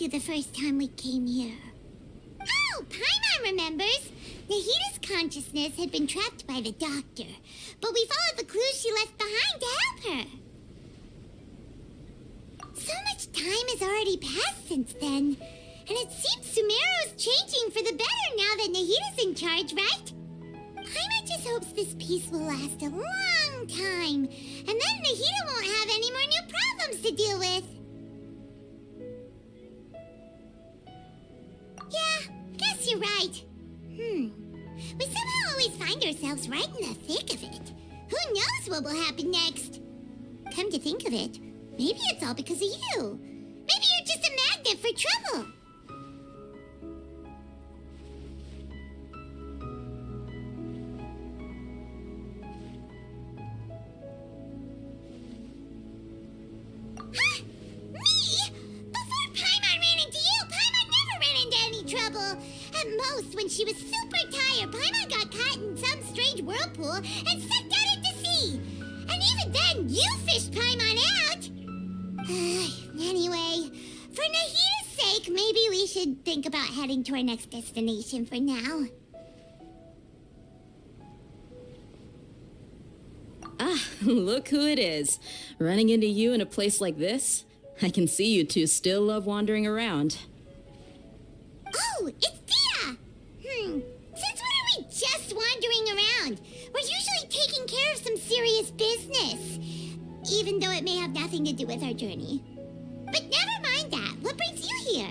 the first time we came here. Oh, Paimon remembers! Nahita's consciousness had been trapped by the doctor, but we followed the clues she left behind to help her. So much time has already passed since then, and it seems Sumeru's changing for the better now that Nahita's in charge, right? Paimon just hopes this peace will last a long time, and then Nahita won't have any more new problems to deal with. Yeah, guess you're right. We somehow always find ourselves right in the thick of it. Who knows what will happen next? Come to think of it, maybe it's all because of you. Maybe you're just a magnet for trouble. Huh? Me? Before Paimon ran into you, Paimon never ran into any trouble. At most, when she was super tired, Paimon got caught in some strange whirlpool and sucked out into sea. And even then, you fished Paimon out. Anyway, for Nahita's sake, maybe we should think about heading to our next destination for now. Ah, look who it is. Running into you in a place like this? I can see you two still love wandering around. Oh, it's Dia! Since when are we just wandering around? We're usually taking care of some serious business. Even though it may have nothing to do with our journey. But never mind that. What brings you here?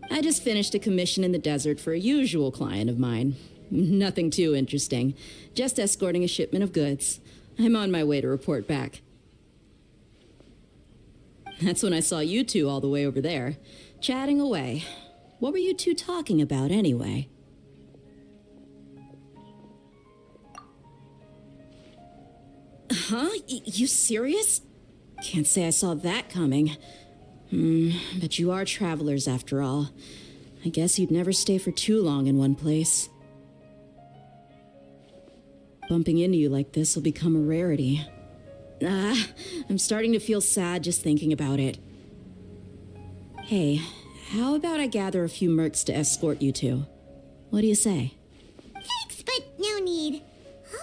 I just finished a commission in the desert for a usual client of mine. Nothing too interesting. Just escorting a shipment of goods. I'm on my way to report back. That's when I saw you two all the way over there, chatting away. What were you two talking about anyway? Huh? You serious? Can't say I saw that coming. But you are travelers after all. I guess you'd never stay for too long in one place. Bumping into you like this will become a rarity. I'm starting to feel sad just thinking about it. Hey, how about I gather a few mercs to escort you two? What do you say? Thanks, but no need.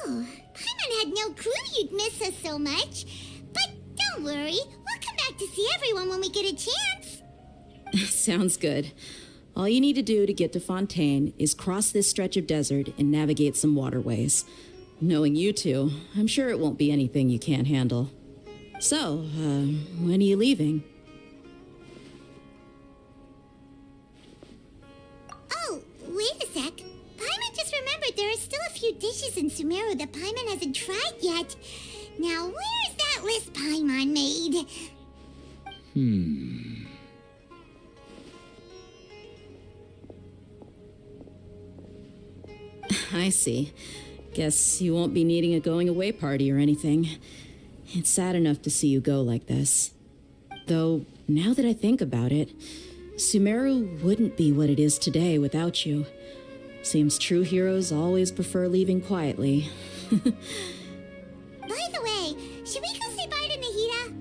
Oh, Paimon had no clue you'd miss us so much. But don't worry, we'll come back to see everyone when we get a chance. Sounds good. All you need to do to get to Fontaine is cross this stretch of desert and navigate some waterways. Knowing you two, I'm sure it won't be anything you can't handle. So, when are you leaving? Oh, wait a sec. Paimon just remembered there are still a few dishes in Sumeru that Paimon hasn't tried yet. Now, where's that list Paimon made? I see. Guess you won't be needing a going-away party or anything. It's sad enough to see you go like this. Though, now that I think about it, Sumeru wouldn't be what it is today without you. Seems true heroes always prefer leaving quietly. By the way, should we go say bye to Nahita?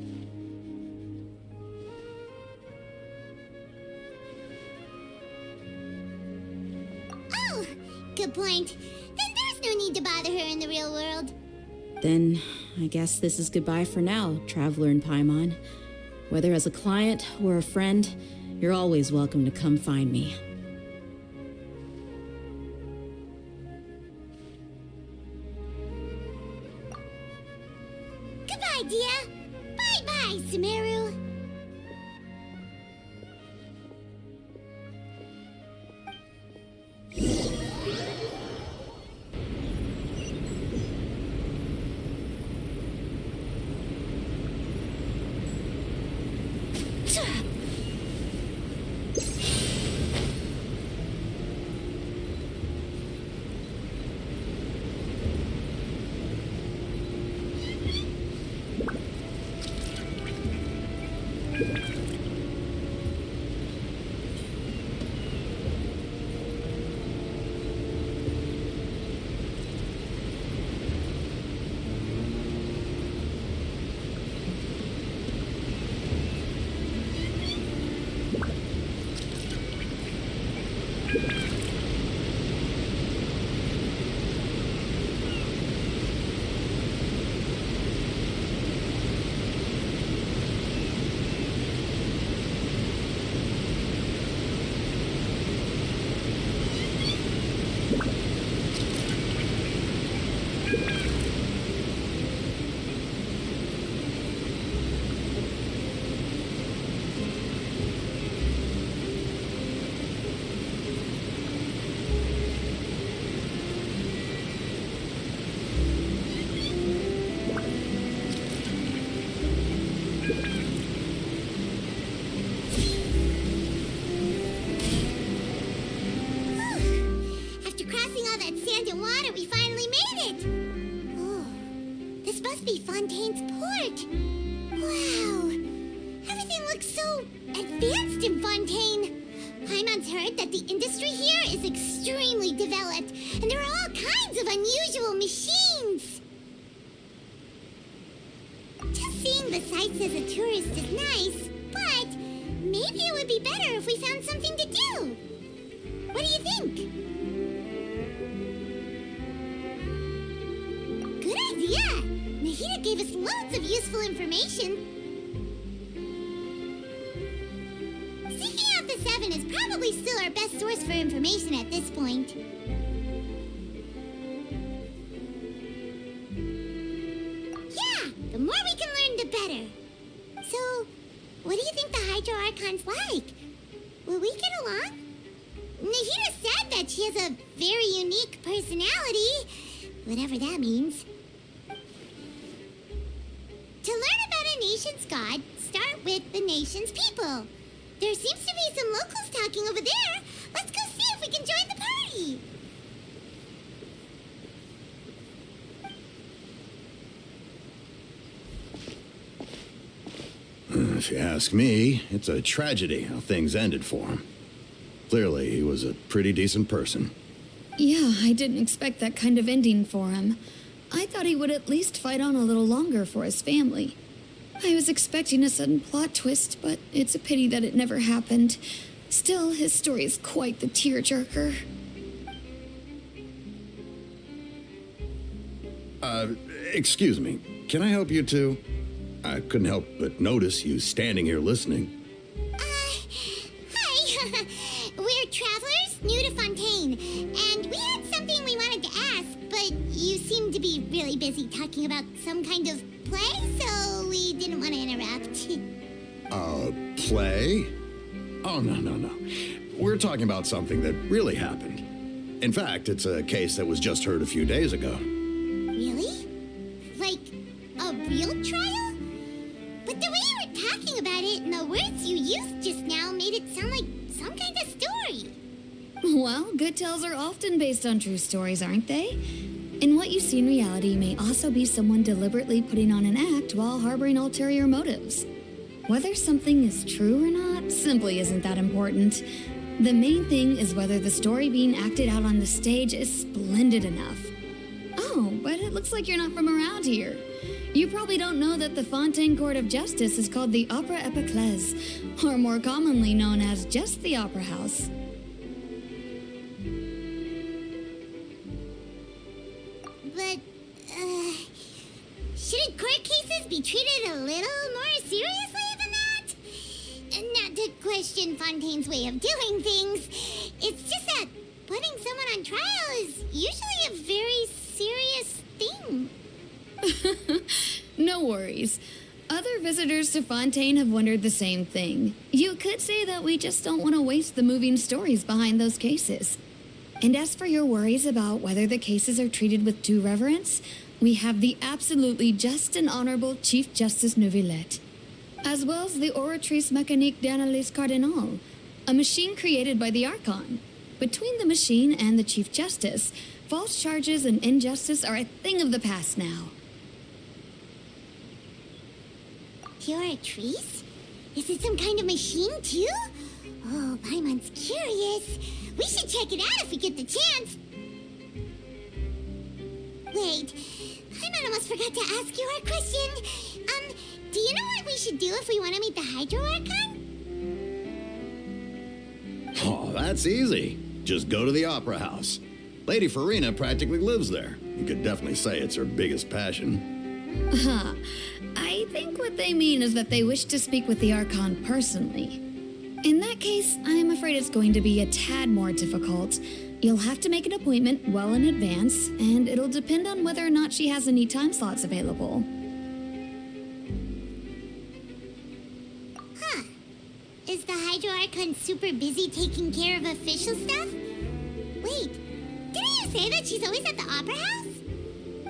Oh, good point. Then there's no need to bother her in the real world. Then, I guess this is goodbye for now, Traveler in Paimon. Whether as a client or a friend, you're always welcome to come find me. Goodbye, Dia. Bye-bye, Sumeru. water, we finally made it! Oh, this must be Fontaine's port. Wow, everything looks so advanced in Fontaine. Paimon's heard that the industry here is extremely developed, and there are all kinds of unusual machines. Just seeing the sights as a tourist is nice, but maybe it would be better if we found something to do. What do you think? Good idea! Nahida gave us loads of useful information. Seeking out the Seven is probably still our best source for information at this point. Yeah, the more we can learn, the better. So, what do you think the Hydro Archon's like? Will we get along? Nahida said that she has a very unique personality, whatever that means. To learn about a nation's god, start with the nation's people. There seems to be some locals talking over there. Let's go see if we can join the party. If you ask me, it's a tragedy how things ended for him. Clearly, he was a pretty decent person. Yeah, I didn't expect that kind of ending for him. I thought he would at least fight on a little longer for his family. I was expecting a sudden plot twist, but it's a pity that it never happened. Still, his story is quite the tearjerker. Excuse me. Can I help you two? I couldn't help but notice you standing here listening. Hi. We're travelers new to Fontaine, and we had something we wanted to ask, but you seem to be really busy talking about some kind of play, so we didn't want to interrupt. Play? Oh, no. We're talking about something that really happened. In fact, it's a case that was just heard a few days ago. Really? Like a real trial? But the way you were talking about it and the words you used just now made it sound like some kind of story. Well, good tales are often based on true stories, aren't they? And what you see in reality may also be someone deliberately putting on an act while harboring ulterior motives. Whether something is true or not simply isn't that important. The main thing is whether the story being acted out on the stage is splendid enough. Oh, but it looks like you're not from around here. You probably don't know that the Fontaine Court of Justice is called the Opera Epiclese, or more commonly known as just the Opera House. But, shouldn't court cases be treated a little more seriously than that? Not to question Fontaine's way of doing things. It's just that putting someone on trial is usually a very serious thing. No worries. Other visitors to Fontaine have wondered the same thing. You could say that we just don't want to waste the moving stories behind those cases. And as for your worries about whether the cases are treated with due reverence, we have the absolutely just and honorable Chief Justice Neuvillette, as well as the Oratrice Mécanique d'Analyse Cardinal, a machine created by the Archon. Between the machine and the Chief Justice, false charges and injustice are a thing of the past now. Oratrice? Is it some kind of machine, too? Oh, Paimon's curious. We should check it out if we get the chance. Wait, Paimon almost forgot to ask you our question. Do you know what we should do if we want to meet the Hydro Archon? Oh, that's easy. Just go to the Opera House. Lady Farina practically lives there. You could definitely say it's her biggest passion. I think what they mean is that they wish to speak with the Archon personally. In that case, I'm afraid it's going to be a tad more difficult. You'll have to make an appointment well in advance, and it'll depend on whether or not she has any time slots available. Huh. Is the Hydro Archon super busy taking care of official stuff? Wait, didn't you say that she's always at the Opera House?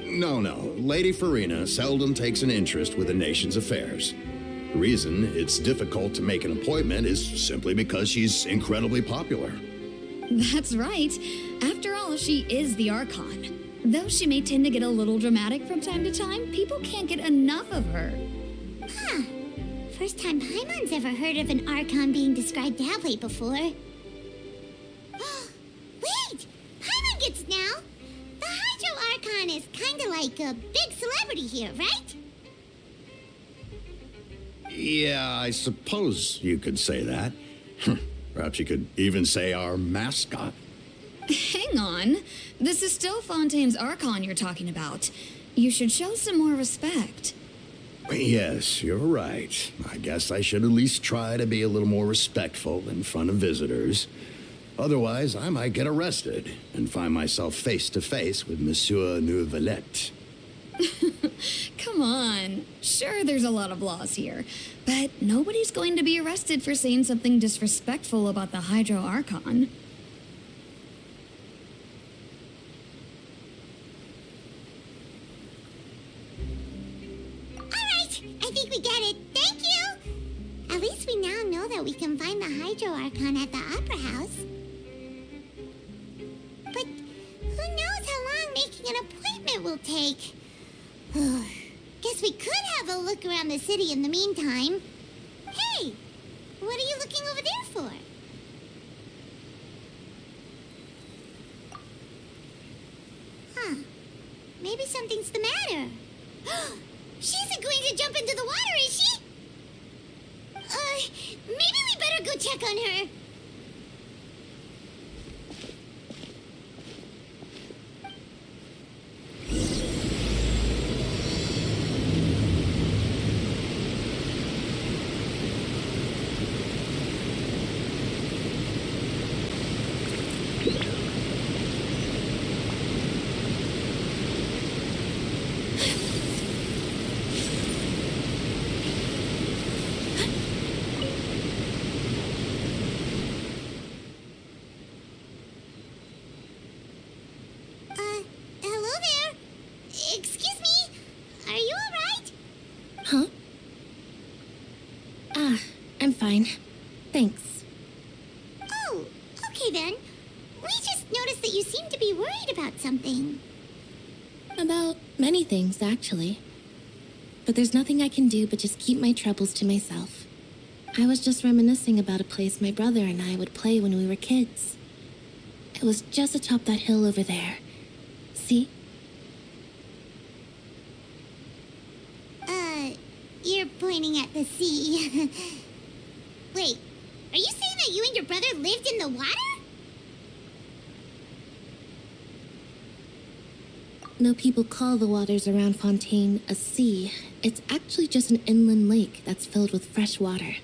No. Lady Farina seldom takes an interest with the nation's affairs. The reason it's difficult to make an appointment is simply because she's incredibly popular. That's right. After all, she is the Archon. Though she may tend to get a little dramatic from time to time, people can't get enough of her. Huh. First time Paimon's ever heard of an Archon being described that way before. Wait! Paimon gets now! The Hydro Archon is kinda like a big celebrity here, right? Yeah, I suppose you could say that. Perhaps you could even say our mascot. Hang on. This is still Fontaine's Archon you're talking about. You should show some more respect. Yes, you're right. I guess I should at least try to be a little more respectful in front of visitors. Otherwise, I might get arrested and find myself face to face with Monsieur Neuvillette. Come on. Sure, there's a lot of laws here, but nobody's going to be arrested for saying something disrespectful about the Hydro Archon. Alright, I think we get it. Thank you! At least we now know that we can find the Hydro Archon at the Opera House. But who knows how long making an appointment will take? Guess we could have a look around the city in the meantime. Hey! What are you looking over there for? Huh. Maybe something's the matter. She isn't going to jump into the water, is she? Maybe we better go check on her. Hello there. Excuse me. Are you alright? Huh? I'm fine. Thanks. Oh, okay then. We just noticed that you seem to be worried about something. About many things, actually. But there's nothing I can do but just keep my troubles to myself. I was just reminiscing about a place my brother and I would play when we were kids. It was just atop that hill over there. See? You're pointing at the sea. Wait, are you saying that you and your brother lived in the water? No, people call the waters around Fontaine a sea. It's actually just an inland lake that's filled with fresh water.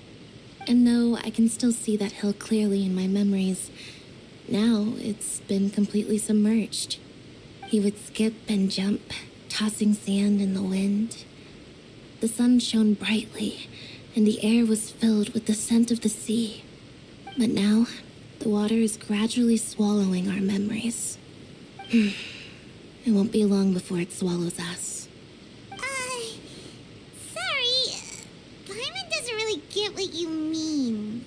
And no, I can still see that hill clearly in my memories. Now, it's been completely submerged. He would skip and jump, tossing sand in the wind. The sun shone brightly, and the air was filled with the scent of the sea. But now, the water is gradually swallowing our memories. It won't be long before it swallows us. Sorry. Paimon doesn't really get what you mean.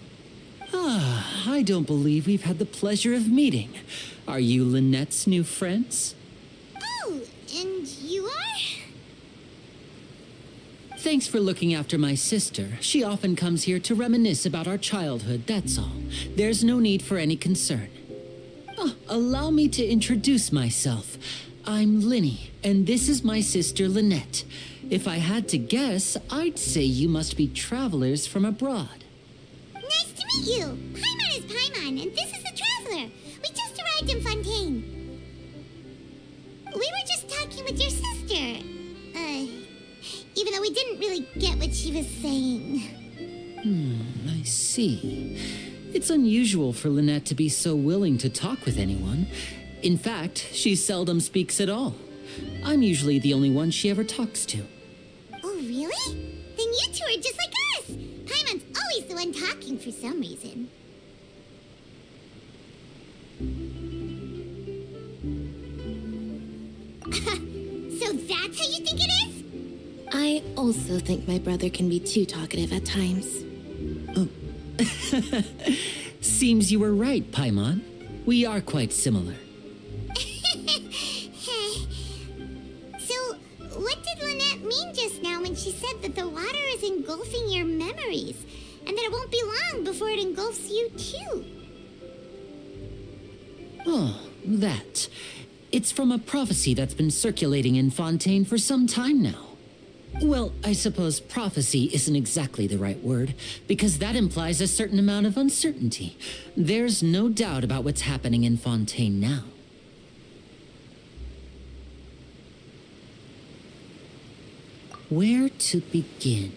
I don't believe we've had the pleasure of meeting. Are you Lynette's new friends? Oh, and you are? Thanks for looking after my sister. She often comes here to reminisce about our childhood, that's all. There's no need for any concern. Oh, allow me to introduce myself. I'm Linny, and this is my sister Lynette. If I had to guess, I'd say you must be travelers from abroad. Nice to meet you. Paimon is Paimon, and this is the Traveler. We just arrived in Fontaine. We were just talking with your sister. Even though we didn't really get what she was saying. I see. It's unusual for Lynette to be so willing to talk with anyone. In fact, she seldom speaks at all. I'm usually the only one she ever talks to. Oh, really? Then you two are just like us. Paimon's always the one talking for some reason. So that's how you think it is? I also think my brother can be too talkative at times. Seems you were right, Paimon. We are quite similar. So, what did Lynette mean just now when she said that the water is engulfing your memories, and that it won't be long before it engulfs you too? Oh, that. It's from a prophecy that's been circulating in Fontaine for some time now. Well, I suppose prophecy isn't exactly the right word, because that implies a certain amount of uncertainty. There's no doubt about what's happening in Fontaine now. Where to begin?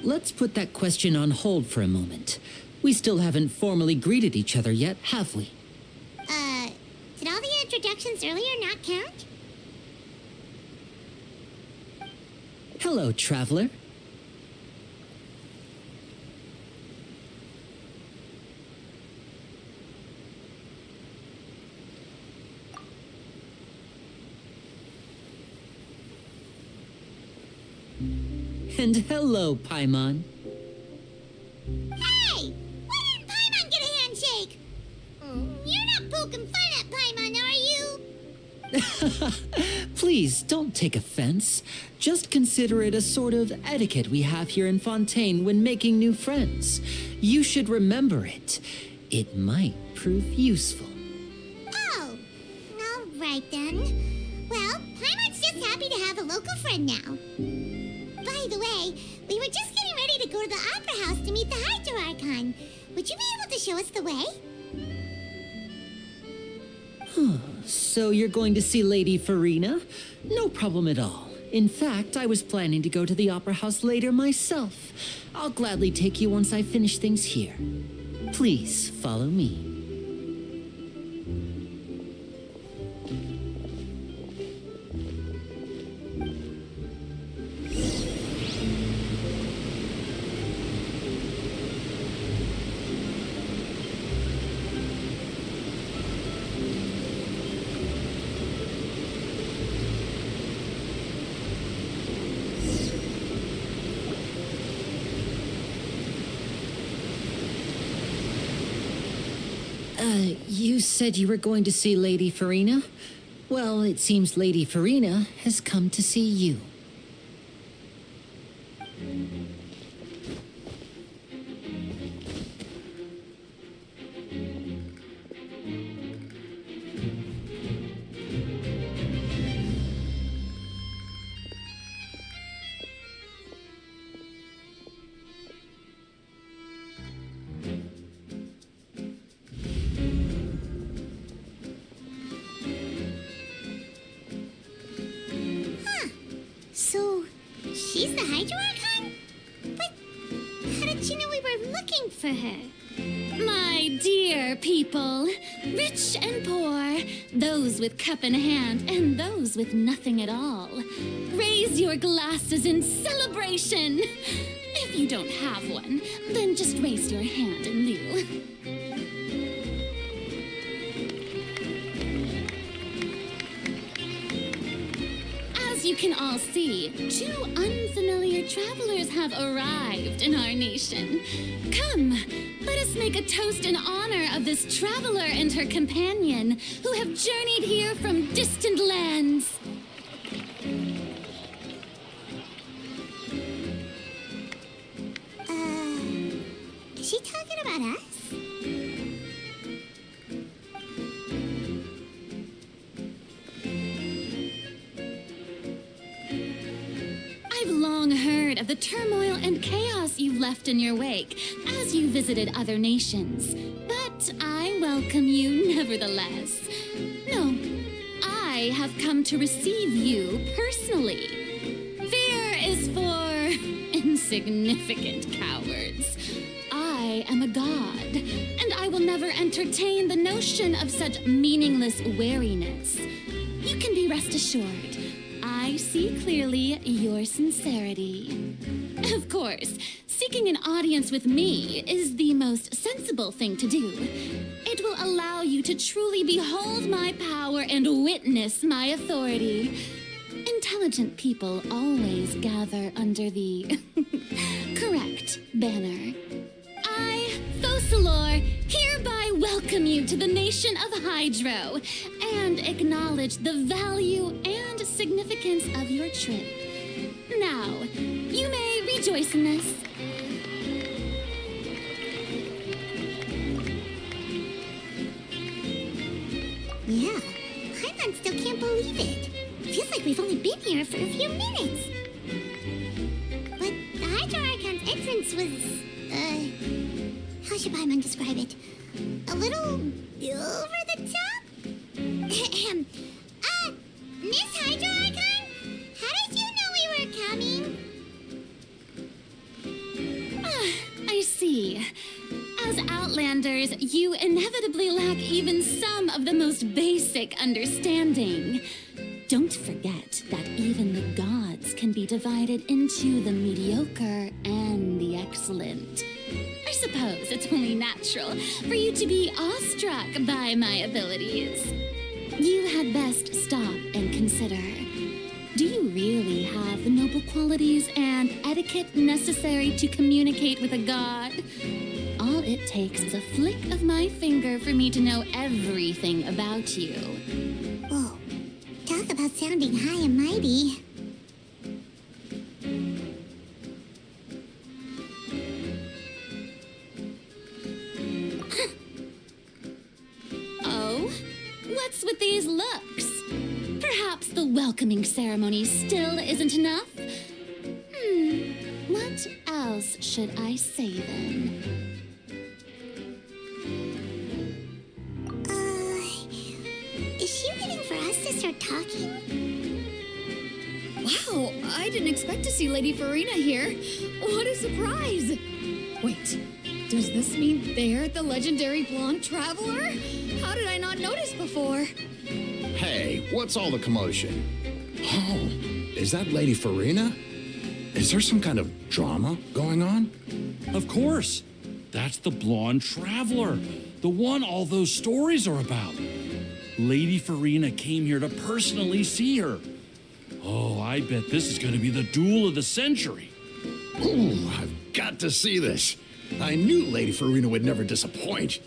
Let's put that question on hold for a moment. We still haven't formally greeted each other yet, have we? Did all the introductions earlier not count? Hello, traveler. And hello, Paimon. Hey! Why didn't Paimon get a handshake? You're not poking fun at Paimon, are you? Please, don't take offense. Just consider it a sort of etiquette we have here in Fontaine when making new friends. You should remember it. It might prove useful. Oh, all right then. Well, Paimon's just happy to have a local friend now. By the way, we were just getting ready to go to the Opera House to meet the Hydro Archon. Would you be able to show us the way? So you're going to see Lady Farina? No problem at all. In fact, I was planning to go to the Opera House later myself. I'll gladly take you once I finish things here. Please follow me. You said you were going to see Lady Farina? Well, it seems Lady Farina has come to see you. So, she's the Hydro Archon? But how did she know we were looking for her? My dear people, rich and poor, those with cup in hand and those with nothing at all, raise your glasses in celebration. If you don't have one, then just raise your hand in lieu. As you can all see, two unfamiliar travelers have arrived in our nation. Come, let us make a toast in honor of this traveler and her companion who have journeyed here from distant lands. Is she talking about us? I've long heard of the turmoil and chaos you've left in your wake as you visited other nations. But I welcome you nevertheless. No, I have come to receive you personally. Fear is for insignificant cowards. I am a god, and I will never entertain the notion of such meaningless wariness. You can be rest assured, I see clearly your sincerity. Of course, seeking an audience with me is the most sensible thing to do. It will allow you to truly behold my power and witness my authority. Intelligent people always gather under the correct banner. Consulor, hereby welcome you to the nation of Hydro and acknowledge the value and significance of your trip. Now, you may rejoice in this. Yeah, Paimon still can't believe it. Feels like we've only been here for a few minutes. But the Hydro Archon's entrance was, how should Paimon describe it? A little over the top? Miss Hydro Archon? How did you know we were coming? I see. As Outlanders, you inevitably lack even some of the most basic understanding. Don't forget that even the gods can be divided into the mediocre and the excellent. I suppose it's only natural for you to be awestruck by my abilities. You had best stop and consider. Do you really have the noble qualities and etiquette necessary to communicate with a god? All it takes is a flick of my finger for me to know everything about you. Whoa, talk about sounding high and mighty. Oh? What's with these looks? Perhaps the welcoming ceremony still isn't enough? What else should I say then? Is she waiting for us to start talking? Wow, I didn't expect to see Lady Farina here. What a surprise! Wait, does this mean they're the legendary blonde traveler? How did I not notice before? Hey, what's all the commotion? Oh, is that Lady Farina? Is there some kind of drama going on? Of course. That's the blonde traveler. The one all those stories are about. Lady Farina came here to personally see her. Oh, I bet this is going to be the duel of the century. Ooh, I've got to see this. I knew Lady Farina would never disappoint.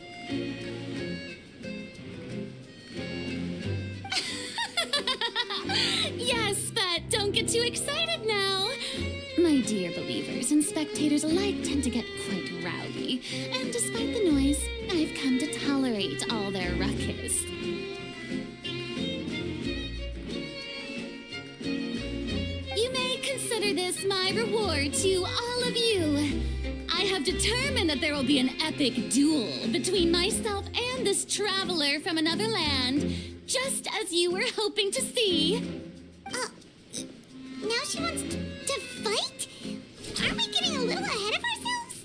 Yes, but don't get too excited now. My dear believers and spectators alike tend to get quite rowdy, and despite the noise, I've come to tolerate all their ruckus. You may consider this my reward to all of you. I have determined that there will be an epic duel between myself and this traveler from another land, just as you were hoping to see. Now she wants to fight? Aren't we getting a little ahead of ourselves?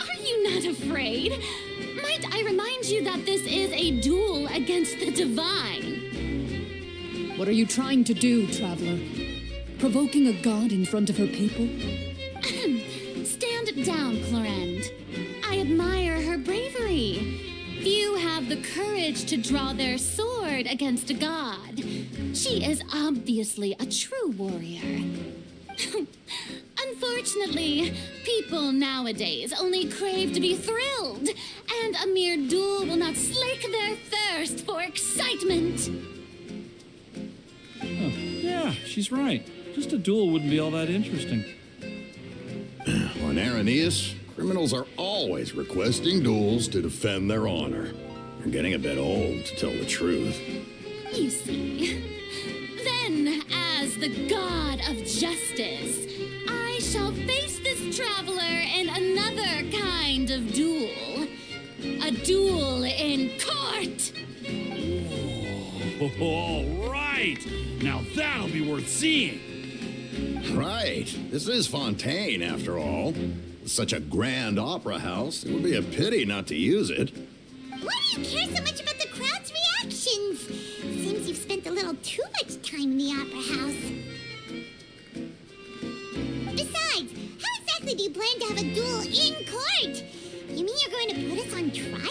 Are you not afraid? Might I remind you that this is a duel against the divine? What are you trying to do, traveler? Provoking a god in front of her people? Stand down, Clorend. I admire her bravery. Few have the courage to draw their sword against a god. She is obviously a true warrior. Unfortunately, people nowadays only crave to be thrilled, and a mere duel will not slake their thirst for excitement. Oh, yeah, she's right. Just a duel wouldn't be all that interesting. On Araneus, criminals are always requesting duels to defend their honor. They're getting a bit old, to tell the truth. You see. Then, as the god of justice, I shall face this traveler in another kind of duel. A duel in court! Oh, all right. Now that'll be worth seeing. Right. This is Fontaine, after all. With such a grand opera house, it would be a pity not to use it. Why do you care so much about the crowd's reactions? Seems you've spent a little too much time in the opera house. Besides, how exactly do you have a duel in court. You mean you're going to put us on trial?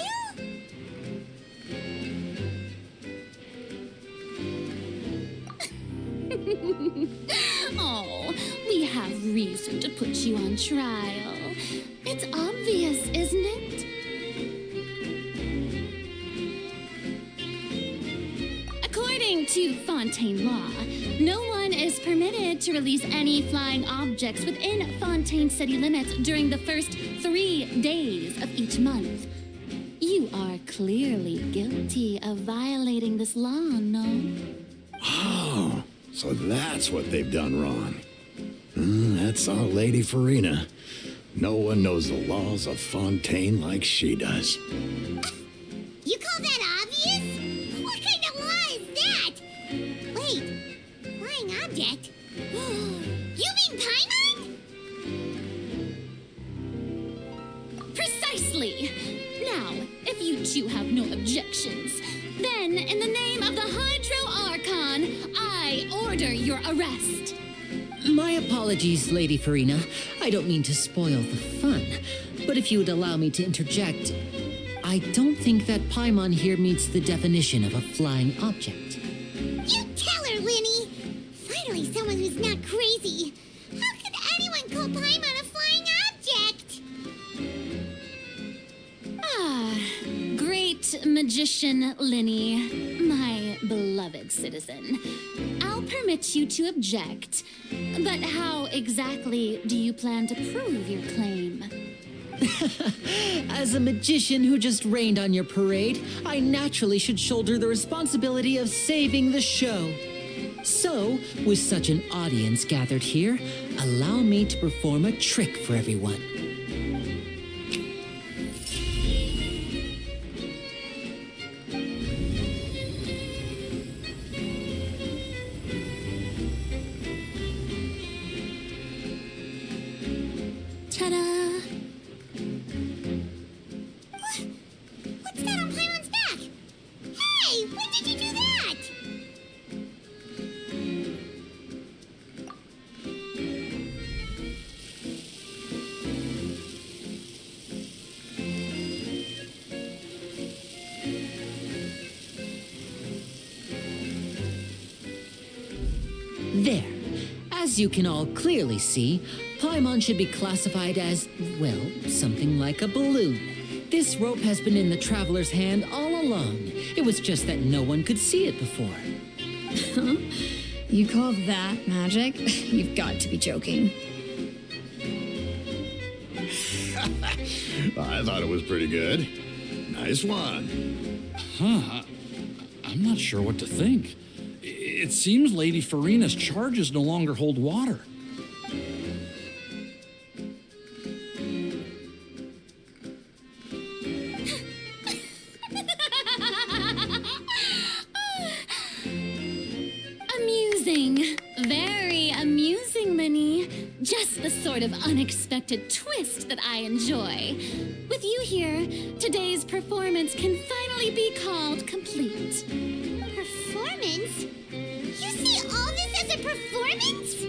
Oh, we have reason to put you on trial. It's obvious, isn't it? According to Fontaine law, no one is permitted to release any flying objects within Fontaine city limits during the first 3 days of each month. You are clearly guilty of violating this law, no? Oh, so that's what they've done wrong. That's our Lady Farina. No one knows the laws of Fontaine like she does. You call that obvious? What kind of law is that? Wait, flying object? You mean Paimon? Precisely! Now, if you two have no objections, then in the name of the Hydro Archon, I order your arrest. My apologies, Lady Farina. I don't mean to spoil the fun, but if you would allow me to interject, I don't think that Paimon here meets the definition of a flying object. You tell her, Winnie! Finally someone who's not crazy. How could anyone call Paimon a flying object? Great magician Linny, my beloved citizen. I'll permit you to object, but how exactly do you plan to prove your claim? As a magician who just rained on your parade, I naturally should shoulder the responsibility of saving the show. So, with such an audience gathered here, allow me to perform a trick for everyone. Ta-da! What's that on Paimon's back? Hey, when did you do that? There. As you can all clearly see, Paimon should be classified as, well, something like a balloon. This rope has been in the traveler's hand all along. It was just that no one could see it before. You call that magic? You've got to be joking. I thought it was pretty good. Nice one. I'm not sure what to think. It seems Lady Farina's charges no longer hold water. Amusing. Very amusing, Linny. Just the sort of unexpected twist that I enjoy. With you here, today's performance can finally be called complete. Performance? You see all this as a performance?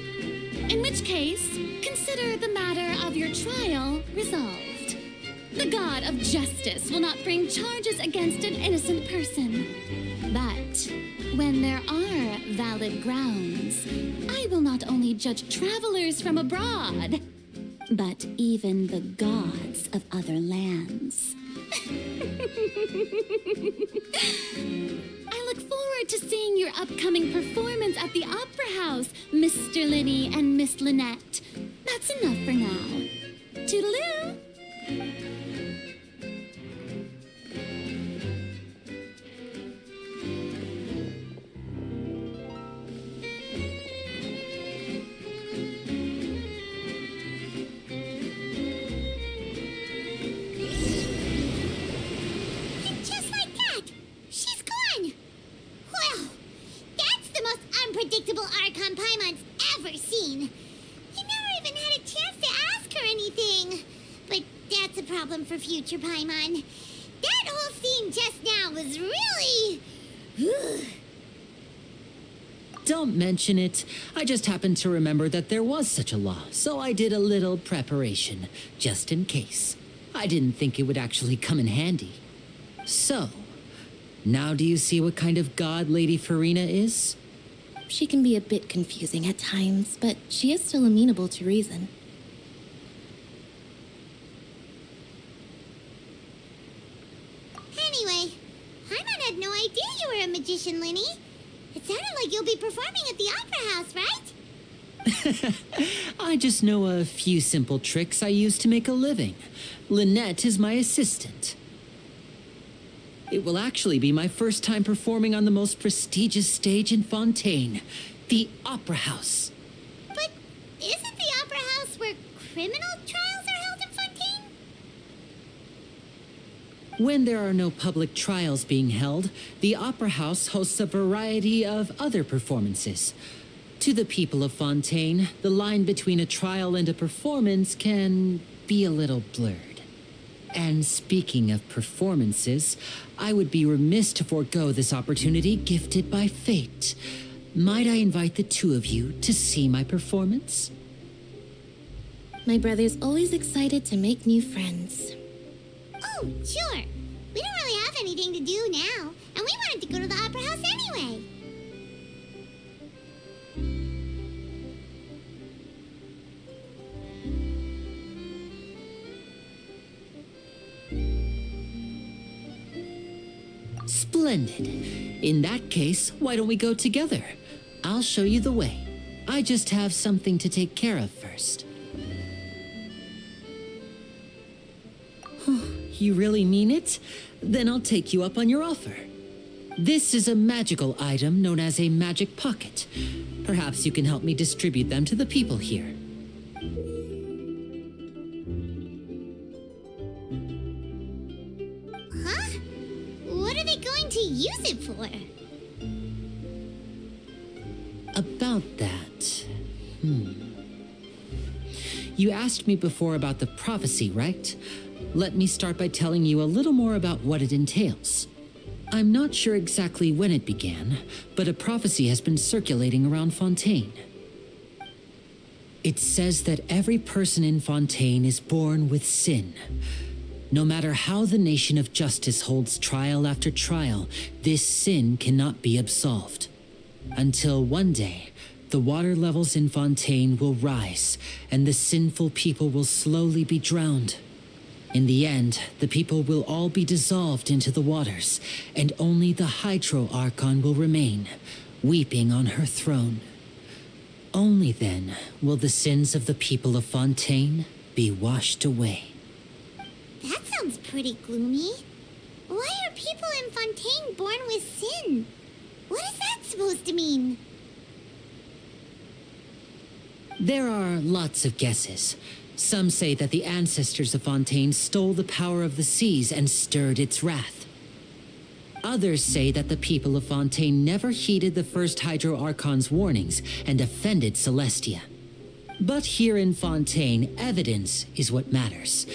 In which case, consider the matter of your trial resolved. The god of justice will not bring charges against an innocent person. But when there are valid grounds, I will not only judge travelers from abroad, but even the gods of other lands. I look forward to seeing your upcoming performance at the Opera House, Mr. Linny and Miss Lynette. That's enough for now. Toodaloo! Just like that, she's gone. Well, that's the most unpredictable Archon Paimon's ever seen. He never even had a chance to ask her anything. But that's a problem for future Paimon. That whole scene just now was really... Don't mention it. I just happened to remember that there was such a law, so I did a little preparation, just in case. I didn't think it would actually come in handy. So, now do you see what kind of god Lady Farina is? She can be a bit confusing at times, but she is still amenable to reason. Anyway, Paimon had no idea you were a magician, Linny. It sounded like you'll be performing at the Opera House, right? I just know a few simple tricks I use to make a living. Lynette is my assistant. It will actually be my first time performing on the most prestigious stage in Fontaine, the Opera House. But isn't the Opera House where criminal trials are held in Fontaine? When there are no public trials being held, the Opera House hosts a variety of other performances. To the people of Fontaine, the line between a trial and a performance can be a little blurred. And speaking of performances, I would be remiss to forego this opportunity gifted by fate. Might I invite the two of you to see my performance? My brother's always excited to make new friends. Oh, sure. We don't really have anything to do now, and we wanted to go to the Opera House anyway. Splendid. In that case, why don't we go together? I'll show you the way. I just have something to take care of first. You really mean it? Then I'll take you up on your offer. This is a magical item known as a magic pocket. Perhaps you can help me distribute them to the people here. Huh? What are they going to use it for? About that. You asked me before about the prophecy, right? Let me start by telling you a little more about what it entails. I'm not sure exactly when it began, but a prophecy has been circulating around Fontaine. It says that every person in Fontaine is born with sin. No matter how the nation of justice holds trial after trial, this sin cannot be absolved. Until one day, the water levels in Fontaine will rise, and the sinful people will slowly be drowned. In the end, the people will all be dissolved into the waters, and only the Hydro Archon will remain, weeping on her throne. Only then will the sins of the people of Fontaine be washed away. That sounds pretty gloomy. Why are people in Fontaine born with sin? What is that supposed to mean? There are lots of guesses. Some say that the ancestors of Fontaine stole the power of the seas and stirred its wrath. Others say that the people of Fontaine never heeded the first Hydro Archon's warnings and offended Celestia. But here in Fontaine, evidence is what matters.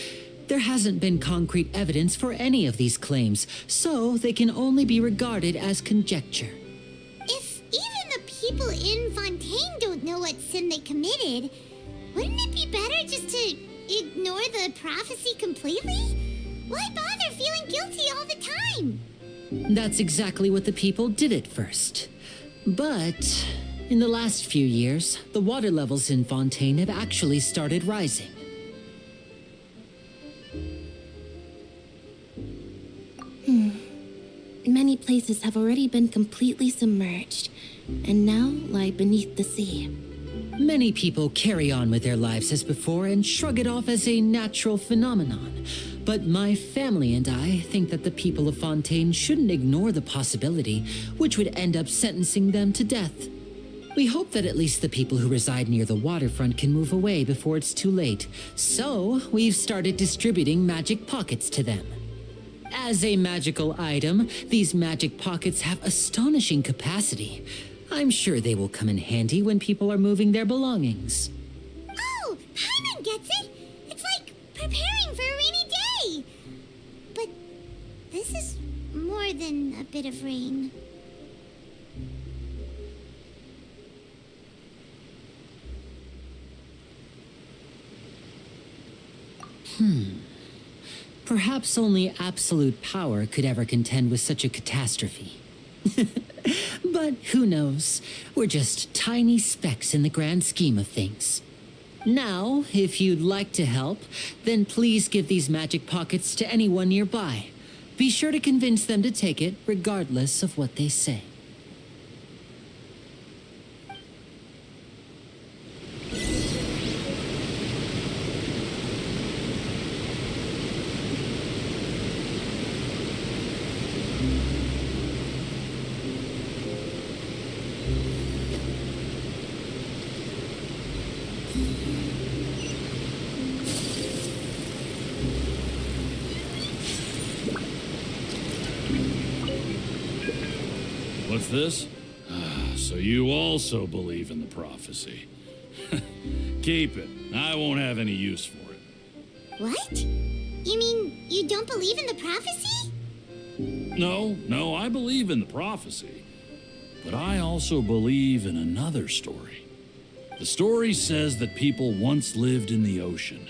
There hasn't been concrete evidence for any of these claims, so they can only be regarded as conjecture. If even the people in Fontaine don't know what sin they committed, wouldn't it be better just to ignore the prophecy completely? Why bother feeling guilty all the time? That's exactly what the people did at first. But in the last few years, the water levels in Fontaine have actually started rising. Many places have already been completely submerged, and now lie beneath the sea. Many people carry on with their lives as before and shrug it off as a natural phenomenon. But my family and I think that the people of Fontaine shouldn't ignore the possibility, which would end up sentencing them to death. We hope that at least the people who reside near the waterfront can move away before it's too late. So we've started distributing magic pockets to them. As a magical item, these magic pockets have astonishing capacity. I'm sure they will come in handy when people are moving their belongings. Oh, Paimon gets it! It's like preparing for a rainy day! But this is more than a bit of rain. Perhaps only absolute power could ever contend with such a catastrophe. But who knows? We're just tiny specks in the grand scheme of things. Now, if you'd like to help, then please give these magic pockets to anyone nearby. Be sure to convince them to take it, regardless of what they say. What's this? So you also believe in the prophecy. Keep it. I won't have any use for it. What? You mean you don't believe in the prophecy? No, I believe in the prophecy. But I also believe in another story. The story says that people once lived in the ocean.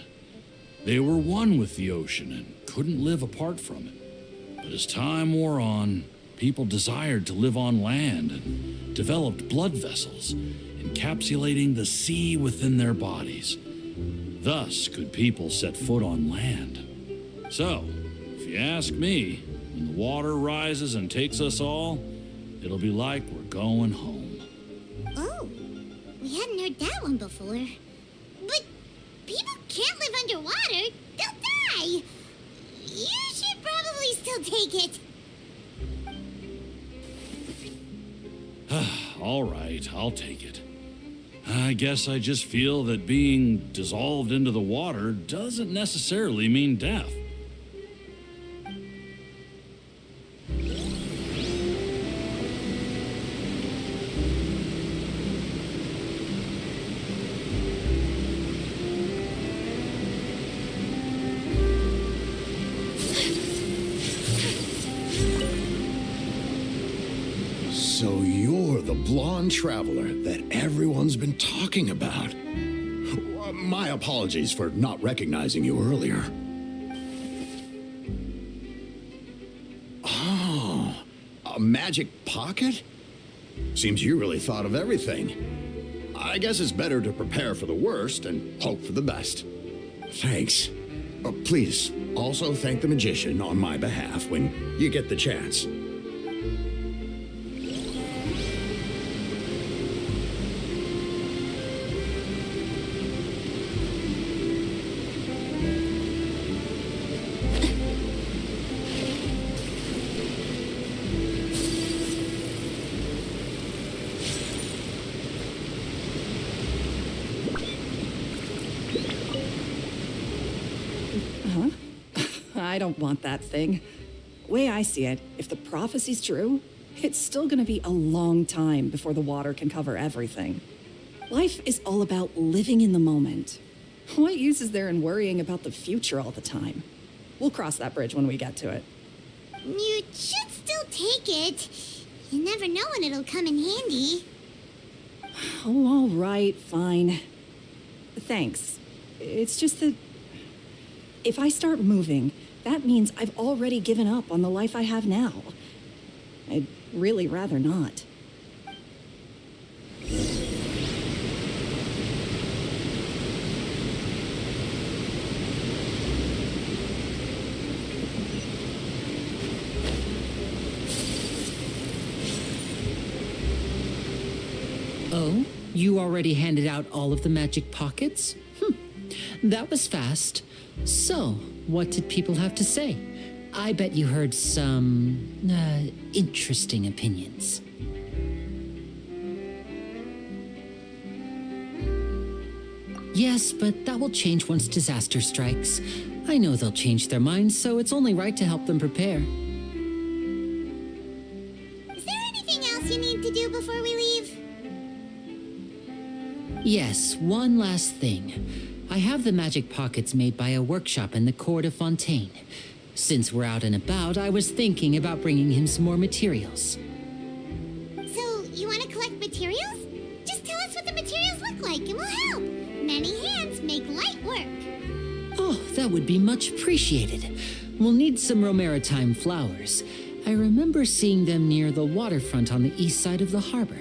They were one with the ocean and couldn't live apart from it. But as time wore on, people desired to live on land and developed blood vessels, encapsulating the sea within their bodies. Thus could people set foot on land. So, if you ask me, when the water rises and takes us all, it'll be like we're going home. Oh, we hadn't heard that one before. But people can't live underwater. They'll die. You should probably still take it. All right, I'll take it. I guess I just feel that being dissolved into the water doesn't necessarily mean death. So you're the blonde traveler that everyone's been talking about. My apologies for not recognizing you earlier. Oh, a magic pocket? Seems you really thought of everything. I guess it's better to prepare for the worst and hope for the best. Thanks. Please, also thank the magician on my behalf when you get the chance. I don't want that thing. Way I see it, if the prophecy's true, it's still gonna be a long time before the water can cover everything. Life is all about living in the moment. What use is there in worrying about the future all the time? We'll cross that bridge when we get to it. You should still take it. You never know when it'll come in handy. Oh, all right, fine. Thanks. It's just that if I start moving, that means I've already given up on the life I have now. I'd really rather not. Oh, you already handed out all of the magic pockets? That was fast. So, what did people have to say? I bet you heard some, interesting opinions. Yes, but that will change once disaster strikes. I know they'll change their minds, so it's only right to help them prepare. Is there anything else you need to do before we leave? Yes, one last thing. I have the magic pockets made by a workshop in the court of Fontaine. Since we're out and about, I was thinking about bringing him some more materials. So, you want to collect materials? Just tell us what the materials look like and we'll help. Many hands make light work. Oh, that would be much appreciated. We'll need some romaritime flowers. I remember seeing them near the waterfront on the east side of the harbor.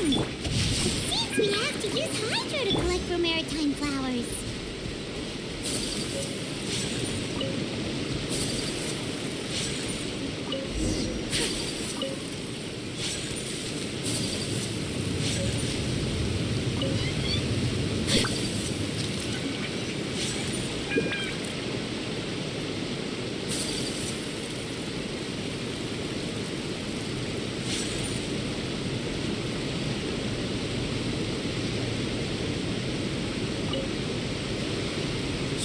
Seems we have to use hydro to collect romaritime flowers.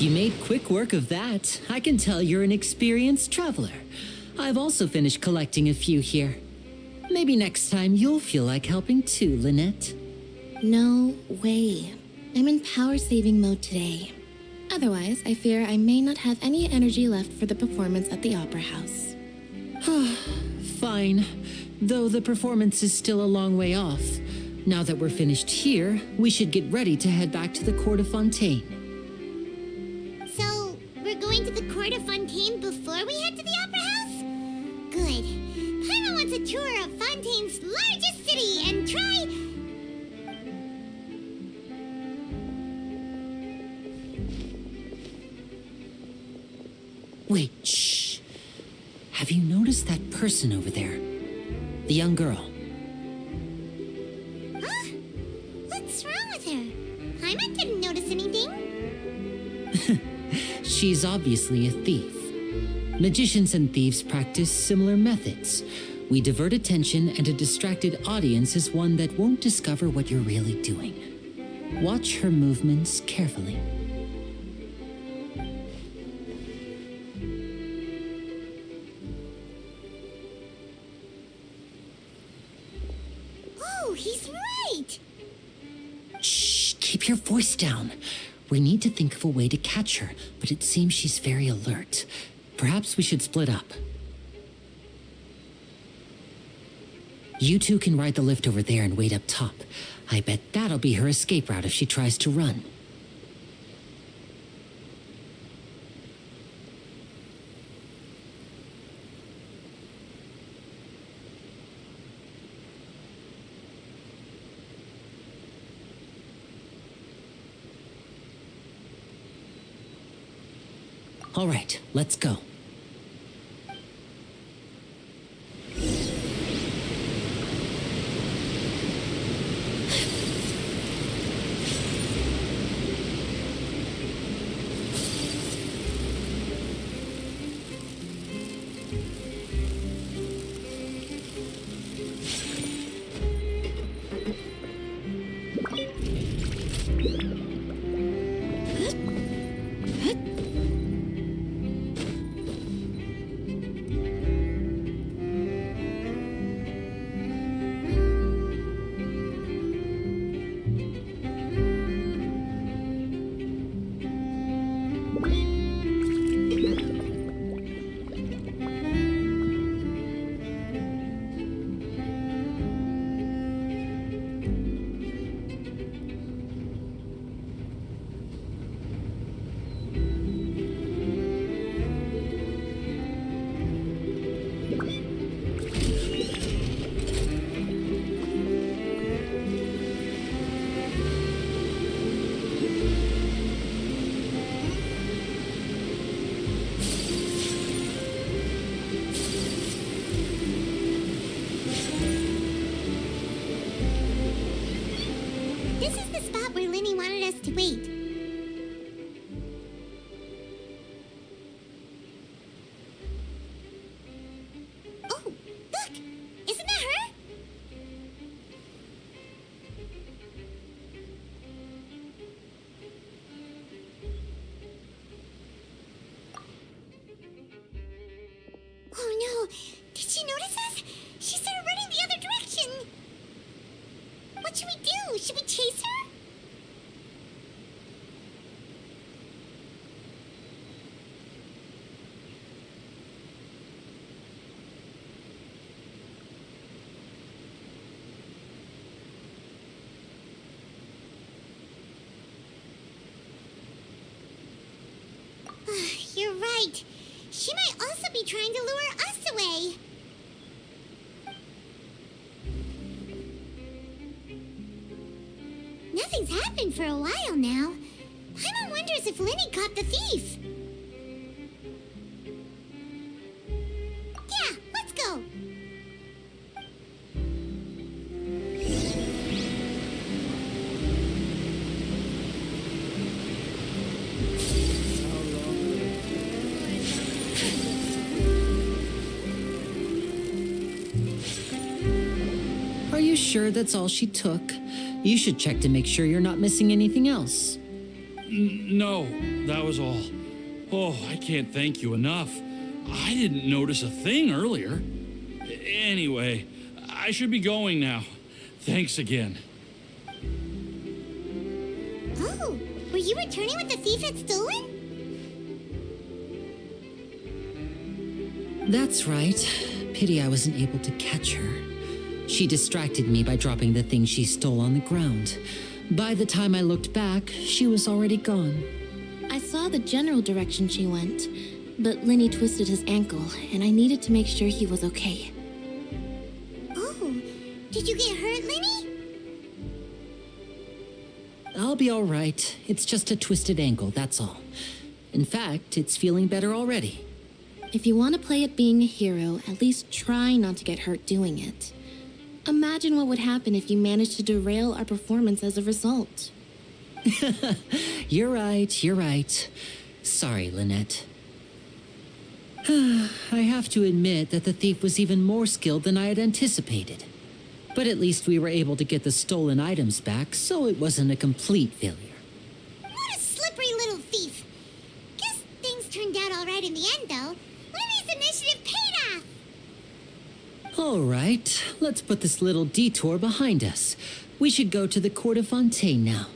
You made quick work of that. I can tell you're an experienced traveler. I've also finished collecting a few here. Maybe next time you'll feel like helping too, Lynette. No way. I'm in power-saving mode today. Otherwise, I fear I may not have any energy left for the performance at the Opera House. Fine. Though the performance is still a long way off. Now that we're finished here, we should get ready to head back to the Court of Fontaine. So, we're going to the Court of Fontaine before we head to the Opera House? Good. Paimon wants a tour of Fontaine's largest city and try... Wait, shh. Have you noticed that person over there? The young girl. Huh? What's wrong with her? Paimon didn't notice anything. She's obviously a thief. Magicians and thieves practice similar methods. We divert attention, and a distracted audience is one that won't discover what you're really doing. Watch her movements carefully. Oh, he's right! Shh, keep your voice down. We need to think of a way to catch her, but it seems she's very alert. Perhaps we should split up. You two can ride the lift over there and wait up top. I bet that'll be her escape route if she tries to run. All right, let's go. This is the spot where Linny wanted us to wait. Oh, look! Isn't that her? Oh no! Did she notice us? should we do? Should we chase her? You're right. She might also be trying to lure us away. Nothing's happened for a while now. Paimon wonders if Lenny caught the thief. Yeah, let's go. Are you sure that's all she took? You should check to make sure you're not missing anything else. No, that was all. Oh, I can't thank you enough. I didn't notice a thing earlier. Anyway, I should be going now. Thanks again. Oh, were you returning what the thief had stolen? That's right. Pity I wasn't able to catch her. She distracted me by dropping the thing she stole on the ground. By the time I looked back, she was already gone. I saw the general direction she went, but Lenny twisted his ankle, and I needed to make sure he was okay. Oh, did you get hurt, Lenny? I'll be all right. It's just a twisted ankle, that's all. In fact, it's feeling better already. If you want to play at being a hero, at least try not to get hurt doing it. Imagine what would happen if you managed to derail our performance as a result. You're right. Sorry, Lynette. I have to admit that the thief was even more skilled than I had anticipated. But at least we were able to get the stolen items back, so it wasn't a complete failure. What a slippery little thief. Guess things turned out all right in the end, though. Lenny's initiative paid off. All right, let's put this little detour behind us. We should go to the Court of Fontaine now.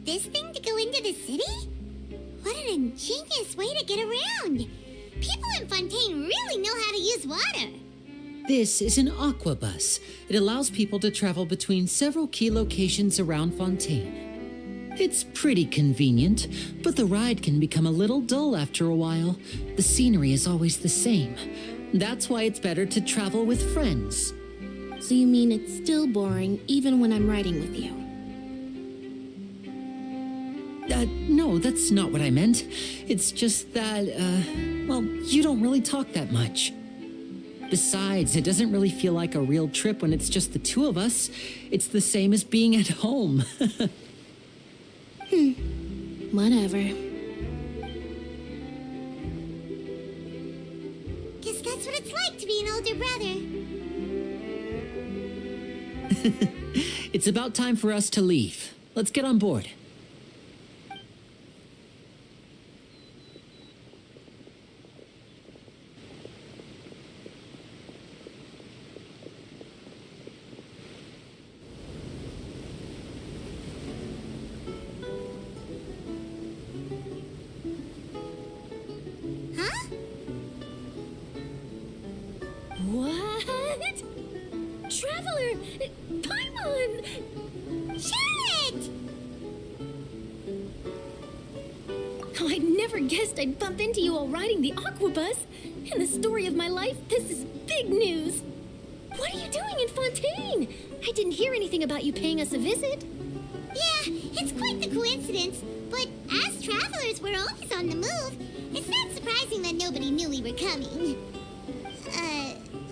This thing to go into the city? What an ingenious way to get around. People in Fontaine really know how to use water. This is an aqua bus. It allows people to travel between several key locations around Fontaine. It's pretty convenient, but the ride can become a little dull after a while. The scenery is always the same. That's why it's better to travel with friends. So you mean it's still boring even when I'm writing with you? No, that's not what I meant. It's just that, well, you don't really talk that much. Besides, it doesn't really feel like a real trip when it's just the two of us. It's the same as being at home. Whatever. Guess that's what it's like to be an older brother. It's about time for us to leave. Let's get on board. What? Traveler! Paimon! Charlotte! Oh, I never guessed I'd bump into you while riding the Aquabus. In the story of my life, this is big news. What are you doing in Fontaine? I didn't hear anything about you paying us a visit. Yeah, it's quite the coincidence, but as travelers, we're always on the move. It's not surprising that nobody knew we were coming.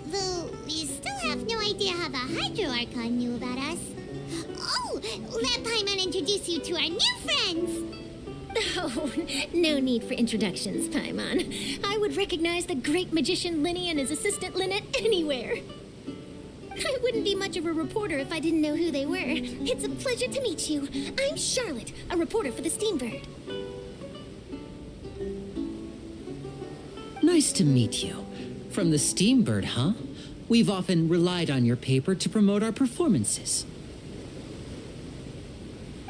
Though we still have no idea how the Hydro Archon knew about us. Oh, let Paimon introduce you to our new friends! Oh, no need for introductions, Paimon. I would recognize the great magician Linny and his assistant Lynette anywhere. I wouldn't be much of a reporter if I didn't know who they were. It's a pleasure to meet you. I'm Charlotte, a reporter for the Steambird. Nice to meet you. From the Steambird, huh? We've often relied on your paper to promote our performances.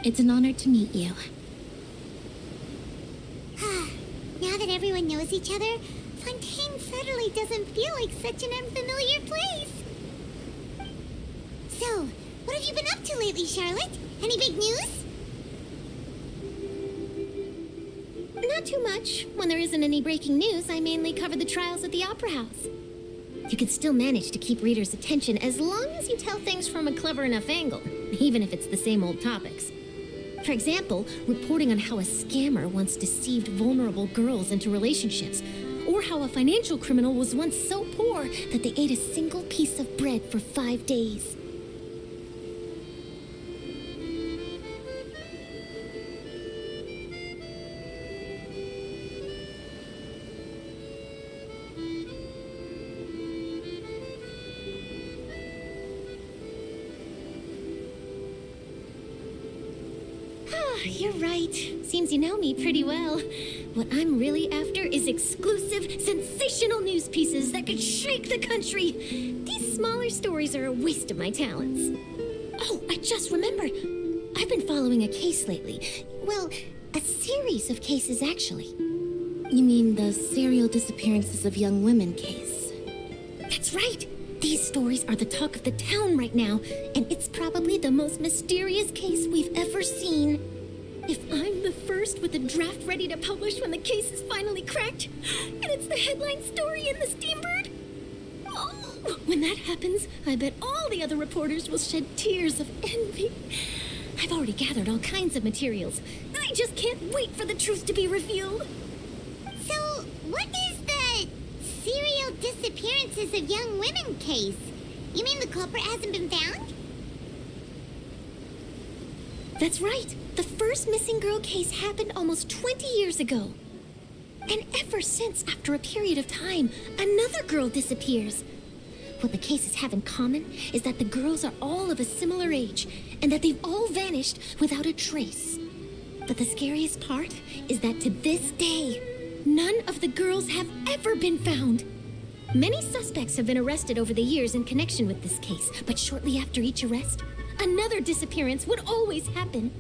It's an honor to meet you. Now that everyone knows each other, Fontaine suddenly doesn't feel like such an unfamiliar place. So, what have you been up to lately, Charlotte? Any big news? Not too much. When there isn't any breaking news, I mainly cover the trials at the Opera House. You can still manage to keep readers' attention as long as you tell things from a clever enough angle, even if it's the same old topics. For example, reporting on how a scammer once deceived vulnerable girls into relationships, or how a financial criminal was once so poor that they ate a single piece of bread for 5 days. You're right. Seems you know me pretty well. What I'm really after is exclusive, sensational news pieces that could shake the country. These smaller stories are a waste of my talents. Oh, I just remembered. I've been following a case lately. Well, a series of cases, actually. You mean the serial disappearances of young women case? That's right. These stories are the talk of the town right now, and it's probably the most mysterious case we've ever seen. If I'm the first with a draft ready to publish when the case is finally cracked, and it's the headline story in the Steambird, oh, when that happens, I bet all the other reporters will shed tears of envy. I've already gathered all kinds of materials. I just can't wait for the truth to be revealed. So, what is the serial disappearances of young women case? You mean the culprit hasn't been found? That's right. The first missing girl case happened almost 20 years ago. And ever since, after a period of time, another girl disappears. What the cases have in common is that the girls are all of a similar age, and that they've all vanished without a trace. But the scariest part is that to this day, none of the girls have ever been found. Many suspects have been arrested over the years in connection with this case, but shortly after each arrest, another disappearance would always happen.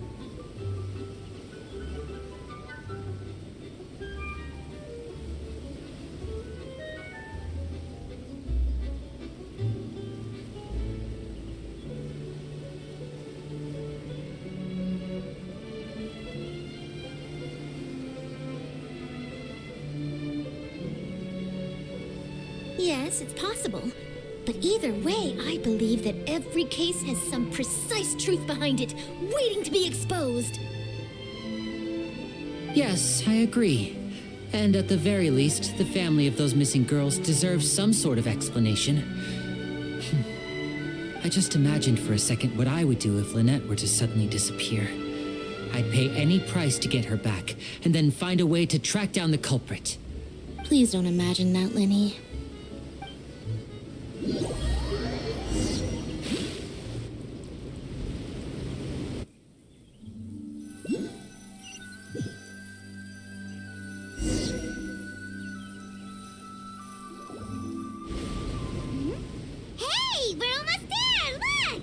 Yes, it's possible. But either way, I believe that every case has some precise truth behind it, waiting to be exposed. Yes, I agree. And at the very least, the family of those missing girls deserves some sort of explanation. I just imagined for a second what I would do if Lynette were to suddenly disappear. I'd pay any price to get her back, and then find a way to track down the culprit. Please don't imagine that, Lenny. Hey, we're almost there! Look!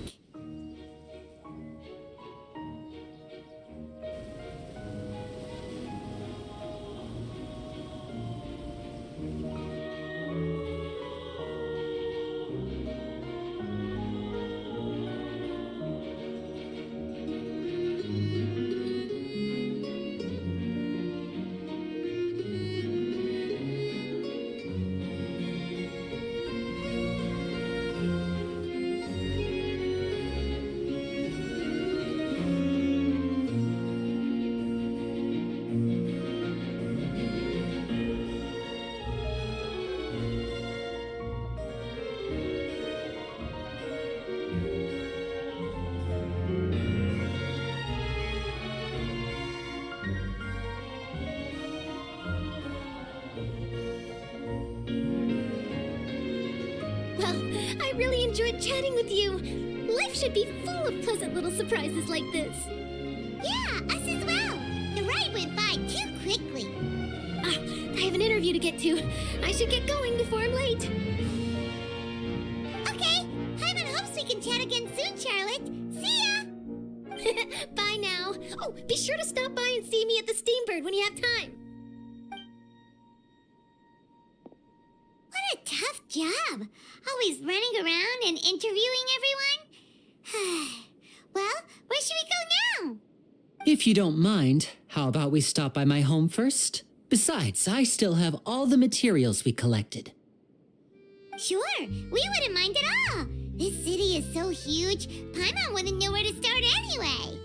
Well, I really enjoyed chatting with you. Life should be full of pleasant little surprises like this. Yeah, us as well. The ride went by too quickly. I have an interview to get to. I should get going before I'm late. Okay, Paimon hopes we can chat again soon, Charlotte. See ya! Bye now. Oh, be sure to stop by and see me at the Steambird when you have time. What a tough job. Always running around and interviewing everyone. Well, where should we go now? If you don't mind, how about we stop by my home first? Besides, I still have all the materials we collected. Sure, we wouldn't mind at all. This city is so huge, Paimon wouldn't know where to start anyway.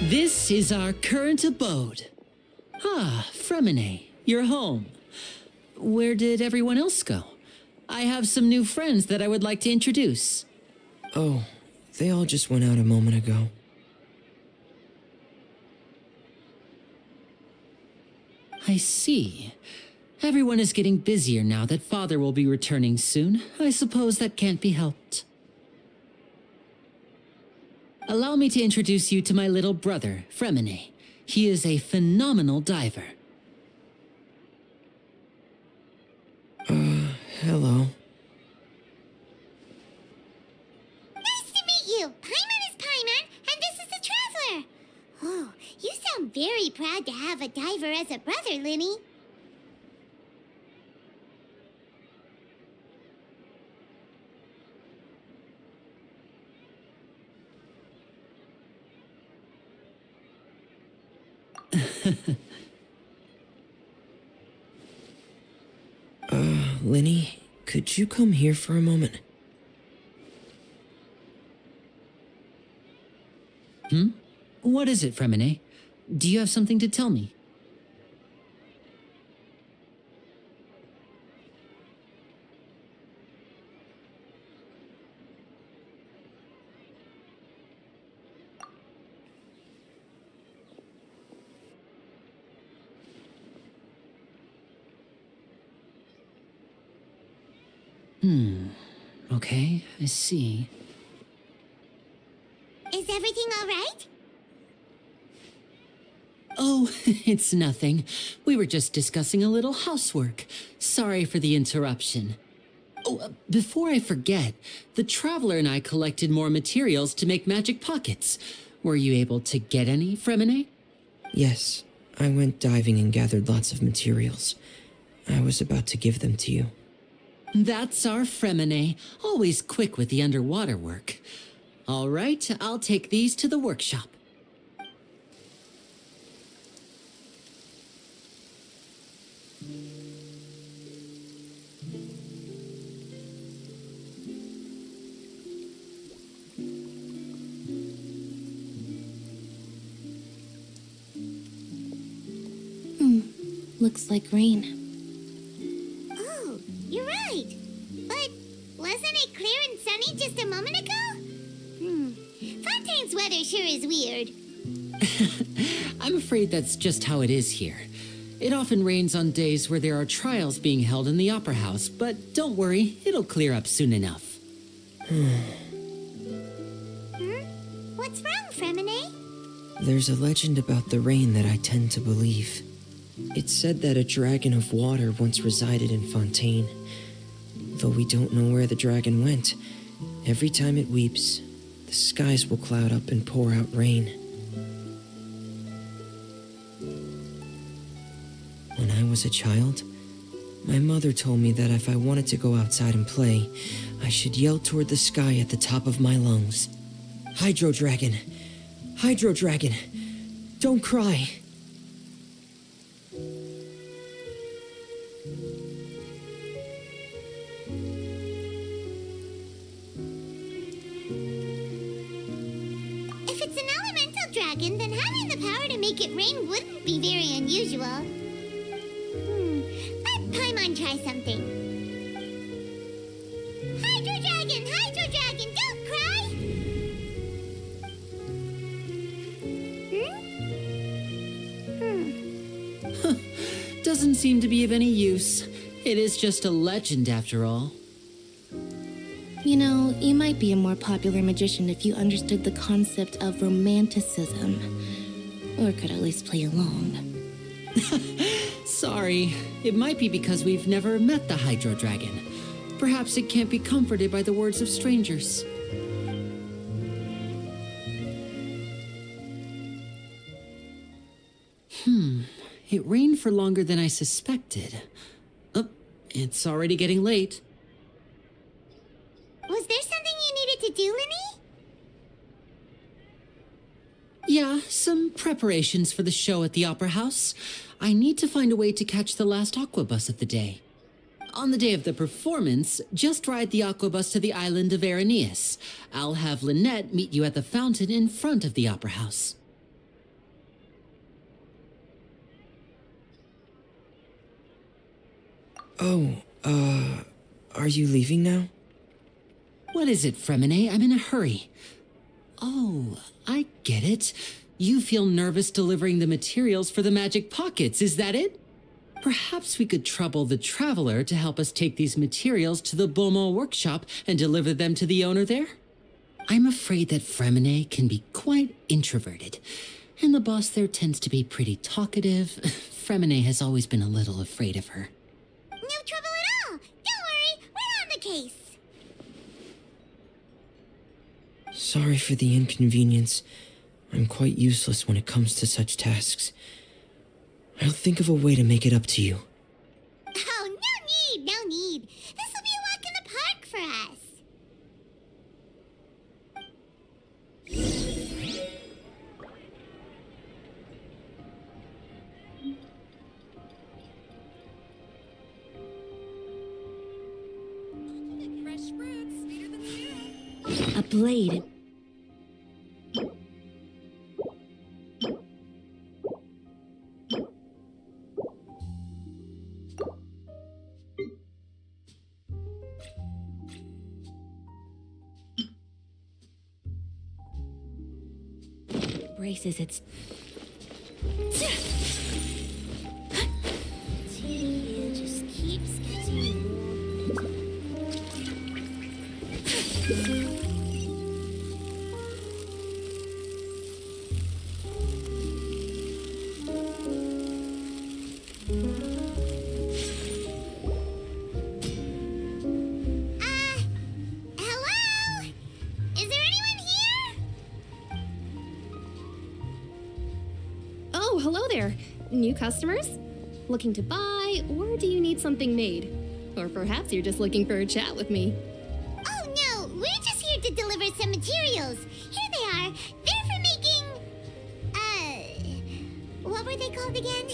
This is our current abode. Ah, Fremine, you're home. Where did everyone else go? I have some new friends that I would like to introduce. Oh, they all just went out a moment ago. I see. Everyone is getting busier now that Father will be returning soon. I suppose that can't be helped. Allow me to introduce you to my little brother, Fremine. He is a phenomenal diver. Hello. Nice to meet you. Paimon is Paimon, and this is the Traveler. Oh, you sound very proud to have a diver as a brother, Linny. Linny, could you come here for a moment? What is it, Fremine? Do you have something to tell me? Okay, I see. Is everything all right? Oh, it's nothing. We were just discussing a little housework. Sorry for the interruption. Oh, before I forget, the Traveler and I collected more materials to make magic pockets. Were you able to get any, Fremine? Yes, I went diving and gathered lots of materials. I was about to give them to you. That's our Fremine, always quick with the underwater work. All right, I'll take these to the workshop. Looks like rain. Oh, you're right. But wasn't it clear and sunny just a moment ago? Fontaine's weather sure is weird. I'm afraid that's just how it is here. It often rains on days where there are trials being held in the Opera House, but don't worry, it'll clear up soon enough. What's wrong, Fremine? There's a legend about the rain that I tend to believe. It's said that a dragon of water once resided in Fontaine. Though we don't know where the dragon went, every time it weeps, the skies will cloud up and pour out rain. When I was a child, my mother told me that if I wanted to go outside and play, I should yell toward the sky at the top of my lungs. Hydro Dragon! Hydro Dragon! Don't cry! If it's an elemental dragon, then having the power to make it rain wouldn't be very unusual. Let Paimon try something. Hydro Dragon, don't cry! Doesn't seem to be of any use. It is just a legend after all. You know, you might be a more popular magician if you understood the concept of romanticism. Or could at least play along. Sorry, it might be because we've never met the Hydro Dragon. Perhaps it can't be comforted by the words of strangers. It rained for longer than I suspected. Oh, it's already getting late. Was there something you needed to do, Linny? Yeah, some preparations for the show at the Opera House. I need to find a way to catch the last aquabus of the day. On the day of the performance, just ride the aquabus to the island of Araneus. I'll have Lynette meet you at the fountain in front of the Opera House. Oh, are you leaving now? What is it, Fremine? I'm in a hurry. Oh, I get it. You feel nervous delivering the materials for the magic pockets, is that it? Perhaps we could trouble the Traveler to help us take these materials to the Beaumont workshop and deliver them to the owner there? I'm afraid that Fremine can be quite introverted, and the boss there tends to be pretty talkative. Fremine has always been a little afraid of her. No trouble at all. Don't worry, we're on the case. Sorry for the inconvenience. I'm quite useless when it comes to such tasks. I'll think of a way to make it up to you. Oh, no need. This will be a walk in the park for us. blade. Braces its... It just keeps getting... Hello? Is there anyone here? Oh, hello there. New customers? Looking to buy, or do you need something made? Or perhaps you're just looking for a chat with me. Oh no, we're just here to deliver some materials. Here they are. They're for making... what were they called again?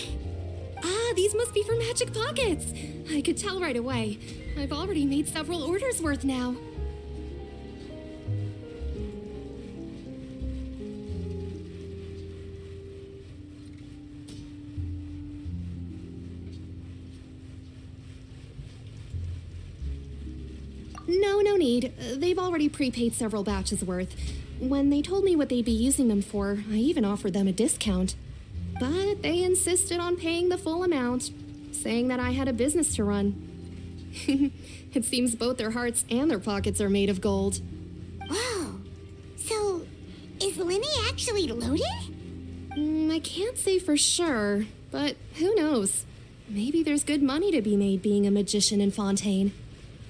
Ah, these must be for magic pockets. I could tell right away. I've already made several orders worth now. No need. They've already prepaid several batches worth. When they told me what they'd be using them for, I even offered them a discount. But they insisted on paying the full amount, saying that I had a business to run. It seems both their hearts and their pockets are made of gold. Whoa. So, is Linny actually loaded? I can't say for sure, but who knows? Maybe there's good money to be made being a magician in Fontaine.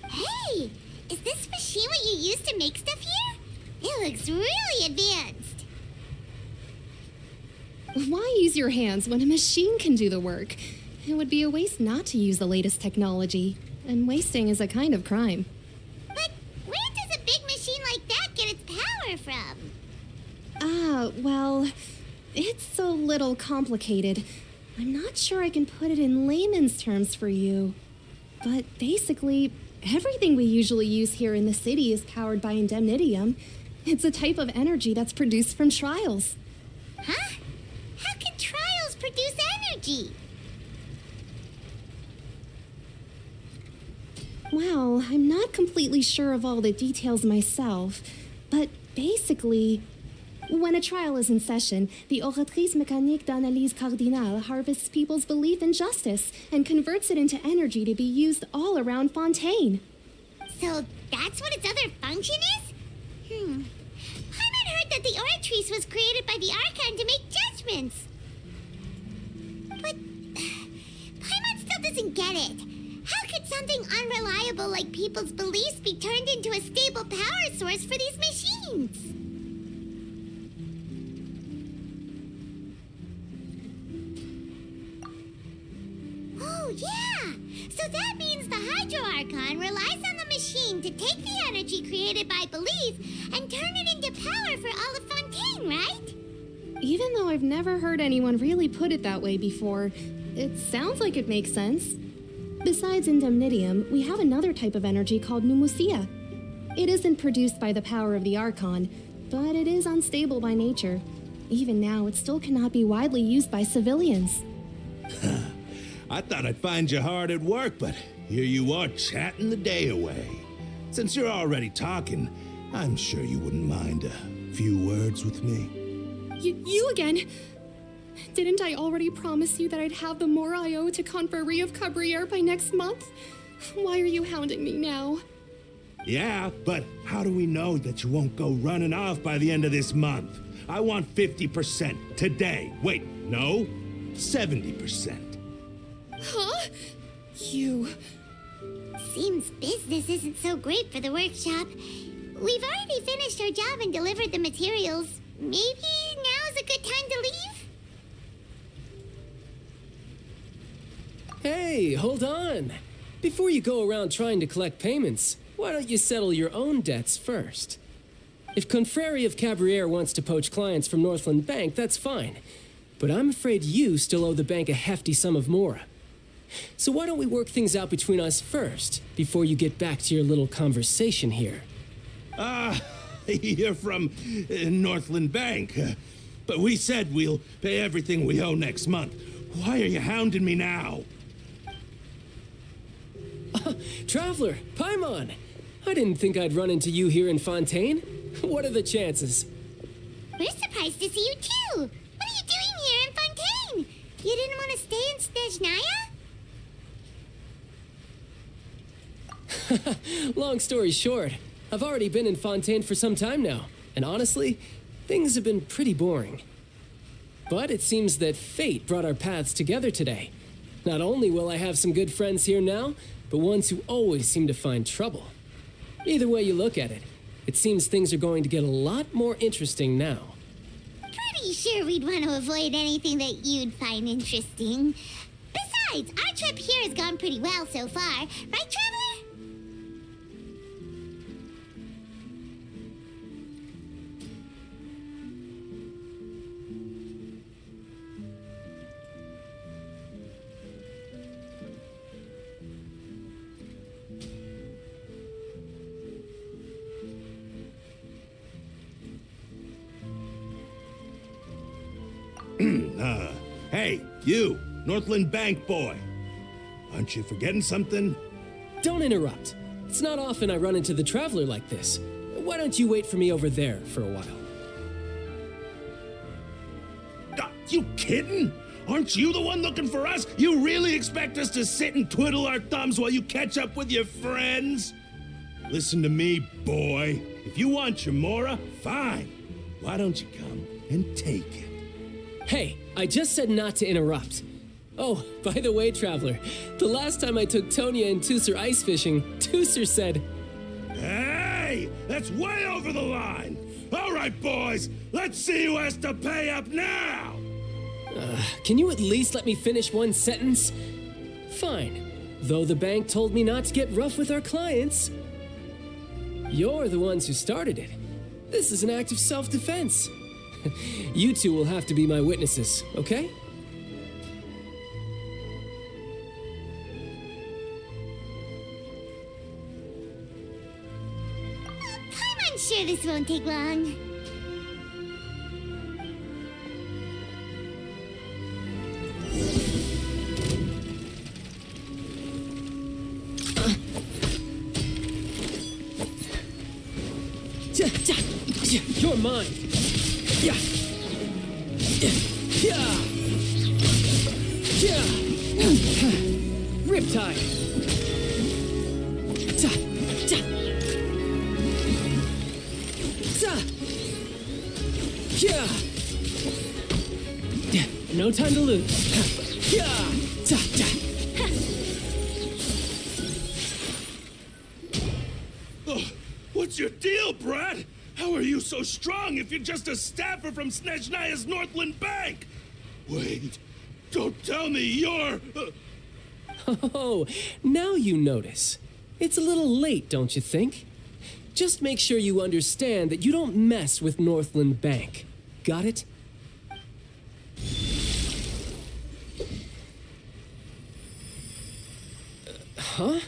Hey! Is this machine what you use to make stuff here? It looks really advanced. Why use your hands when a machine can do the work? It would be a waste not to use the latest technology, and wasting is a kind of crime. But where does a big machine like that get its power from? Well, it's a little complicated. I'm not sure I can put it in layman's terms for you. But basically, everything we usually use here in the city is powered by indemnitium. It's a type of energy that's produced from trials. Huh? How can trials produce energy? Well, I'm not completely sure of all the details myself, but basically, when a trial is in session, the Oratrice Mécanique d'Analyse Cardinale harvests people's belief in justice and converts it into energy to be used all around Fontaine. So that's what its other function is? Paimon heard that the Oratrice was created by the Archon to make judgments. But Paimon still doesn't get it. How could something unreliable like people's beliefs be turned into a stable power source for these machines? Oh, yeah! So that means the Hydro Archon relies on the machine to take the energy created by belief and turn it into power for all of Fontaine, right? Even though I've never heard anyone really put it that way before, it sounds like it makes sense. Besides indemnitium, we have another type of energy called pneumosia. It isn't produced by the power of the Archon, but it is unstable by nature. Even now, it still cannot be widely used by civilians. I thought I'd find you hard at work, but here you are chatting the day away. Since you're already talking, I'm sure you wouldn't mind a few words with me. You again? Didn't I already promise you that I'd have the more I owe to Confrérie of Cabriere by next month? Why are you hounding me now? Yeah, but how do we know that you won't go running off by the end of this month? I want 50% today. Wait, no, 70%. Huh? You... Seems business isn't so great for the workshop. We've already finished our job and delivered the materials. Maybe now's a good time to leave? Hey, hold on. Before you go around trying to collect payments, why don't you settle your own debts first? If Confrérie of Cabriere wants to poach clients from Northland Bank, that's fine. But I'm afraid you still owe the bank a hefty sum of mora. So why don't we work things out between us first, before you get back to your little conversation here? You're from Northland Bank. But we said we'll pay everything we owe next month. Why are you hounding me now? Traveler, Paimon! I didn't think I'd run into you here in Fontaine. What are the chances? We're surprised to see you too. What are you doing here in Fontaine? You didn't want to stay in Snezhnaya? Long story short, I've already been in Fontaine for some time now, and honestly, things have been pretty boring. But it seems that fate brought our paths together today. Not only will I have some good friends here now, but ones who always seem to find trouble. Either way you look at it, it seems things are going to get a lot more interesting now. Pretty sure we'd want to avoid anything that you'd find interesting. Besides, our trip here has gone pretty well so far. Right, Traveler? Hey, you, Northland Bank boy. Aren't you forgetting something? Don't interrupt. It's not often I run into the Traveler like this. Why don't you wait for me over there for a while? You kidding? Aren't you the one looking for us? You really expect us to sit and twiddle our thumbs while you catch up with your friends? Listen to me, boy. If you want Chamora, fine. Why don't you come and take it? Hey, I just said not to interrupt. Oh, by the way, Traveler, the last time I took Tonya and Tusser ice fishing, Tusser said, "Hey, that's way over the line! All right, boys, let's see who has to pay up now!" Can you at least let me finish one sentence? Fine, though the bank told me not to get rough with our clients. You're the ones who started it. This is an act of self-defense. You two will have to be my witnesses, okay? I'm sure this won't take long. You're mine. Yeah. Yeah. Yeah. Riptide. Ta. Ta. Ta. Yeah. No time to lose. Yeah. Ta. Ta. Oh, what's your deal, Brad? How are you so strong if you're just a staffer from Snezhnaya's Northland Bank? Wait, don't tell me you're... Oh, now you notice. It's a little late, don't you think? Just make sure you understand that you don't mess with Northland Bank. Got it? Huh?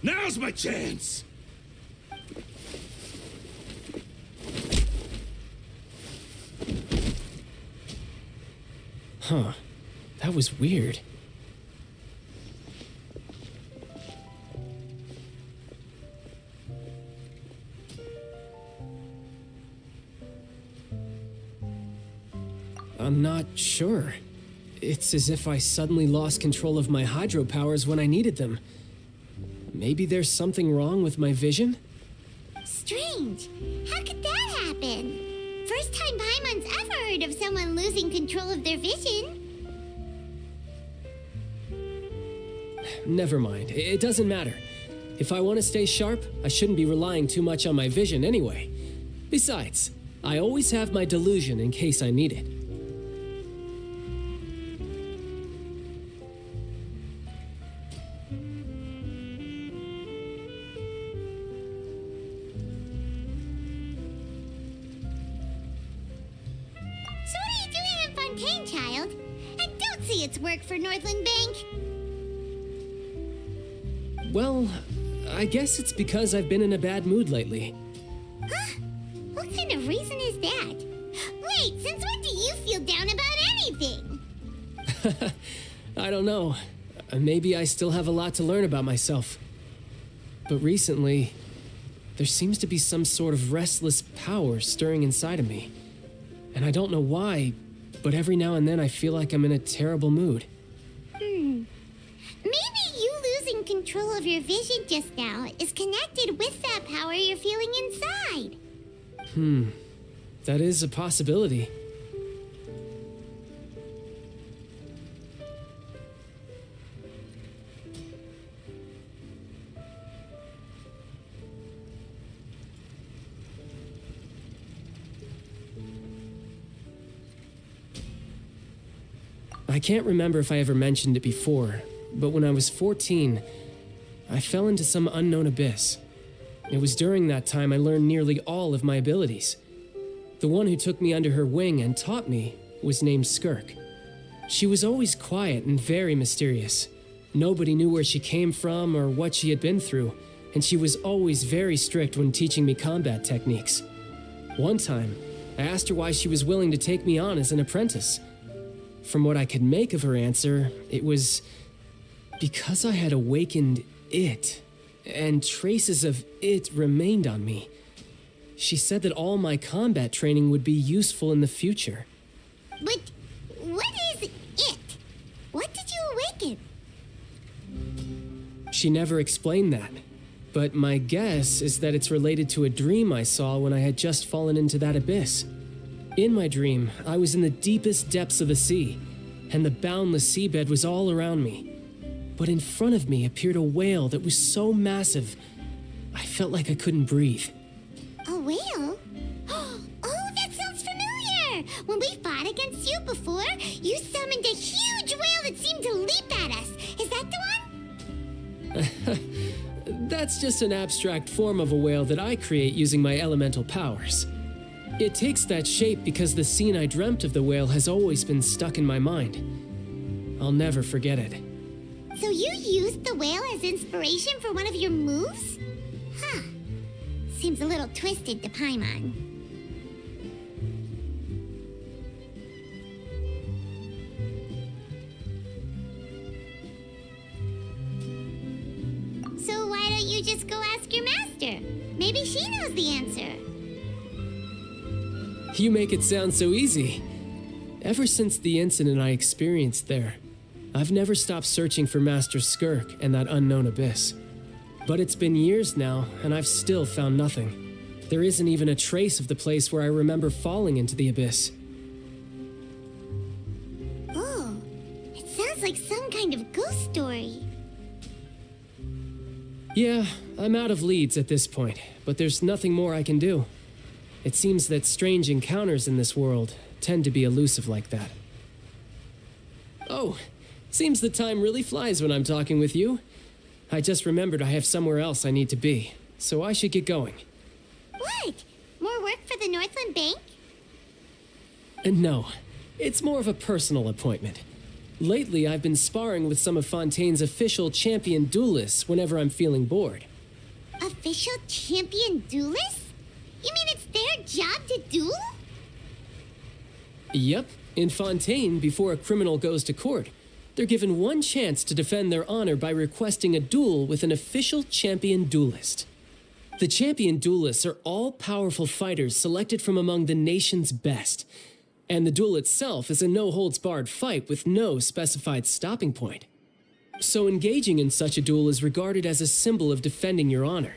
Now's my chance! Huh. That was weird. I'm not sure. It's as if I suddenly lost control of my hydro powers when I needed them. Maybe there's something wrong with my vision? Strange. How could that happen? First time Paimon's ever heard of someone losing control of their vision. Never mind. It doesn't matter. If I want to stay sharp, I shouldn't be relying too much on my vision anyway. Besides, I always have my delusion in case I need it. Child. I don't see its work for Northland Bank. Well, I guess it's because I've been in a bad mood lately. Huh? What kind of reason is that? Wait, since when do you feel down about anything? I don't know. Maybe I still have a lot to learn about myself. But recently, there seems to be some sort of restless power stirring inside of me. And I don't know why, but every now and then I feel like I'm in a terrible mood. Maybe you losing control of your vision just now is connected with that power you're feeling inside. That is a possibility. I can't remember if I ever mentioned it before, but when I was 14, I fell into some unknown abyss. It was during that time I learned nearly all of my abilities. The one who took me under her wing and taught me was named Skirk. She was always quiet and very mysterious. Nobody knew where she came from or what she had been through, and she was always very strict when teaching me combat techniques. One time, I asked her why she was willing to take me on as an apprentice. From what I could make of her answer, it was because I had awakened it, and traces of it remained on me. She said that all my combat training would be useful in the future. But what is it? What did you awaken? She never explained that, but my guess is that it's related to a dream I saw when I had just fallen into that abyss. In my dream, I was in the deepest depths of the sea, and the boundless seabed was all around me. But in front of me appeared a whale that was so massive, I felt like I couldn't breathe. A whale? Oh, that sounds familiar! When we fought against you before, you summoned a huge whale that seemed to leap at us. Is that the one? That's just an abstract form of a whale that I create using my elemental powers. It takes that shape because the scene I dreamt of the whale has always been stuck in my mind. I'll never forget it. So you used the whale as inspiration for one of your moves? Huh. Seems a little twisted to Paimon. So why don't you just go ask your master? Maybe she knows the answer. You make it sound so easy. Ever since the incident I experienced there, I've never stopped searching for Master Skirk and that unknown abyss. But it's been years now, and I've still found nothing. There isn't even a trace of the place where I remember falling into the abyss. Oh, it sounds like some kind of ghost story. Yeah, I'm out of leads at this point, but there's nothing more I can do. It seems that strange encounters in this world tend to be elusive like that. Oh, seems the time really flies when I'm talking with you. I just remembered I have somewhere else I need to be, so I should get going. What? More work for the Northland Bank? No, it's more of a personal appointment. Lately, I've been sparring with some of Fontaine's official champion duelists whenever I'm feeling bored. Official champion duelists? You mean it's their job to duel? Yep. In Fontaine, before a criminal goes to court, they're given one chance to defend their honor by requesting a duel with an official champion duelist. The champion duelists are all powerful fighters selected from among the nation's best, and the duel itself is a no-holds-barred fight with no specified stopping point. So engaging in such a duel is regarded as a symbol of defending your honor.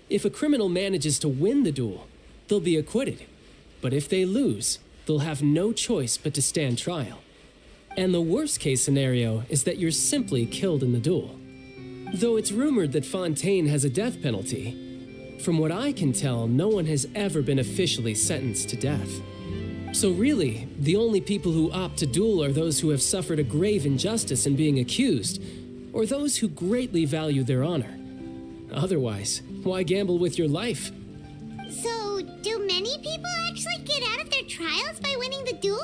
If a criminal manages to win the duel, they'll be acquitted. But if they lose, they'll have no choice but to stand trial. And the worst-case scenario is that you're simply killed in the duel. Though it's rumored that Fontaine has a death penalty, from what I can tell, no one has ever been officially sentenced to death. So really, the only people who opt to duel are those who have suffered a grave injustice in being accused, or those who greatly value their honor. Otherwise, why gamble with your life? So, do many people actually get out of their trials by winning the duel?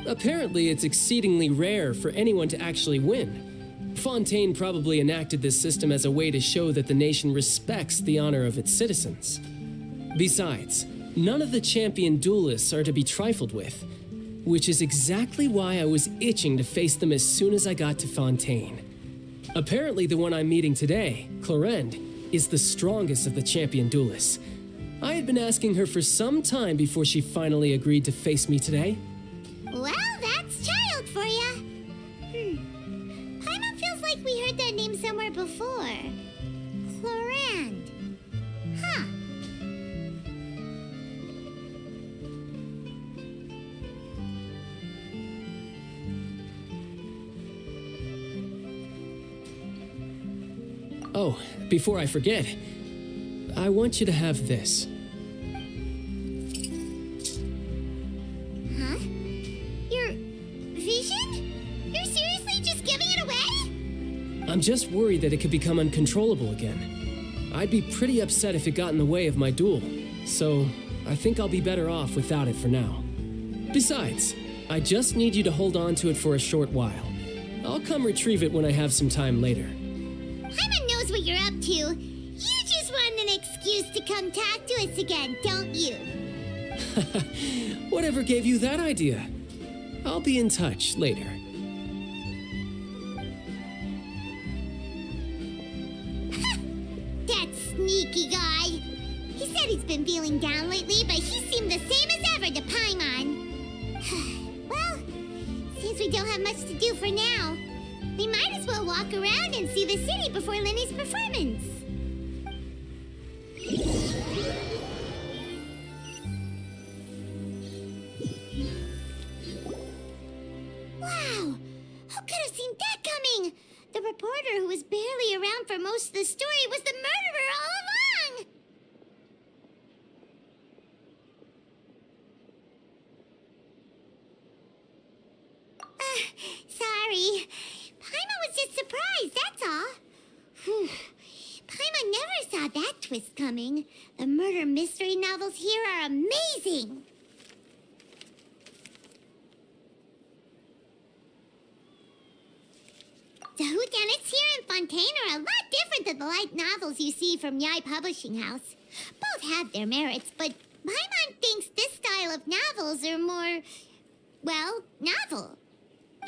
Apparently, it's exceedingly rare for anyone to actually win. Fontaine probably enacted this system as a way to show that the nation respects the honor of its citizens. Besides, none of the champion duelists are to be trifled with, which is exactly why I was itching to face them as soon as I got to Fontaine. Apparently, the one I'm meeting today, Clorinde, is the strongest of the champion duelists. I had been asking her for some time before she finally agreed to face me today. Well, that's child for ya. Paimon feels like we heard that name somewhere before. Clorinde. Huh. Oh, before I forget, I want you to have this. Huh? Your vision? You're seriously just giving it away? I'm just worried that it could become uncontrollable again. I'd be pretty upset if it got in the way of my duel, so I think I'll be better off without it for now. Besides, I just need you to hold on to it for a short while. I'll come retrieve it when I have some time later. Paimon knows what you're up to. You just want an excuse to come talk to us again, don't you? Whatever gave you that idea? I'll be in touch later. That sneaky guy. He said he's been feeling down lately, but he seemed the same as ever to Paimon. Well, since we don't have much to do for now, we might as well walk around and see the city before Lenny's performance. Wow! Who could have seen that coming? The reporter who was barely around for most of the story was the murderer all along! Sorry. Paimon was just surprised, that's all. Whew. Paimon never saw that twist coming. The murder mystery novels here are amazing. The whodunits here in Fontaine are a lot different than the light novels you see from Yai Publishing House. Both have their merits, but Paimon thinks this style of novels are more, well, novel.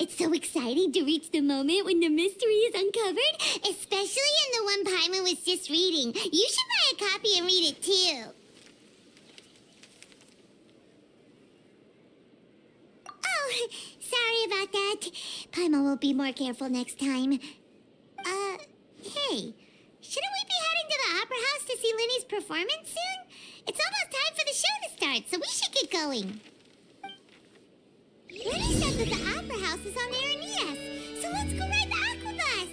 It's so exciting to reach the moment when the mystery is uncovered, especially in the one Paimon was just reading. You should buy a copy and read it too. Oh, sorry about that. Paimon will be more careful next time. Hey, shouldn't we be heading to the Opera House to see Linny's performance soon? It's almost time for the show to start, so we should get going. Lenny said that the Opera House is on Aranias, so let's go ride the Aquabus.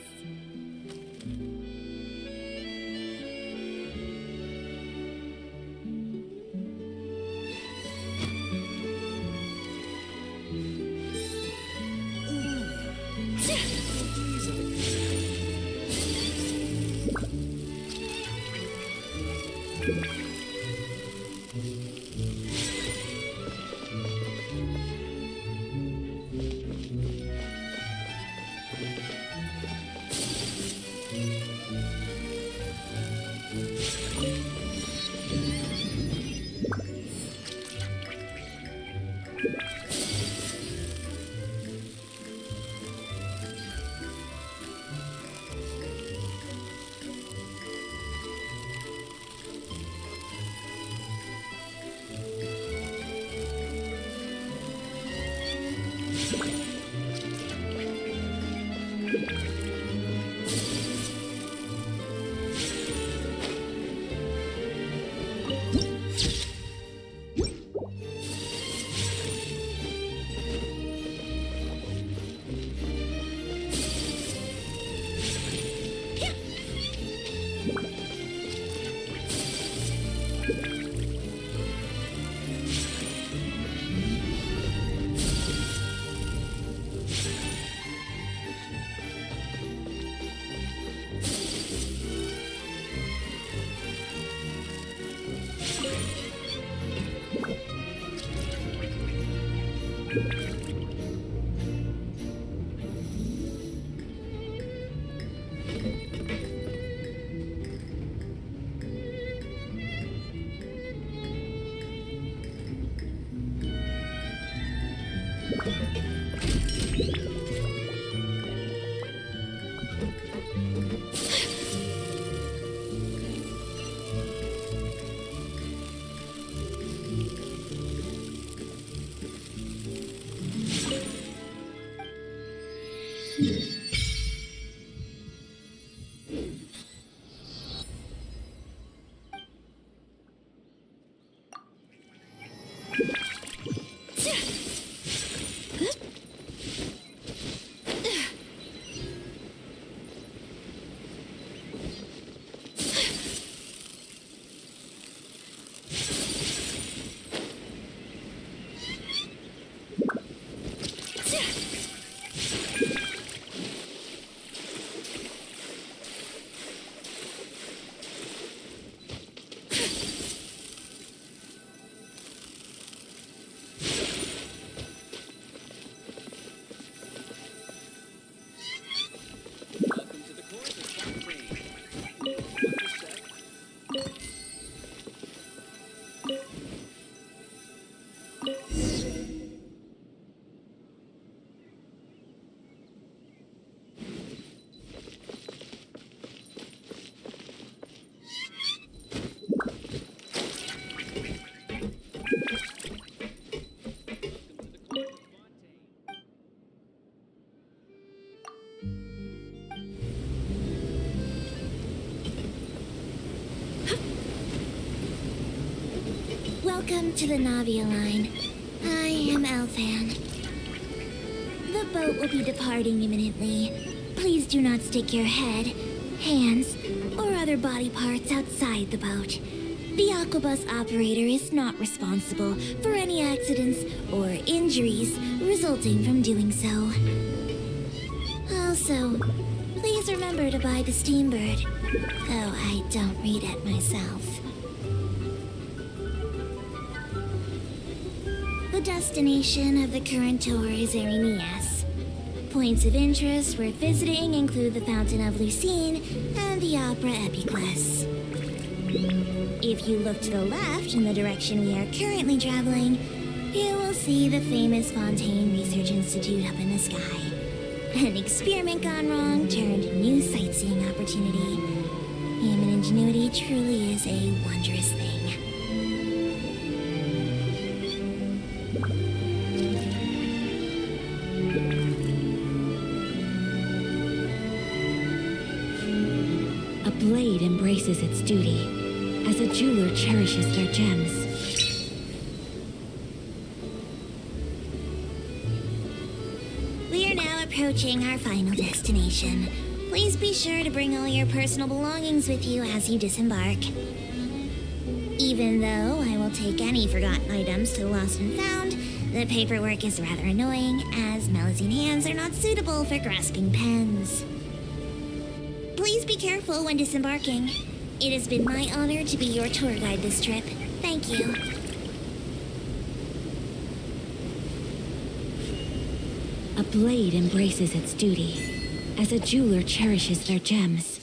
Welcome to the Navia line. I am Elfan. The boat will be departing imminently. Please do not stick your head, hands, or other body parts outside the boat. The Aquabus operator is not responsible for any accidents or injuries resulting from doing so. Also, please remember to buy the Steambird, though I don't read it myself. The destination of the current tour is Arenias. Points of interest worth visiting include the Fountain of Lucine and the Opera Epiclese. If you look to the left in the direction we are currently traveling, you will see the famous Fontaine Research Institute up in the sky. An experiment gone wrong turned new sightseeing opportunity. Human ingenuity truly is a wondrous thing. A blade embraces its duty, as a jeweler cherishes their gems. We are now approaching our final destination. Please be sure to bring all your personal belongings with you as you disembark. Even though I will take any forgotten items to the lost and found, the paperwork is rather annoying, as Melusine hands are not suitable for grasping pens. Please be careful when disembarking. It has been my honor to be your tour guide this trip. Thank you. A blade embraces its duty, as a jeweler cherishes their gems.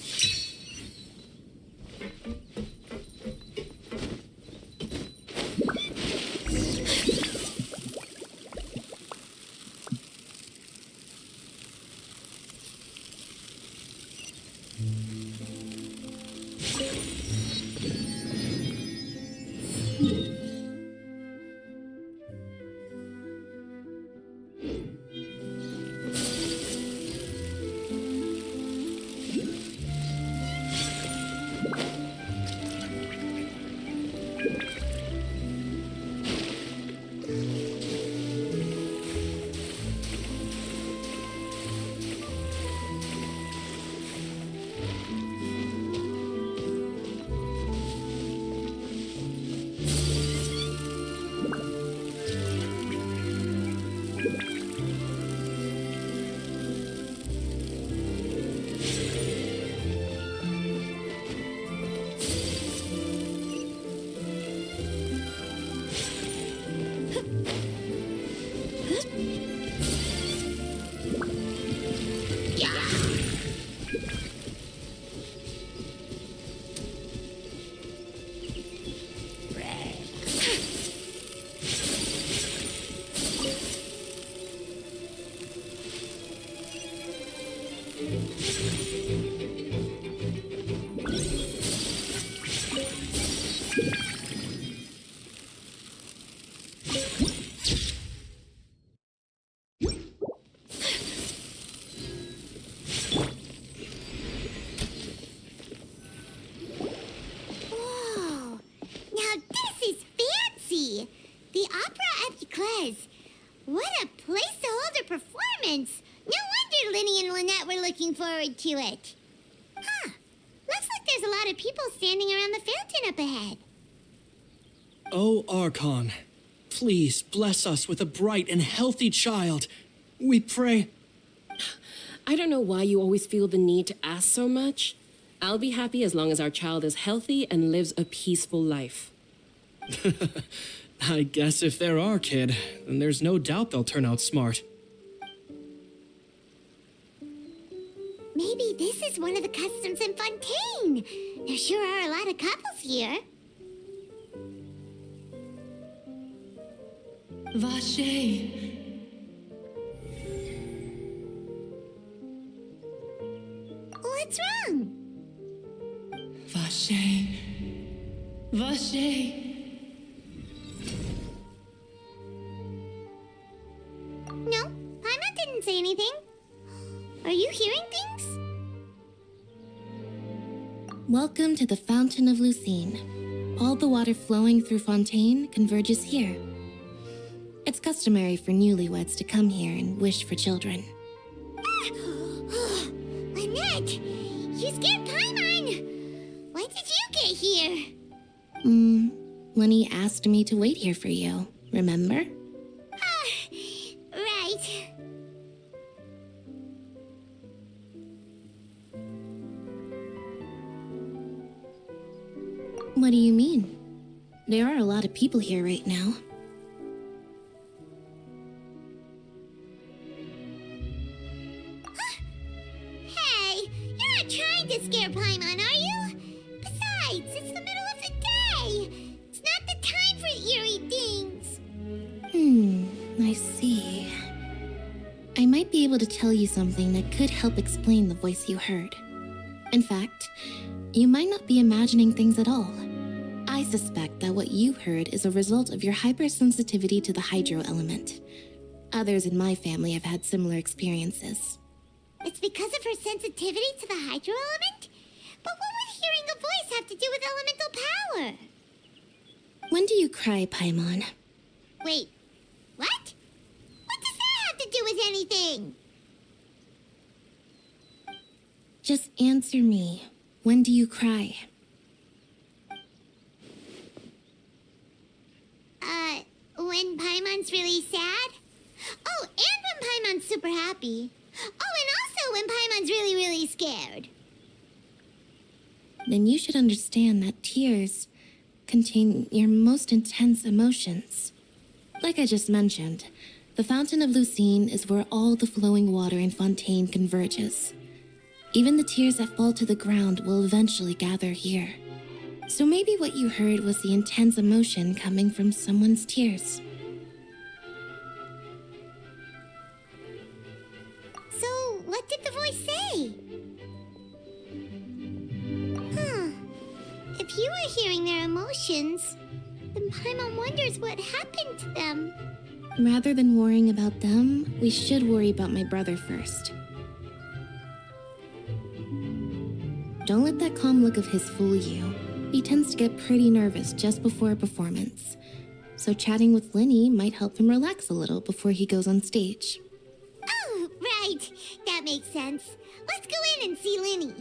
Whoa! Now this is fancy! The Opera Epiclese. What a place to hold a performance! No wonder Linny and Lynette were looking forward to it. Huh. Looks like there's a lot of people standing around the fountain up ahead. O Archon, please bless us with a bright and healthy child. We pray. I don't know why you always feel the need to ask so much. I'll be happy as long as our child is healthy and lives a peaceful life. I guess if they're our kid, then there's no doubt they'll turn out smart. Maybe this is one of the customs in Fontaine. There sure are a lot of couples here. Vache. What's wrong? Vache. Vache. No, Paimon didn't say anything. Are you hearing things? Welcome to the Fountain of Lucine. All the water flowing through Fontaine converges here. It's customary for newlyweds to come here and wish for children. Lynette, you scared Paimon. When did you get here? Lenny asked me to wait here for you, remember? Right. What do you mean? There are a lot of people here right now. Hey, you're not trying to scare Paimon, are you? Besides, it's the middle of the day. It's not the time for eerie things. I see. I might be able to tell you something that could help explain the voice you heard. In fact, you might not be imagining things at all. I suspect that what you heard is a result of your hypersensitivity to the hydro element. Others in my family have had similar experiences. It's because of her sensitivity to the hydro element? But what would hearing a voice have to do with elemental power? When do you cry, Paimon? Wait, what? What does that have to do with anything? Just answer me. When do you cry? When Paimon's really sad? Oh, and when Paimon's super happy. Oh, and also when Paimon's really, really scared. Then you should understand that tears contain your most intense emotions. Like I just mentioned, the Fountain of Lucine is where all the flowing water in Fontaine converges. Even the tears that fall to the ground will eventually gather here. So maybe what you heard was the intense emotion coming from someone's tears. So, what did the voice say? If you were hearing their emotions, then Paimon wonders what happened to them. Rather than worrying about them, we should worry about my brother first. Don't let that calm look of his fool you. He tends to get pretty nervous just before a performance. So chatting with Linny might help him relax a little before he goes on stage. Oh, right. That makes sense. Let's go in and see Linny.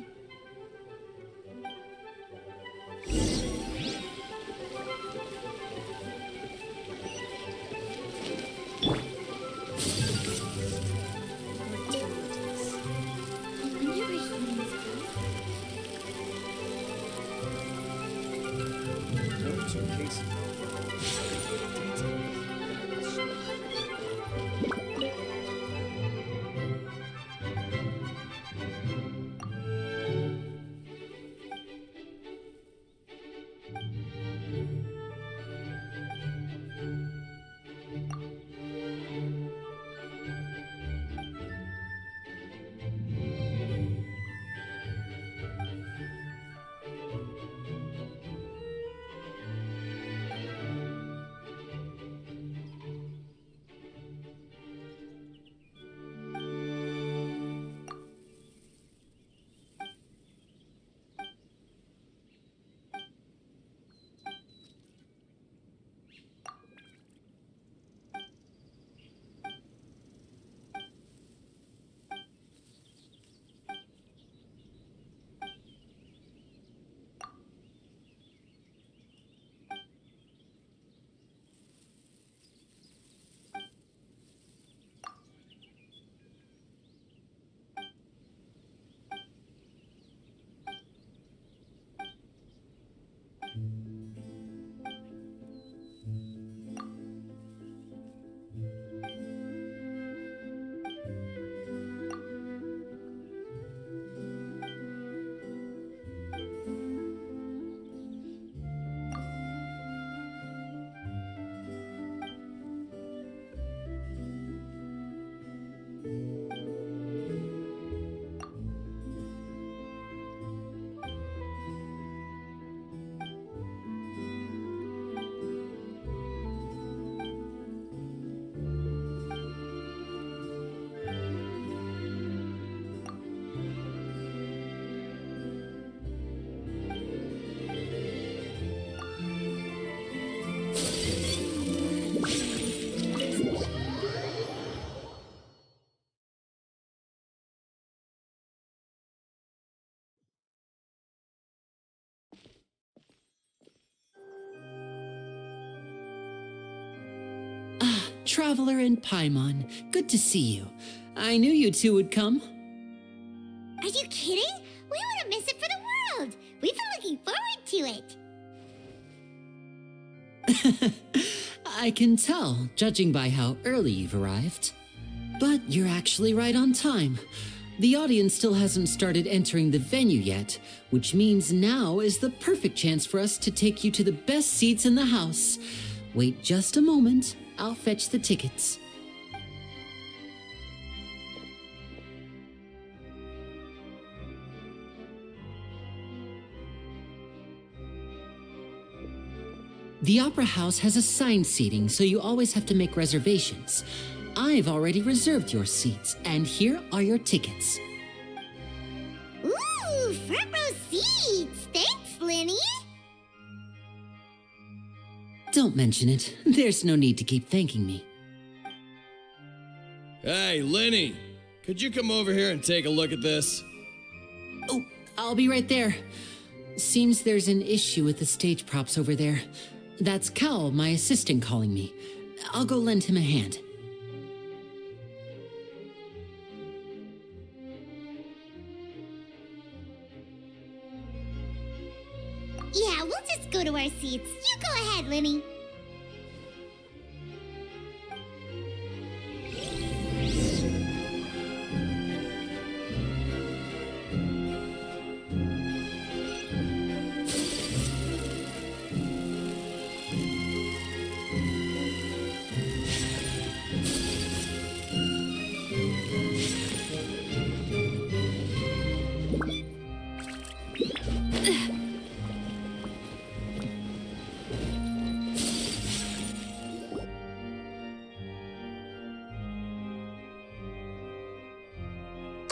Traveler and Paimon. Good to see you. I knew you two would come. Are you kidding? We wouldn't miss it for the world. We've been looking forward to it. I can tell, judging by how early you've arrived. But you're actually right on time. The audience still hasn't started entering the venue yet, which means now is the perfect chance for us to take you to the best seats in the house. Wait just a moment. I'll fetch the tickets. The Opera House has assigned seating, so you always have to make reservations. I've already reserved your seats, and here are your tickets. Ooh, front row seats. Thanks, Lenny. Don't mention it. There's no need to keep thanking me. Hey, Lenny, could you come over here and take a look at this? Oh, I'll be right there. Seems there's an issue with the stage props over there. That's Cal, my assistant, calling me. I'll go lend him a hand. Yeah, we'll just go to our seats. You go ahead, Lenny.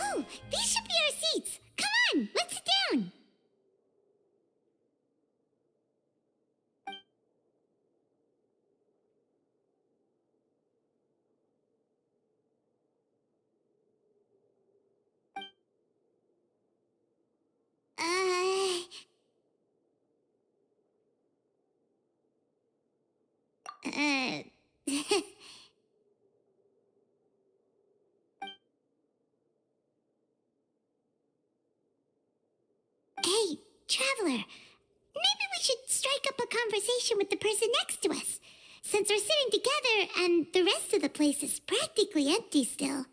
Oh, these should be our seats. Come on, let's sit down. Hey, Traveler, maybe we should strike up a conversation with the person next to us. Since we're sitting together and the rest of the place is practically empty still,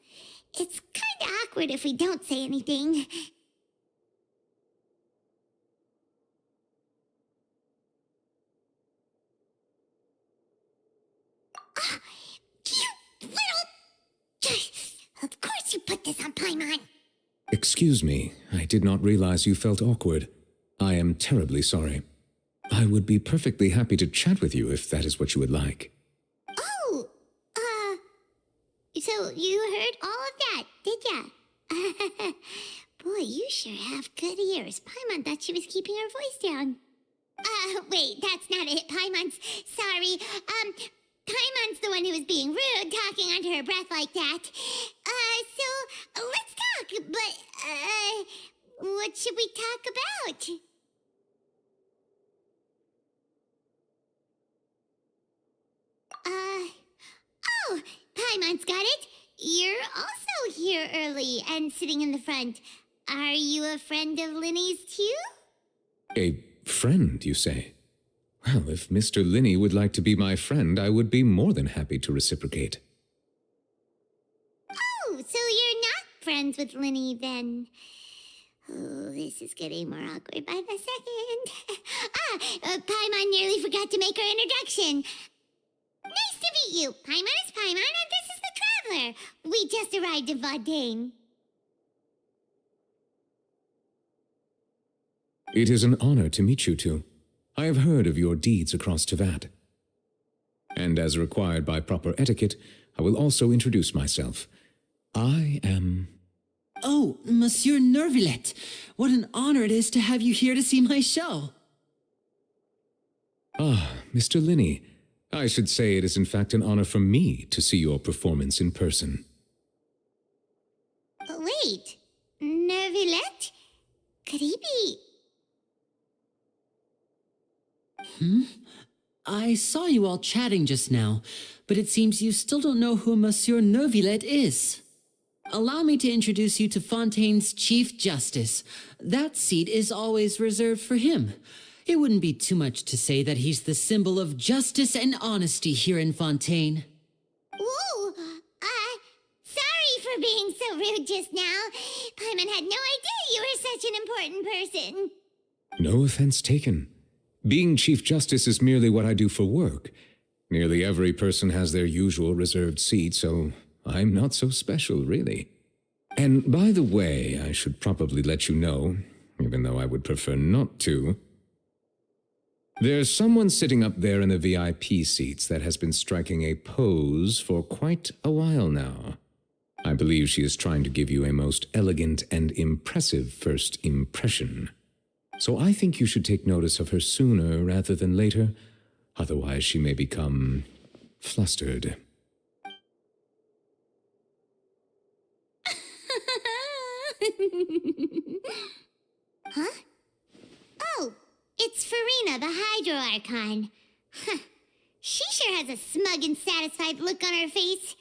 it's kinda awkward if we don't say anything. Ah, you little... Of course you put this on Paimon. Excuse me, I did not realize you felt awkward. I am terribly sorry. I would be perfectly happy to chat with you if that is what you would like. Oh, so you heard all of that, did ya? Boy, you sure have good ears. Paimon thought she was keeping her voice down. Wait, that's not it. Paimon's sorry. Paimon's the one who was being rude, talking under her breath like that. So let's talk, but, what should we talk about? Oh, Paimon's got it. You're also here early and sitting in the front. Are you a friend of Linny's too? A friend, you say? Well, if Mr. Linney would like to be my friend, I would be more than happy to reciprocate. Oh, so you're not friends with Linny then? Oh, this is getting more awkward by the second. Paimon nearly forgot to make her introduction. Nice to meet you. Paimon is Paimon, and this is the Traveler. We just arrived in Vaudain. It is an honor to meet you two. I have heard of your deeds across Tevat. And as required by proper etiquette, I will also introduce myself. I am... Oh, Monsieur Nervillet. What an honor it is to have you here to see my show. Ah, Mr. Linney. I should say it is in fact an honor for me to see your performance in person. Wait, Nervillet? Could he be... I saw you all chatting just now, but it seems you still don't know who Monsieur Neuvillette is. Allow me to introduce you to Fontaine's Chief Justice. That seat is always reserved for him. It wouldn't be too much to say that he's the symbol of justice and honesty here in Fontaine. Ooh, sorry for being so rude just now. Paimon had no idea you were such an important person. No offense taken. Being Chief Justice is merely what I do for work. Nearly every person has their usual reserved seat, so I'm not so special, really. And by the way, I should probably let you know, even though I would prefer not to. There's someone sitting up there in the VIP seats that has been striking a pose for quite a while now. I believe she is trying to give you a most elegant and impressive first impression. So I think you should take notice of her sooner rather than later, otherwise she may become flustered. Huh? Oh, it's Farina, the Hydro Archon. Huh. She sure has a smug and satisfied look on her face.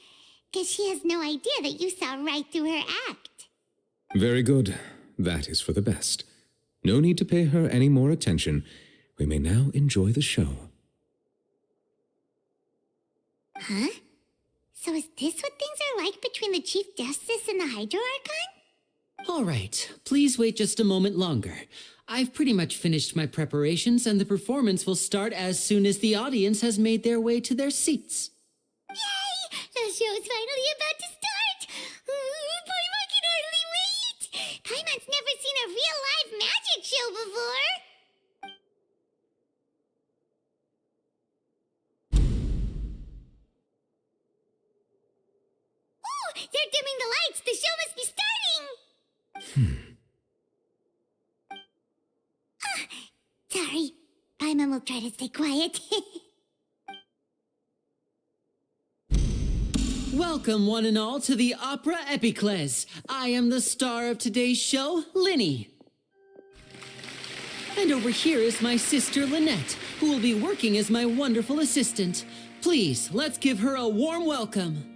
Guess she has no idea that you saw right through her act. Very good. That is for the best. No need to pay her any more attention. We may now enjoy the show. Huh? So is this what things are like between the Chief Justice and the Hydro Archon? All right, please wait just a moment longer. I've pretty much finished my preparations, and the performance will start as soon as the audience has made their way to their seats. Yay! The show's finally about to start! Paimon can hardly wait! Paimon's never seen a real live magic show before! Ooh! They're dimming the lights! The show must be starting! Sorry. Paimon will try to stay quiet. Welcome, one and all, to the Opera Epiclese. I am the star of today's show, Linny. And over here is my sister, Lynette, who will be working as my wonderful assistant. Please, let's give her a warm welcome.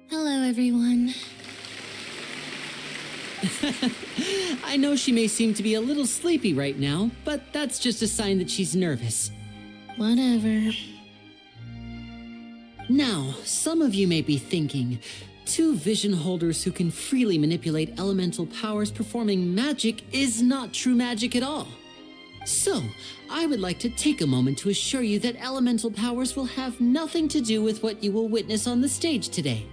Hello, everyone. I know she may seem to be a little sleepy right now, but that's just a sign that she's nervous. Whatever. Now, some of you may be thinking, two vision holders who can freely manipulate elemental powers performing magic is not true magic at all. So, I would like to take a moment to assure you that elemental powers will have nothing to do with what you will witness on the stage today.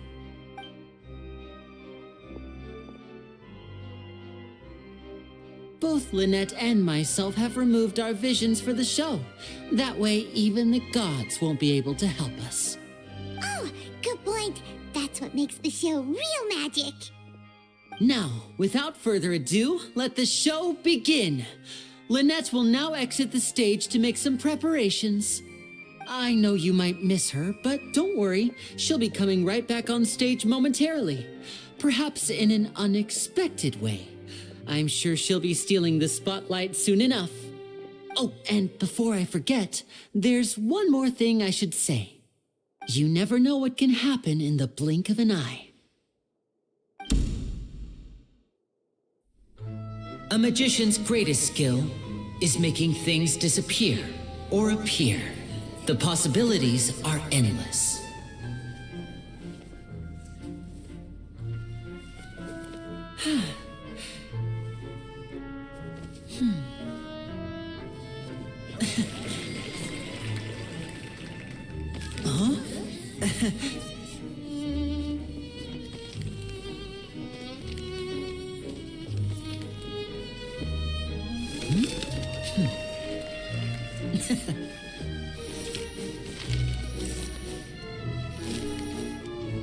Both Lynette and myself have removed our visions for the show. That way, even the gods won't be able to help us. Oh, good point. That's what makes the show real magic. Now, without further ado, let the show begin. Lynette will now exit the stage to make some preparations. I know you might miss her, but don't worry. She'll be coming right back on stage momentarily. Perhaps in an unexpected way. I'm sure she'll be stealing the spotlight soon enough. Oh, and before I forget, there's one more thing I should say. You never know what can happen in the blink of an eye. A magician's greatest skill is making things disappear or appear. The possibilities are endless. Huh?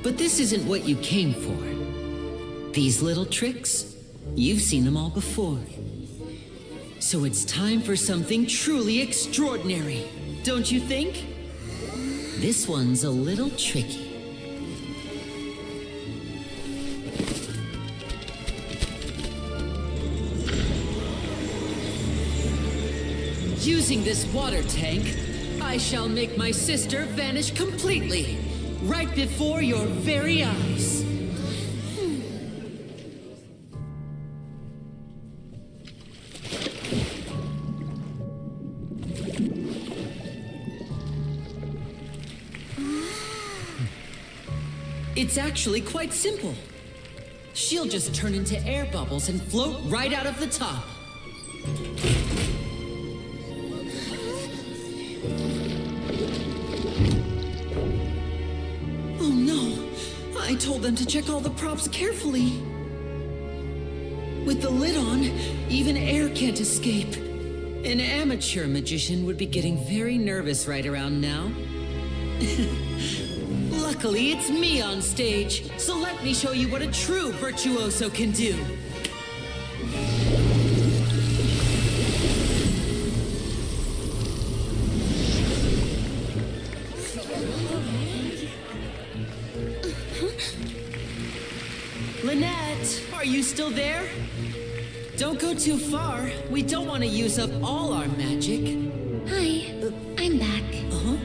But this isn't what you came for. These little tricks, you've seen them all before. So it's time for something truly extraordinary, don't you think? This one's a little tricky. Using this water tank, I shall make my sister vanish completely, right before your very eyes. It's actually quite simple. She'll just turn into air bubbles and float right out of the top. Oh no! I told them to check all the props carefully. With the lid on, even air can't escape. An amateur magician would be getting very nervous right around now. Luckily, it's me on stage, so let me show you what a true virtuoso can do. Lynette, are you still there? Don't go too far. We don't want to use up all our magic. Hi, I'm back. Uh-huh.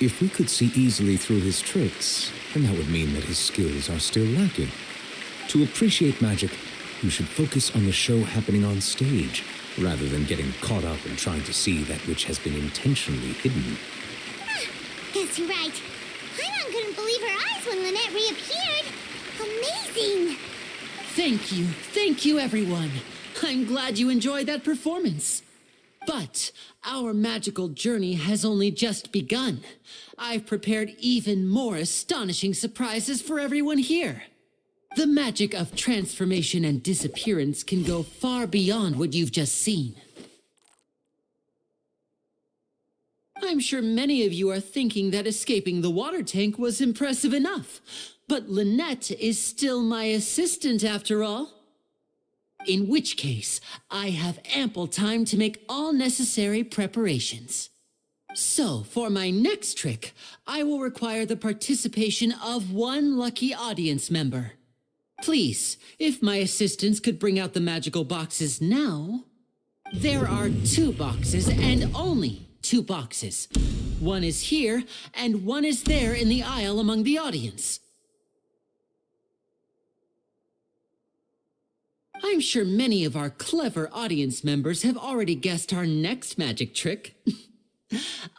If we could see easily through his tricks, then that would mean that his skills are still lacking. To appreciate magic, you should focus on the show happening on stage, rather than getting caught up in trying to see that which has been intentionally hidden. Guess you're right. Paimon couldn't believe her eyes when Lynette reappeared. Amazing! Thank you everyone. I'm glad you enjoyed that performance. But our magical journey has only just begun. I've prepared even more astonishing surprises for everyone here. The magic of transformation and disappearance can go far beyond what you've just seen. I'm sure many of you are thinking that escaping the water tank was impressive enough, but Lynette is still my assistant after all. In which case, I have ample time to make all necessary preparations. So, for my next trick, I will require the participation of one lucky audience member. Please, if my assistants could bring out the magical boxes now. There are 2 boxes and only 2 boxes. One is here and one is there in the aisle among the audience. I'm sure many of our clever audience members have already guessed our next magic trick.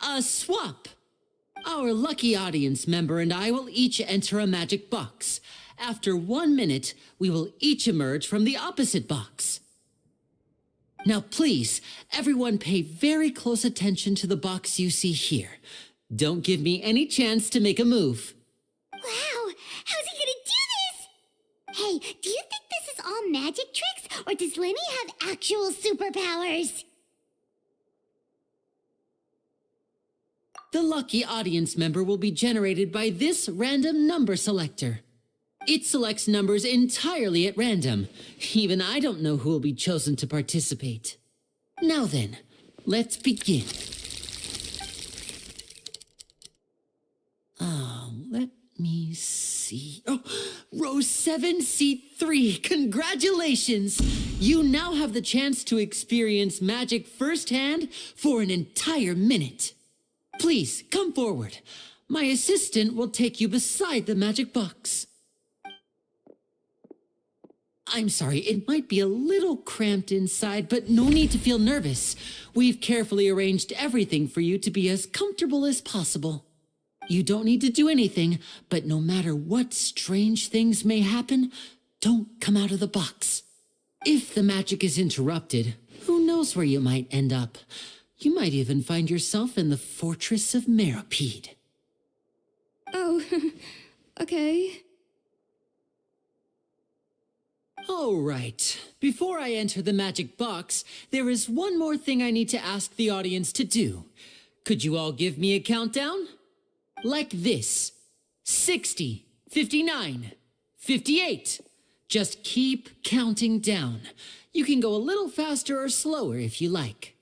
A swap! Our lucky audience member and I will each enter a magic box. After 1 minute, we will each emerge from the opposite box. Now please, everyone pay very close attention to the box you see here. Don't give me any chance to make a move. Wow! How's he gonna do this? Hey, do you think this is all magic tricks, or does Lenny have actual superpowers? The lucky audience member will be generated by this random number selector. It selects numbers entirely at random. Even I don't know who will be chosen to participate. Now then, let's begin. Let me see. Oh, row 7, seat 3. Congratulations! You now have the chance to experience magic firsthand for an entire minute. Please, come forward. My assistant will take you beside the magic box. I'm sorry, it might be a little cramped inside, but no need to feel nervous. We've carefully arranged everything for you to be as comfortable as possible. You don't need to do anything, but no matter what strange things may happen, don't come out of the box. If the magic is interrupted, who knows where you might end up? You might even find yourself in the fortress of Meropide. Oh, okay. All right. Before I enter the magic box, there is one more thing I need to ask the audience to do. Could you all give me a countdown? Like this. 60, 59, 58. Just keep counting down. You can go a little faster or slower if you like.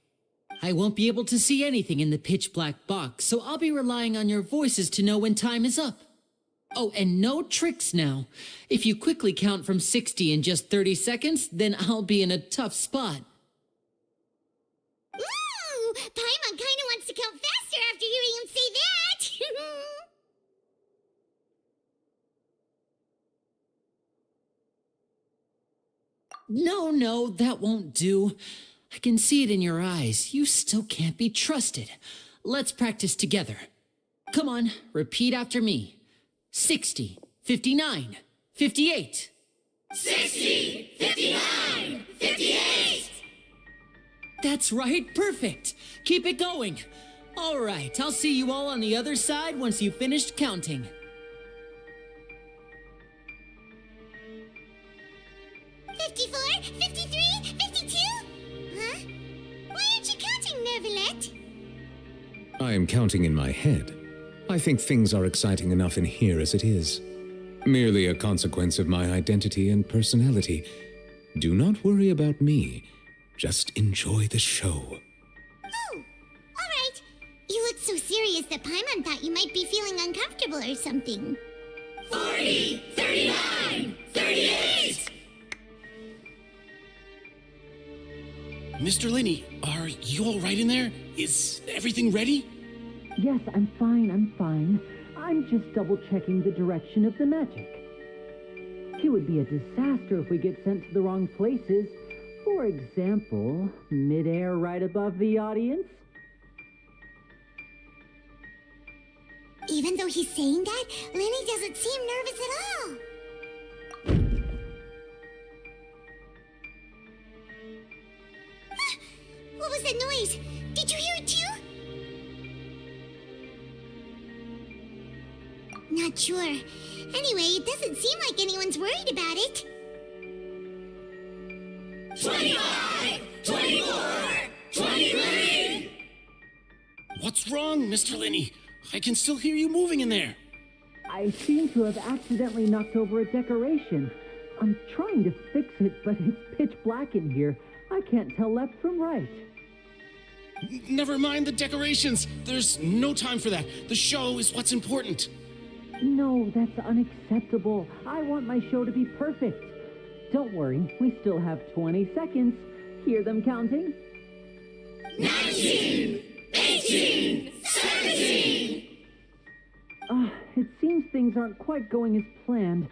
I won't be able to see anything in the pitch black box, so I'll be relying on your voices to know when time is up. Oh, and no tricks now. If you quickly count from 60 in just 30 seconds, then I'll be in a tough spot. Ooh! Paimon kinda wants to count faster after hearing him say that! No, that won't do. I can see it in your eyes. You still can't be trusted. Let's practice together. Come on, repeat after me. 60, 59, 58. 60, 59, 58! That's right, perfect. Keep it going. All right, I'll see you all on the other side once you've finished counting. 54, 53, 52? Huh? Why aren't you counting, Nervalet? I am counting in my head. I think things are exciting enough in here as it is. Merely a consequence of my identity and personality. Do not worry about me. Just enjoy the show. Oh, all right. You look so serious that Paimon thought you might be feeling uncomfortable or something. 40, 39, 38! Mr. Linney, are you all right in there? Is everything ready? Yes, I'm fine. I'm just double-checking the direction of the magic. It would be a disaster if we get sent to the wrong places. For example, mid-air right above the audience. Even though he's saying that, Lenny doesn't seem nervous at all. What was that noise? Did you hear it too? Not sure. Anyway, it doesn't seem like anyone's worried about it. 25, 24, 23! What's wrong, Mr. Linney? I can still hear you moving in there. I seem to have accidentally knocked over a decoration. I'm trying to fix it, but it's pitch black in here. I can't tell left from right. Never mind the decorations. There's no time for that. The show is what's important. No, that's unacceptable. I want my show to be perfect. Don't worry, we still have 20 seconds. Hear them counting? 19, 18, 17! It seems things aren't quite going as planned.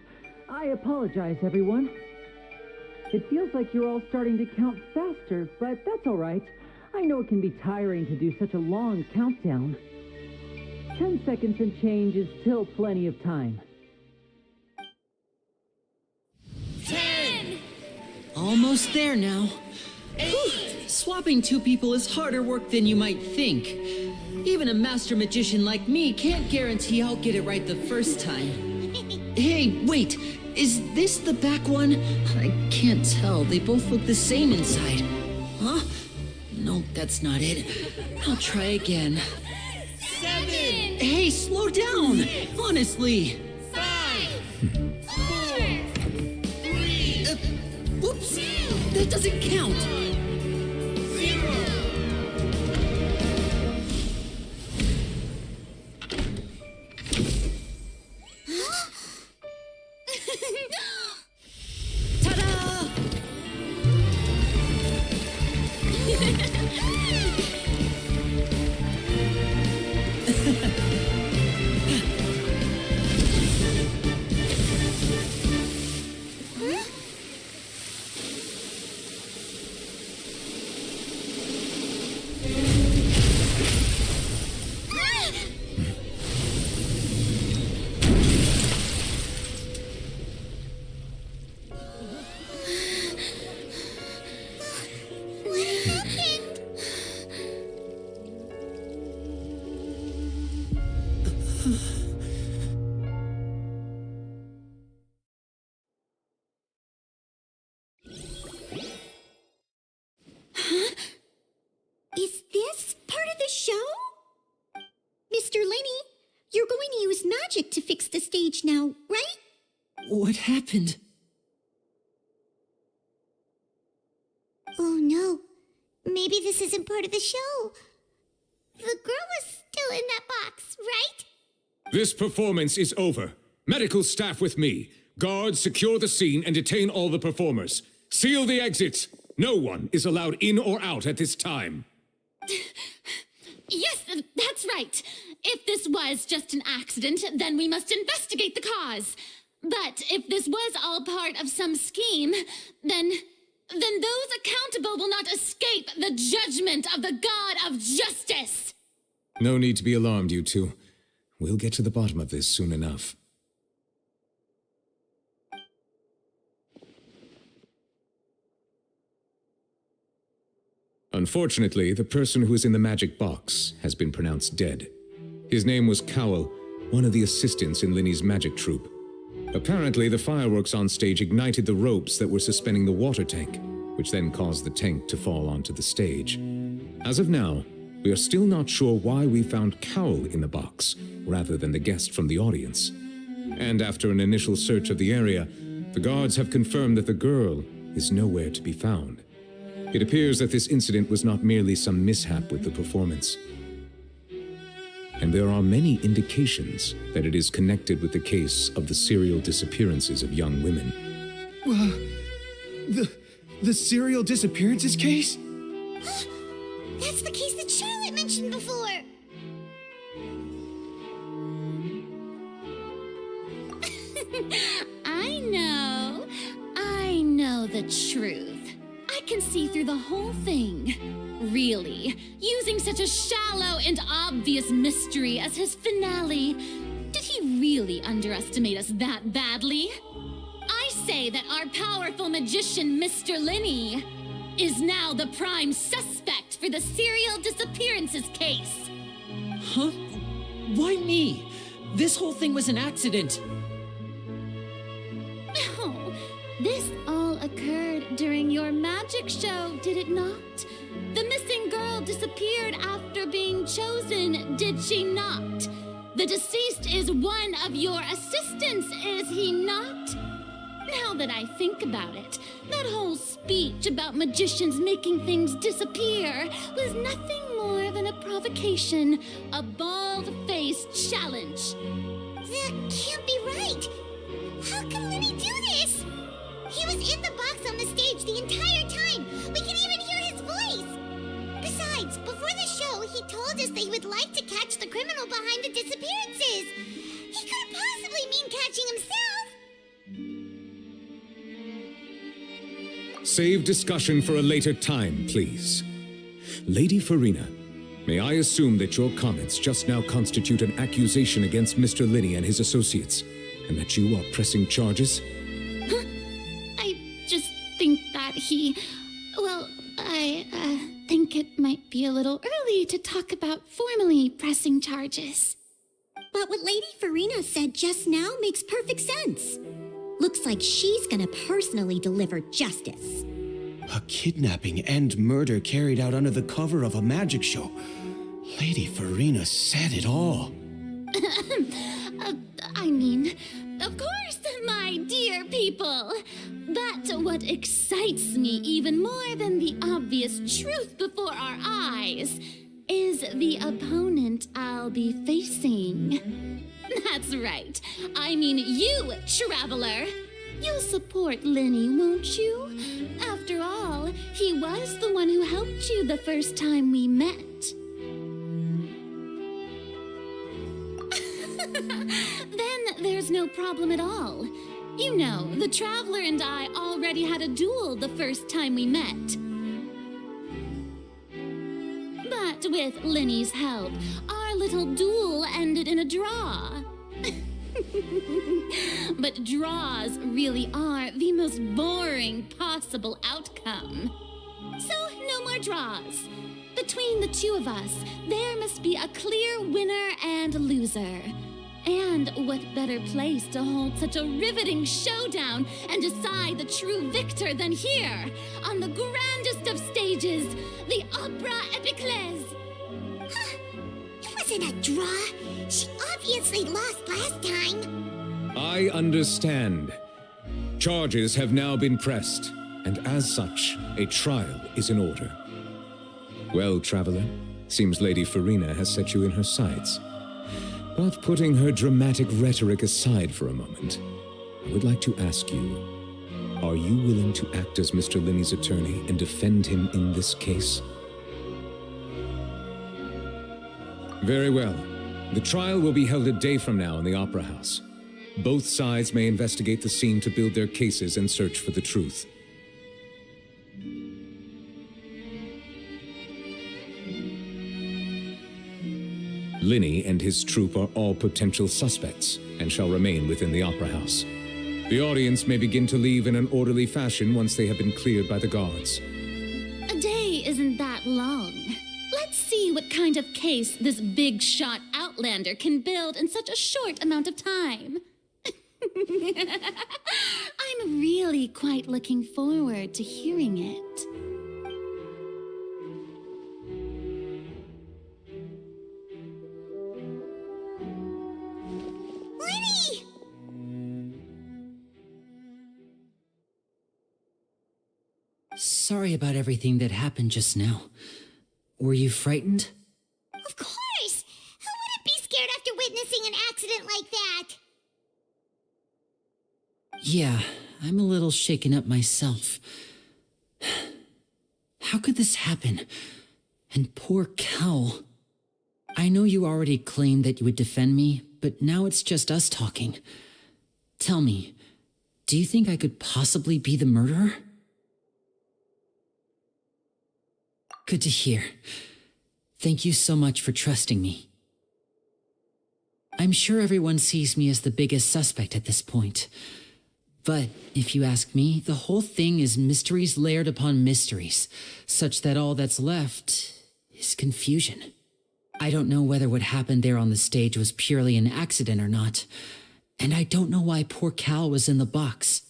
I apologize, everyone. It feels like you're all starting to count faster, but that's all right. I know it can be tiring to do such a long countdown. 10 seconds and change is still plenty of time. 10! Almost there now. Whew. Swapping two people is harder work than you might think. Even a master magician like me can't guarantee I'll get it right the first time. Hey, wait! Is this the back one? I can't tell. They both look the same inside. Huh? No, that's not it. I'll try again. 7! Hey, slow down! Honestly! 5! 4! 3! Whoops! That doesn't count! 0! Ta-da! magic to fix the stage now, right? What happened? Oh no. Maybe this isn't part of the show. The girl was still in that box, right? This performance is over. Medical staff with me. Guards, secure the scene and detain all the performers. Seal the exits. No one is allowed in or out at this time. Yes, that's right. If this was just an accident, then we must investigate the cause. But if this was all part of some scheme, then those accountable will not escape the judgment of the God of Justice. No need to be alarmed, you two. We'll get to the bottom of this soon enough. Unfortunately, the person who is in the magic box has been pronounced dead. His name was Cowell, one of the assistants in Linny's magic troupe. Apparently, the fireworks on stage ignited the ropes that were suspending the water tank, which then caused the tank to fall onto the stage. As of now, we are still not sure why we found Cowell in the box, rather than the guest from the audience. And after an initial search of the area, the guards have confirmed that the girl is nowhere to be found. It appears that this incident was not merely some mishap with the performance. And there are many indications that it is connected with the case of the serial disappearances of young women. The serial disappearances case? That's the case that Charlotte mentioned before. I know the truth. I can see through the whole thing. Really, using such a shallow and obvious mystery as his finale, did he really underestimate us that badly? I say that our powerful magician, Mr. Linney, is now the prime suspect for the serial disappearances case. Huh? Why me? This whole thing was an accident. Oh, this all occurred during your magic show, did it not? The missing girl disappeared after being chosen, did she not? The deceased is one of your assistants, is he not? Now that I think about it, that whole speech about magicians making things disappear was nothing more than a provocation, a bald-faced challenge. That can't be right. How can Linny do this? He was in the box on the stage the entire time. We can even hear his voice. Besides, before the show, he told us that he would like to catch the criminal behind the disappearances. He couldn't possibly mean catching himself. Save discussion for a later time, please. Lady Farina, may I assume that your comments just now constitute an accusation against Mr. Linney and his associates, and that you are pressing charges? Huh? I just think that I think it might be a little early to talk about formally pressing charges. But what Lady Farina said just now makes perfect sense. Looks like she's gonna personally deliver justice. A kidnapping and murder carried out under the cover of a magic show. Lady Farina said it all. Of course, my dear people. But what excites me even more than the obvious truth before our eyes is the opponent I'll be facing. That's right. I mean you, Traveler. You'll support Linney, won't you? After all, he was the one who helped you the first time we met. Then there's no problem at all. You know, the Traveler and I already had a duel the first time we met. But with Linney's help, our little duel ended in a draw. But draws really are the most boring possible outcome. So, no more draws. Between the two of us, there must be a clear winner and loser. And what better place to hold such a riveting showdown and decide the true victor than here, on the grandest of stages, the Opera Epiclese. It was wasn't a draw. She obviously lost last time. I understand. Charges have now been pressed, and as such, a trial is in order. Well, Traveler, seems Lady Farina has set you in her sights. But putting her dramatic rhetoric aside for a moment, I would like to ask you, are you willing to act as Mr. Linney's attorney and defend him in this case? Very well. The trial will be held a day from now in the Opera House. Both sides may investigate the scene to build their cases and search for the truth. Linney and his troupe are all potential suspects and shall remain within the Opera House. The audience may begin to leave in an orderly fashion once they have been cleared by the guards. A day isn't that long. Let's see what kind of case this big shot Outlander can build in such a short amount of time. I'm really quite looking forward to hearing it. Lenny! Sorry about everything that happened just now. Were you frightened? Of course! Who wouldn't be scared after witnessing an accident like that? Yeah, I'm a little shaken up myself. How could this happen? And poor Cal. I know you already claimed that you would defend me, but now it's just us talking. Tell me, do you think I could possibly be the murderer? Good to hear. Thank you so much for trusting me. I'm sure everyone sees me as the biggest suspect at this point. But if you ask me, the whole thing is mysteries layered upon mysteries, such that all that's left is confusion. I don't know whether what happened there on the stage was purely an accident or not, and I don't know why poor Cal was in the box.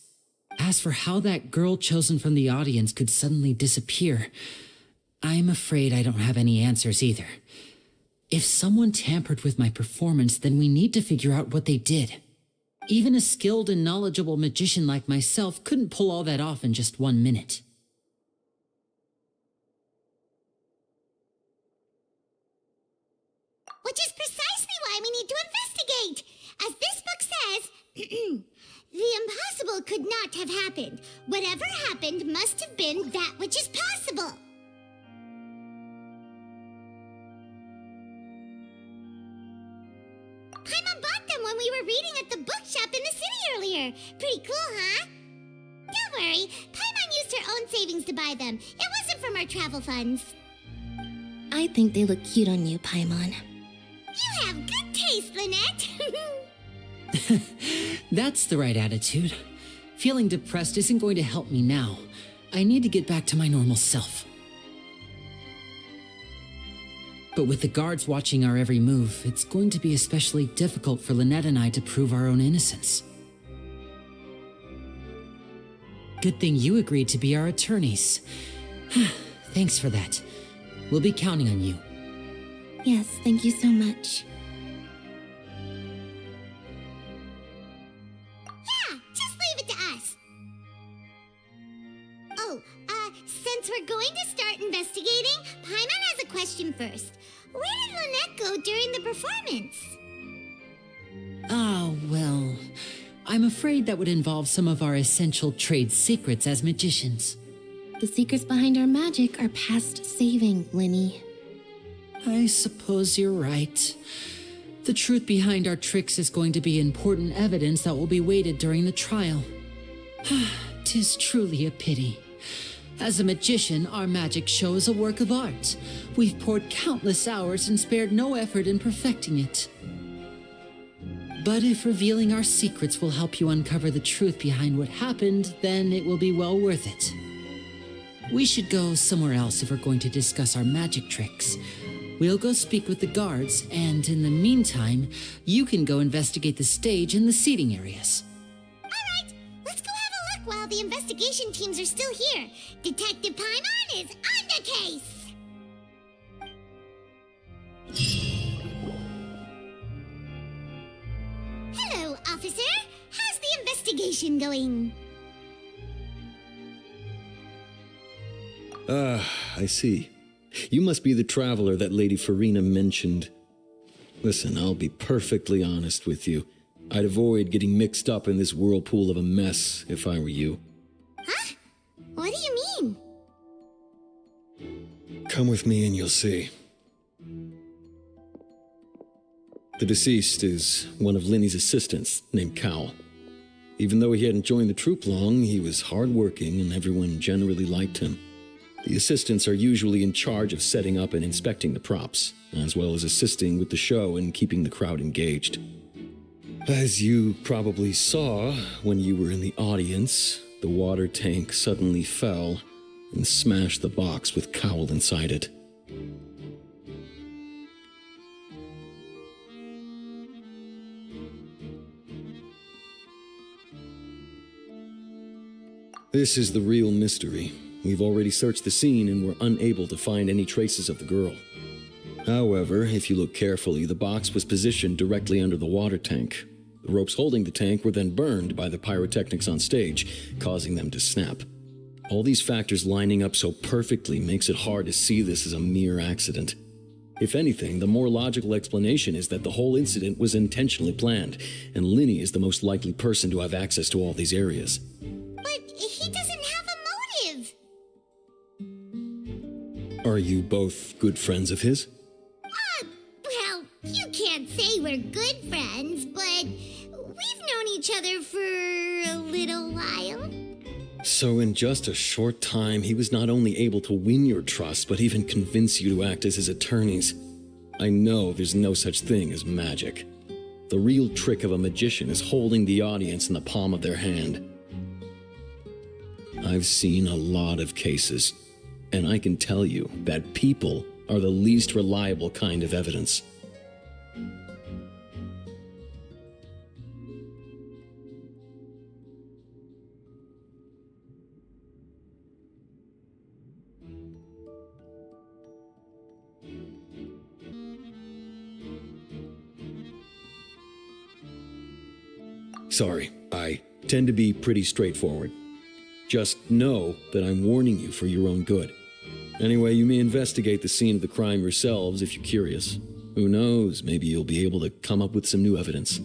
As for how that girl chosen from the audience could suddenly disappear, I'm afraid I don't have any answers either. If someone tampered with my performance, then we need to figure out what they did. Even a skilled and knowledgeable magician like myself couldn't pull all that off in just 1 minute. Which is precisely why we need to investigate. As this book says, the impossible could not have happened. Whatever happened must have been that which is possible. Paimon bought them when we were reading at the bookshop in the city earlier. Pretty cool, huh? Don't worry, Paimon used her own savings to buy them. It wasn't from our travel funds. I think they look cute on you, Paimon. You have good taste, Lynette. That's the right attitude. Feeling depressed isn't going to help me now. I need to get back to my normal self. But with the guards watching our every move, it's going to be especially difficult for Lynette and I to prove our own innocence. Good thing you agreed to be our attorneys. Thanks for that. We'll be counting on you. Yes, thank you so much. Yeah, just leave it to us. Oh, since we're going to start investigating, Paimon has a question first. Where did Lynette go during the performance? Well, I'm afraid that would involve some of our essential trade secrets as magicians. The secrets behind our magic are past saving, Linny. I suppose you're right. The truth behind our tricks is going to be important evidence that will be weighted during the trial. 'Tis truly a pity. As a magician, our magic show is a work of art. We've poured countless hours and spared no effort in perfecting it. But if revealing our secrets will help you uncover the truth behind what happened, then it will be well worth it. We should go somewhere else if we're going to discuss our magic tricks. We'll go speak with the guards, and in the meantime, you can go investigate the stage and the seating areas. All right, let's go have a look while the investigation teams are still here. Detective Paimon is on the case. investigation going? I see. You must be the traveler that Lady Farina mentioned. Listen, I'll be perfectly honest with you. I'd avoid getting mixed up in this whirlpool of a mess if I were you. Huh? What do you mean? Come with me and you'll see. The deceased is one of Linny's assistants named Cowell. Even though he hadn't joined the troupe long, he was hardworking and everyone generally liked him. The assistants are usually in charge of setting up and inspecting the props, as well as assisting with the show and keeping the crowd engaged. As you probably saw when you were in the audience, the water tank suddenly fell and smashed the box with Cowell inside it. This is the real mystery. We've already searched the scene and were unable to find any traces of the girl. However, if you look carefully, the box was positioned directly under the water tank. The ropes holding the tank were then burned by the pyrotechnics on stage, causing them to snap. All these factors lining up so perfectly makes it hard to see this as a mere accident. If anything, the more logical explanation is that the whole incident was intentionally planned, and Linny is the most likely person to have access to all these areas. But he doesn't have a motive. Are you both good friends of his? Well, you can't say we're good friends, but we've known each other for a little while. So in just a short time, he was not only able to win your trust, but even convince you to act as his attorneys. I know there's no such thing as magic. The real trick of a magician is holding the audience in the palm of their hand. I've seen a lot of cases, and I can tell you that people are the least reliable kind of evidence. Sorry, I tend to be pretty straightforward. Just know that I'm warning you for your own good. Anyway, you may investigate the scene of the crime yourselves if you're curious. Who knows, maybe you'll be able to come up with some new evidence.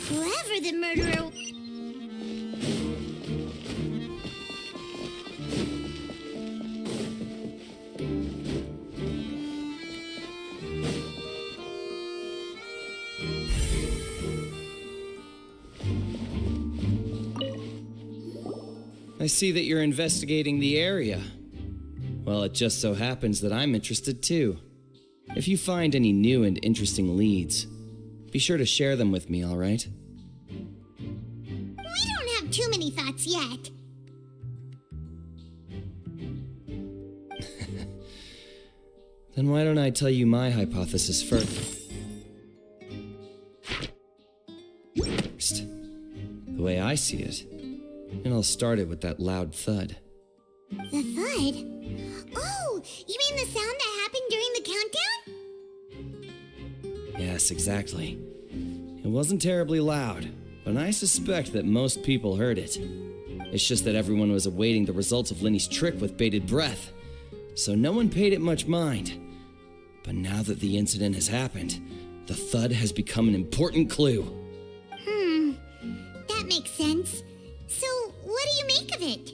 Whoever the murderer... I see that you're investigating the area. Well, it just so happens that I'm interested too. If you find any new and interesting leads, be sure to share them with me, all right? We don't have too many thoughts yet. Then why don't I tell you my hypothesis first? The way I see it, and I'll start it with that loud thud. The thud? Oh, you mean the sound that happened during the countdown? Yes, exactly. It wasn't terribly loud, but I suspect that most people heard it. It's just that everyone was awaiting the results of Linny's trick with bated breath, so no one paid it much mind. But now that the incident has happened, the thud has become an important clue. That makes sense. So, what do you make of it?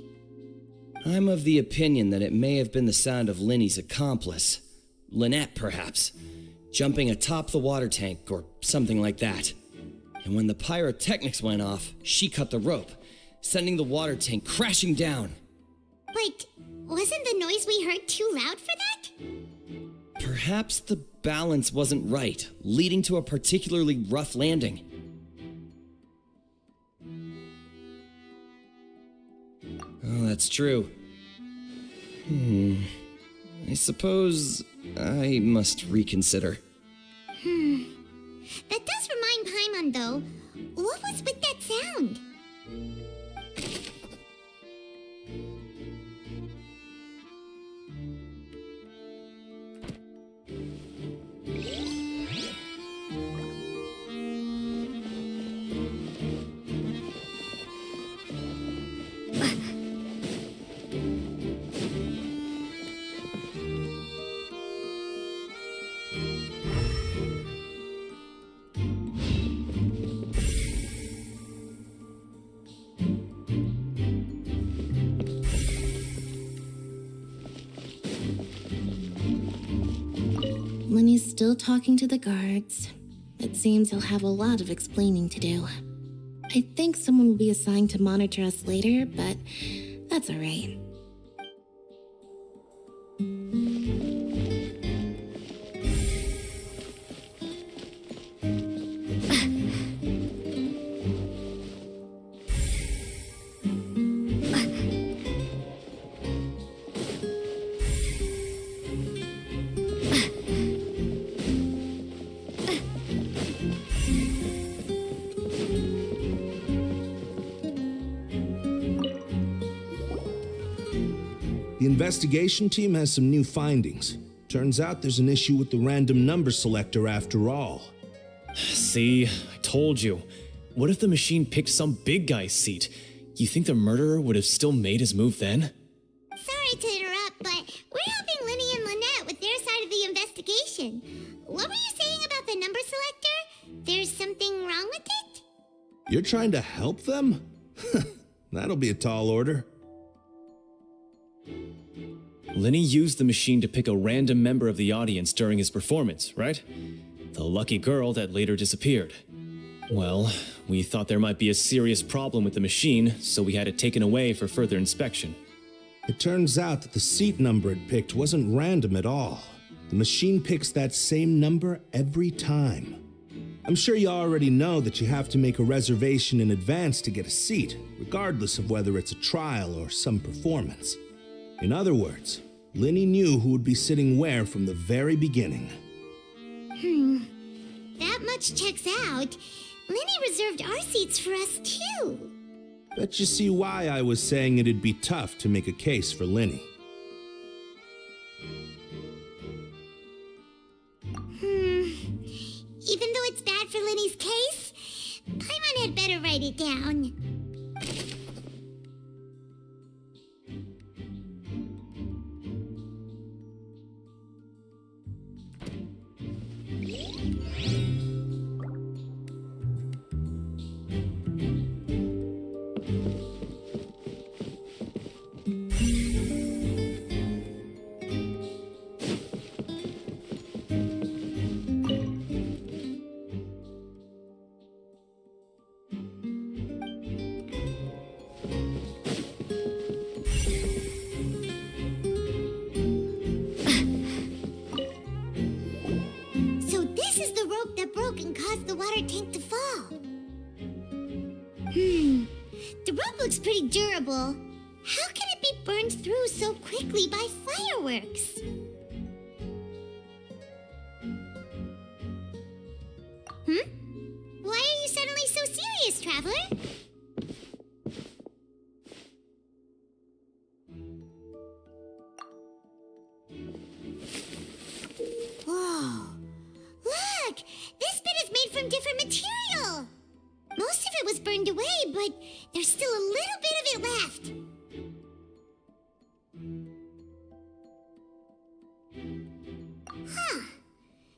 I'm of the opinion that it may have been the sound of Linny's accomplice, Lynette perhaps, jumping atop the water tank or something like that. And when the pyrotechnics went off, she cut the rope, sending the water tank crashing down. But wasn't the noise we heard too loud for that? Perhaps the balance wasn't right, leading to a particularly rough landing. Oh, that's true. I suppose I must reconsider. That does remind Paimon, though. What was with that sound? Lenny's still talking to the guards. It seems he'll have a lot of explaining to do. I think someone will be assigned to monitor us later, but that's alright. The investigation team has some new findings. Turns out there's an issue with the random number selector after all. See, I told you. What if the machine picked some big guy's seat? You think the murderer would have still made his move then? Sorry to interrupt, but we're helping Linny and Lynette with their side of the investigation. What were you saying about the number selector? There's something wrong with it? You're trying to help them? That'll be a tall order. Linny used the machine to pick a random member of the audience during his performance, right? The lucky girl that later disappeared. Well, we thought there might be a serious problem with the machine, so we had it taken away for further inspection. It turns out that the seat number it picked wasn't random at all. The machine picks that same number every time. I'm sure you already know that you have to make a reservation in advance to get a seat, regardless of whether it's a trial or some performance. In other words, Linny knew who would be sitting where from the very beginning. That much checks out. Linny reserved our seats for us, too. Bet you see why I was saying it'd be tough to make a case for Linny. Even though it's bad for Linny's case, Paimon had better write it down. water tank to fall. The rope looks pretty durable. How can it be burned through so quickly by fireworks? Why are you suddenly so serious, Traveler? Whoa! Look! This bit is made from different material! Most of it was burned away, but there's still a little bit of it left. Huh.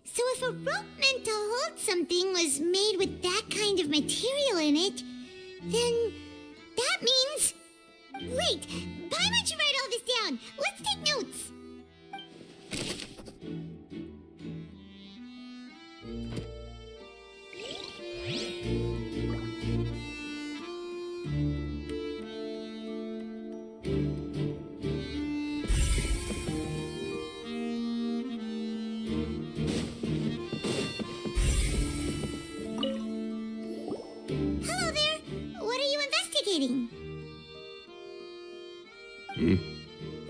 So if a rope meant to hold something was made with that kind of material in it, then that means... Wait, why don't you write all this down? Let's take notes. Hello there. What are you investigating?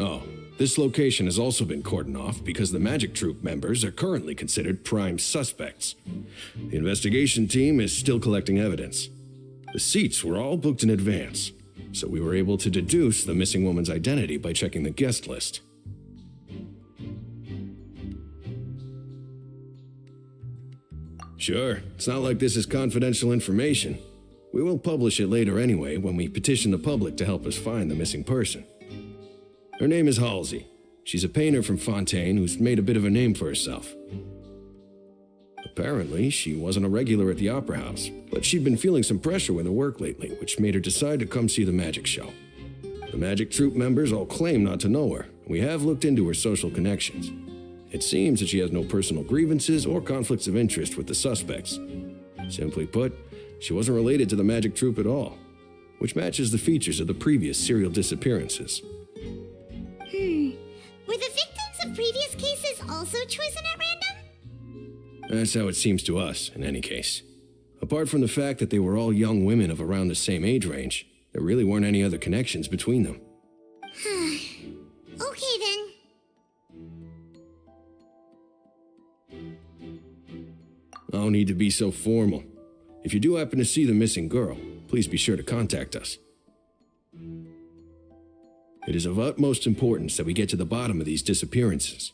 Oh, this location has also been cordoned off because the Magic Troop members are currently considered prime suspects. The investigation team is still collecting evidence. The seats were all booked in advance, so we were able to deduce the missing woman's identity by checking the guest list. Sure, it's not like this is confidential information. We will publish it later anyway when we petition the public to help us find the missing person. Her name is Halsey. She's a painter from Fontaine who's made a bit of a name for herself. Apparently, she wasn't a regular at the Opera House, but she'd been feeling some pressure with her work lately, which made her decide to come see the magic show. The Magic Troop members all claim not to know her, and we have looked into her social connections. It seems that she has no personal grievances or conflicts of interest with the suspects. Simply put, she wasn't related to the Magic Troop at all, which matches the features of the previous serial disappearances. Were the victims of previous cases also chosen at random? That's how it seems to us, in any case. Apart from the fact that they were all young women of around the same age range, there really weren't any other connections between them. Okay then. No need to be so formal. If you do happen to see the missing girl, please be sure to contact us. It is of utmost importance that we get to the bottom of these disappearances.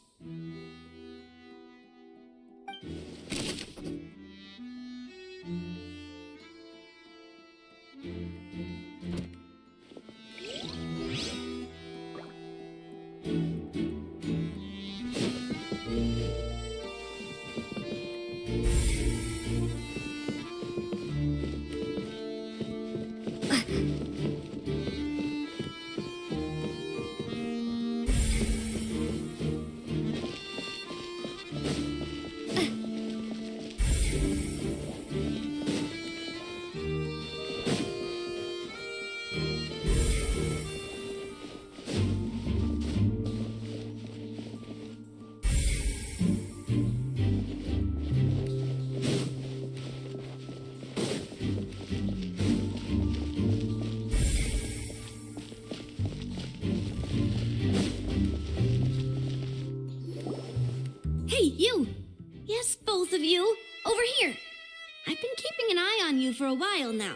Hey, you! Yes, both of you! Over here! I've been keeping an eye on you for a while now.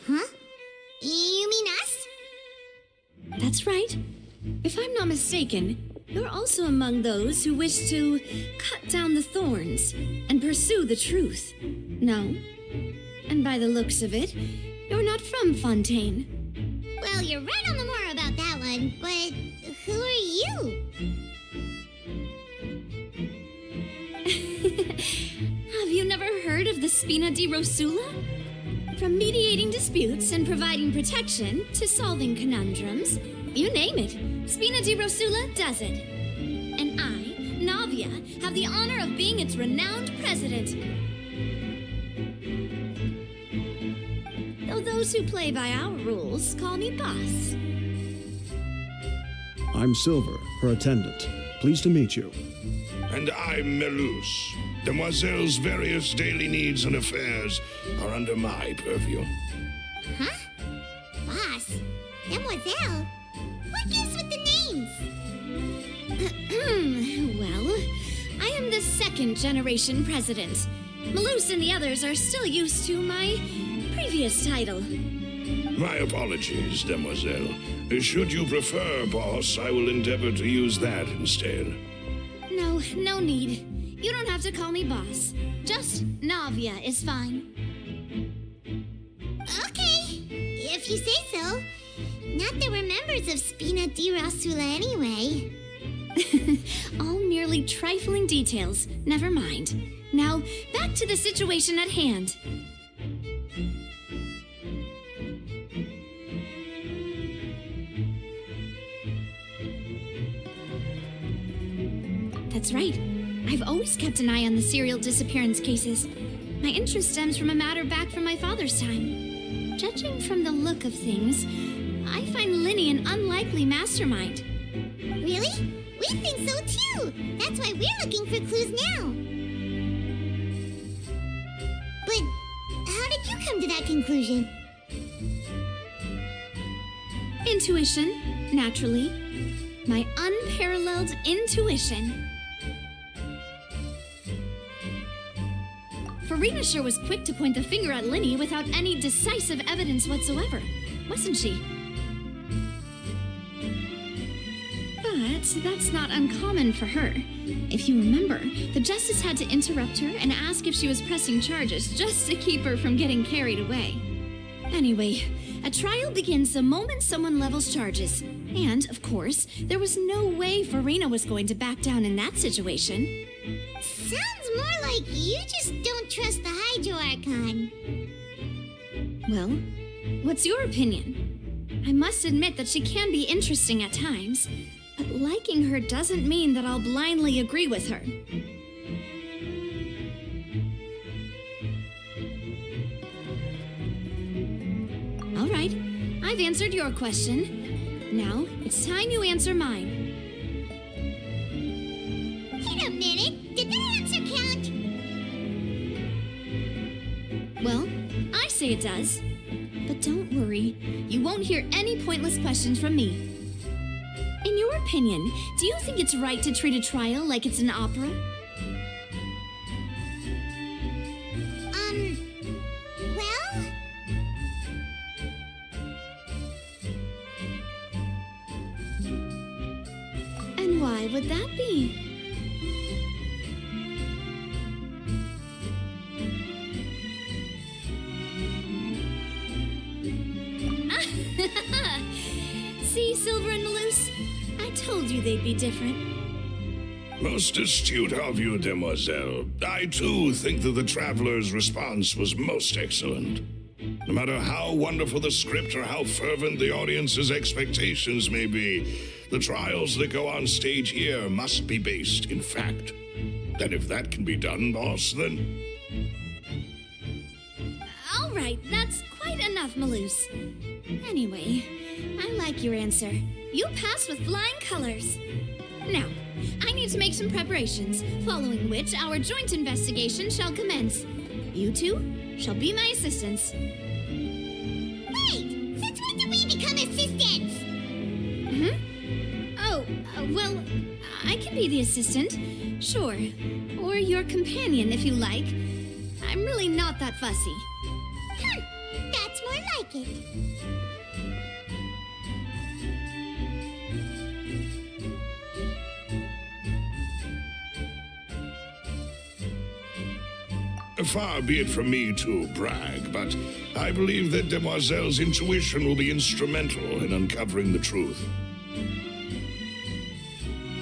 Huh? You mean us? That's right. If I'm not mistaken, you're also among those who wish to cut down the thorns and pursue the truth. No? And by the looks of it, you're not from Fontaine. Well, you're right on the moor about that one, but who are you? Have you never heard of the Spina di Rosula? From mediating disputes and providing protection to solving conundrums, you name it, Spina di Rosula does it. And I, Navia, have the honor of being its renowned president. Though those who play by our rules call me boss. I'm Silver, her attendant. Pleased to meet you. And I'm Melus, Demoiselle's various daily needs and affairs are under my purview. Huh? Boss? Demoiselle? What gives with the names? Well, I am the second generation president. Malus and the others are still used to my previous title. My apologies, Demoiselle. Should you prefer, boss, I will endeavor to use that instead. No, no need. You don't have to call me boss. Just Navia is fine. Okay, if you say so. Not that we're members of Spina di Rasula anyway. All merely trifling details. Never mind. Now, back to the situation at hand. That's right. I've always kept an eye on the serial disappearance cases. My interest stems from a matter back from my father's time. Judging from the look of things, I find Linny an unlikely mastermind. Really? We think so too! That's why we're looking for clues now. But how did you come to that conclusion? Intuition, naturally. My unparalleled intuition. Farina sure was quick to point the finger at Linny without any decisive evidence whatsoever, wasn't she? But that's not uncommon for her. If you remember, the justice had to interrupt her and ask if she was pressing charges just to keep her from getting carried away. Anyway, a trial begins the moment someone levels charges. And, of course, there was no way Farina was going to back down in that situation. Sounds more like you just don't trust the Hydro Archon. Well, what's your opinion? I must admit that she can be interesting at times, but liking her doesn't mean that I'll blindly agree with her. All right, I've answered your question. Now, it's time you answer mine. Wait a minute, did that answer count? Well, I say it does. But don't worry, you won't hear any pointless questions from me. In your opinion, do you think it's right to treat a trial like it's an opera? Well... And why would that be? See, Silver and Malus? I told you they'd be different. Most astute of you, Demoiselle. I too think that the Traveler's response was most excellent. No matter how wonderful the script or how fervent the audience's expectations may be, the trials that go on stage here must be based in fact. And if that can be done, boss, then... All right, that's quite enough, Malus. Anyway, I like your answer. You passed with flying colors. Now, I need to make some preparations, following which our joint investigation shall commence. You two shall be my assistants. Wait! Since when did we become assistants? Oh, well, I can be the assistant, sure. Or your companion, if you like. I'm really not that fussy. That's more like it. Far be it from me to brag, but I believe that Demoiselle's intuition will be instrumental in uncovering the truth.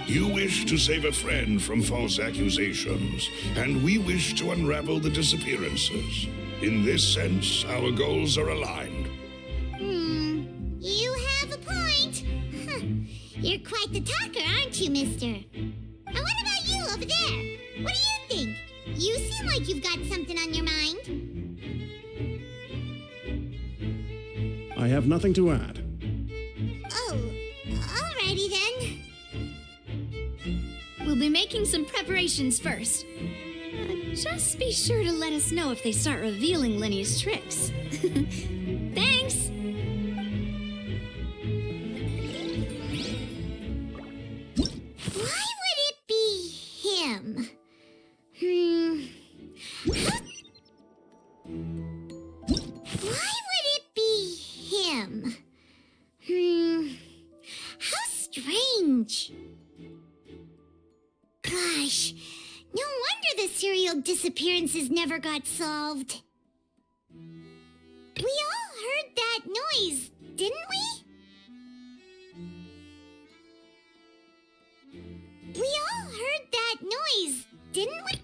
You wish to save a friend from false accusations, and we wish to unravel the disappearances. In this sense, our goals are aligned. You have a point. Huh. You're quite the talker, aren't you, mister? And what about you over there? What do you think? You seem like you've got something on your mind. I have nothing to add. Oh, alrighty then. We'll be making some preparations first. Just be sure to let us know if they start revealing Lenny's tricks. Thanks! Why would it be him? Why would it be him? How strange. Gosh, no wonder the serial disappearances never got solved. We all heard that noise, didn't we? We all heard that noise, didn't we?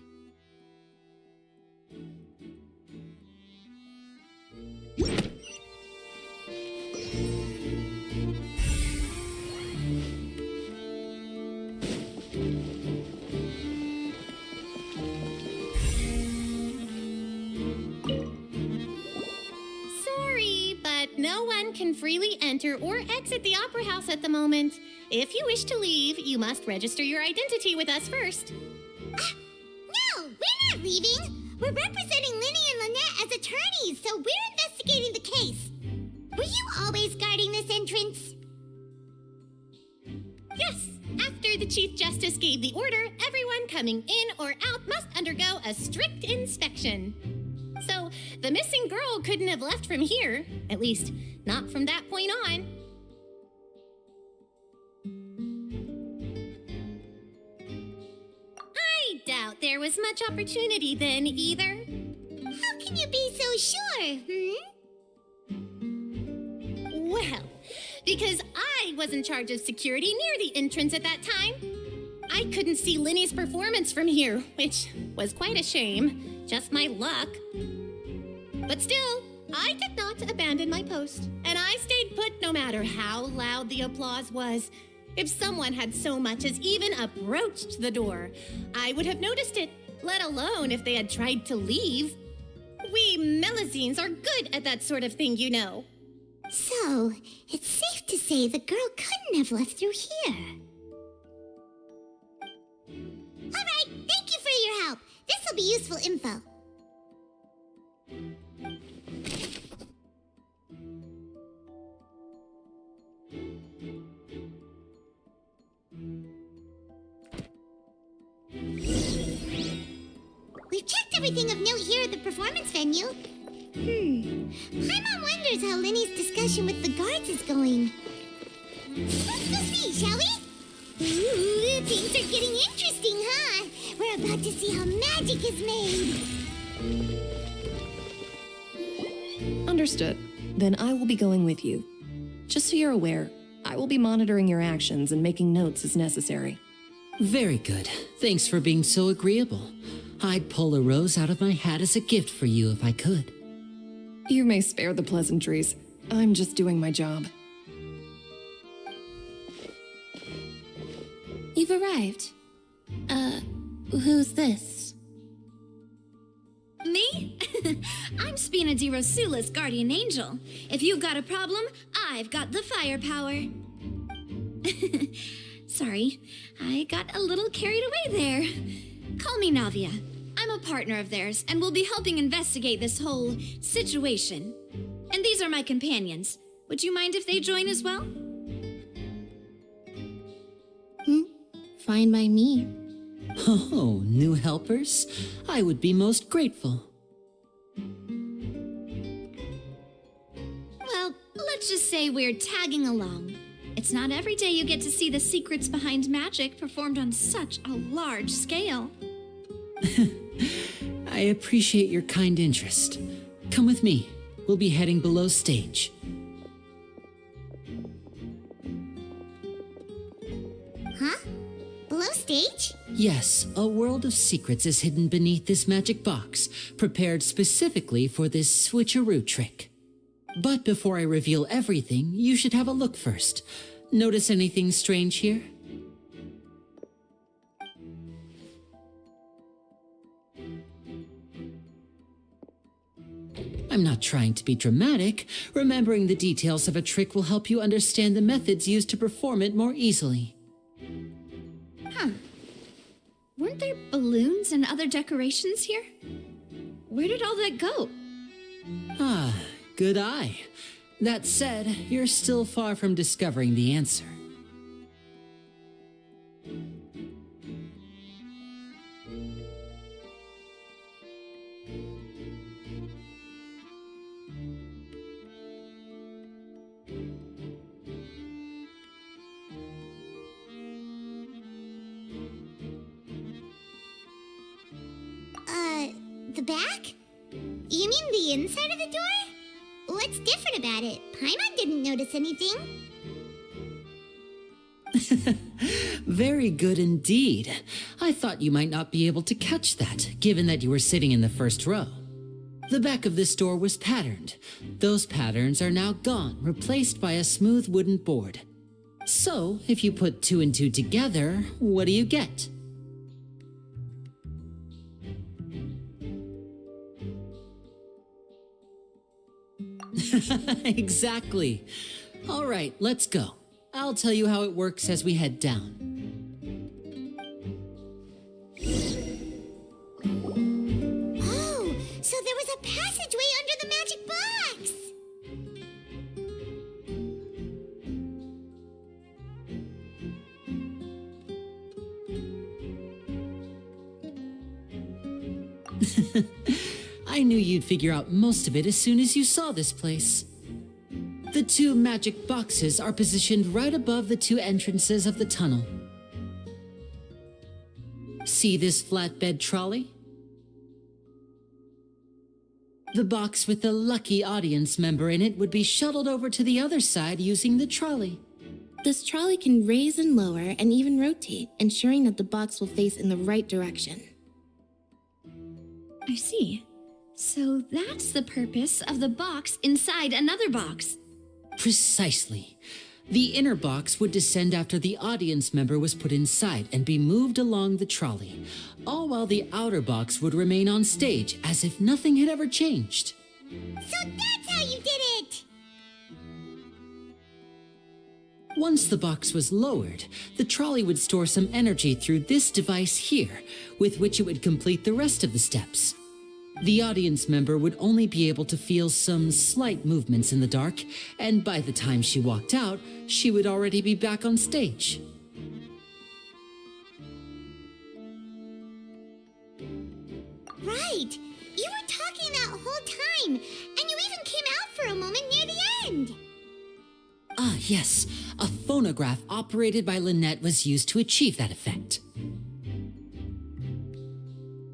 Sorry, but no one can freely enter or exit the Opera House at the moment. If you wish to leave, you must register your identity with us first. No, we're not leaving. We're representing Linny and Lynette as attorneys, so we're investigating the case. Were you always guarding this entrance? Yes, after the Chief Justice gave the order, everyone coming in or out must undergo a strict inspection. So, the missing girl couldn't have left from here, at least not from that point on. I doubt there was much opportunity then either. How can you be so sure, Well, because I was in charge of security near the entrance at that time. I couldn't see Linny's performance from here, which was quite a shame. Just my luck. But still, I did not abandon my post, and I stayed put no matter how loud the applause was. If someone had so much as even approached the door, I would have noticed it, let alone if they had tried to leave. We Melusines are good at that sort of thing, you know. So, it's safe to say the girl couldn't have left through here. All right, thank you for your help. This will be useful info. We've checked everything of note here at the performance venue. Paimon wonders how Linny's discussion with the guards is going. Let's go see, shall we? Ooh, things are getting interesting, huh? We're about to see how magic is made. Understood. Then I will be going with you. Just so you're aware, I will be monitoring your actions and making notes as necessary. Very good. Thanks for being so agreeable. I'd pull a rose out of my hat as a gift for you if I could. You may spare the pleasantries. I'm just doing my job. You've arrived. Who's this? Me? I'm Spina di Rosula's guardian angel. If you've got a problem, I've got the firepower. Sorry, I got a little carried away there. Call me Navia. I'm a partner of theirs, and we'll be helping investigate this whole situation. And these are my companions. Would you mind if they join as well? Fine by me. Oh, new helpers? I would be most grateful. Well, let's just say we're tagging along. It's not every day you get to see the secrets behind magic performed on such a large scale. I appreciate your kind interest. Come with me. We'll be heading below stage. Huh? Below stage? Yes, a world of secrets is hidden beneath this magic box, prepared specifically for this switcheroo trick. But before I reveal everything, you should have a look first. Notice anything strange here? I'm not trying to be dramatic. Remembering the details of a trick will help you understand the methods used to perform it more easily. Huh. Weren't there balloons and and other decorations here? Where did all that go? Ah, good eye. That said, you're still far from discovering the answer. The back? You mean the inside of the door? What's different about it? Paimon didn't notice anything. Very good indeed. I thought you might not be able to catch that, given that you were sitting in the first row. The back of this door was patterned. Those patterns are now gone, replaced by a smooth wooden board. So, if you put 2 and 2 together, what do you get? Exactly. All right, let's go. I'll tell you how it works as we head down. Oh, so there was a passageway under the magic box! I knew you'd figure out most of it as soon as you saw this place. The 2 magic boxes are positioned right above the 2 entrances of the tunnel. See this flatbed trolley? The box with the lucky audience member in it would be shuttled over to the other side using the trolley. This trolley can raise and lower and even rotate, ensuring that the box will face in the right direction. I see. So that's the purpose of the box inside another box. Precisely. The inner box would descend after the audience member was put inside and be moved along the trolley, all while the outer box would remain on stage as if nothing had ever changed. So that's how you did it! Once the box was lowered, the trolley would store some energy through this device here, with which it would complete the rest of the steps. The audience member would only be able to feel some slight movements in the dark, and by the time she walked out, she would already be back on stage. Right! You were talking that whole time, and you even came out for a moment near the end! Ah, yes. A phonograph operated by Lynette was used to achieve that effect.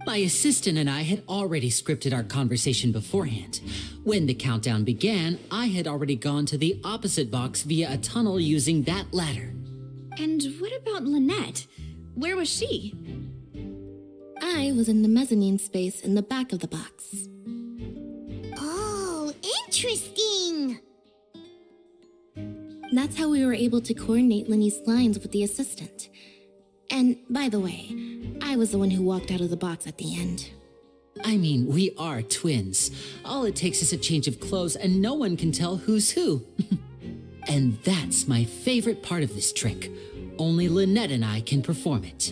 My assistant and I had already scripted our conversation beforehand. When the countdown began, I had already gone to the opposite box via a tunnel using that ladder. And what about Lynette? Where was she? I was in the mezzanine space in the back of the box. Oh, interesting! That's how we were able to coordinate Linny's lines with the assistant. And, by the way, I was the one who walked out of the box at the end. I mean, we are twins. All it takes is a change of clothes and no one can tell who's who. And that's my favorite part of this trick. Only Lynette and I can perform it.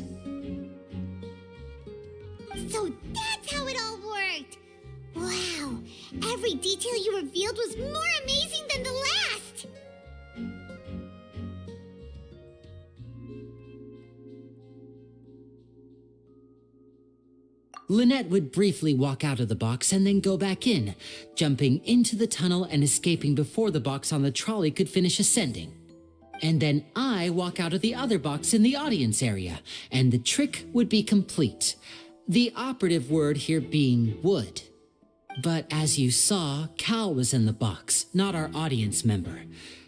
So that's how it all worked! Wow, every detail you revealed was more amazing than the last! Lynette would briefly walk out of the box and then go back in, jumping into the tunnel and escaping before the box on the trolley could finish ascending. And then I walk out of the other box in the audience area, and the trick would be complete. The operative word here being would. But as you saw, Cal was in the box, not our audience member.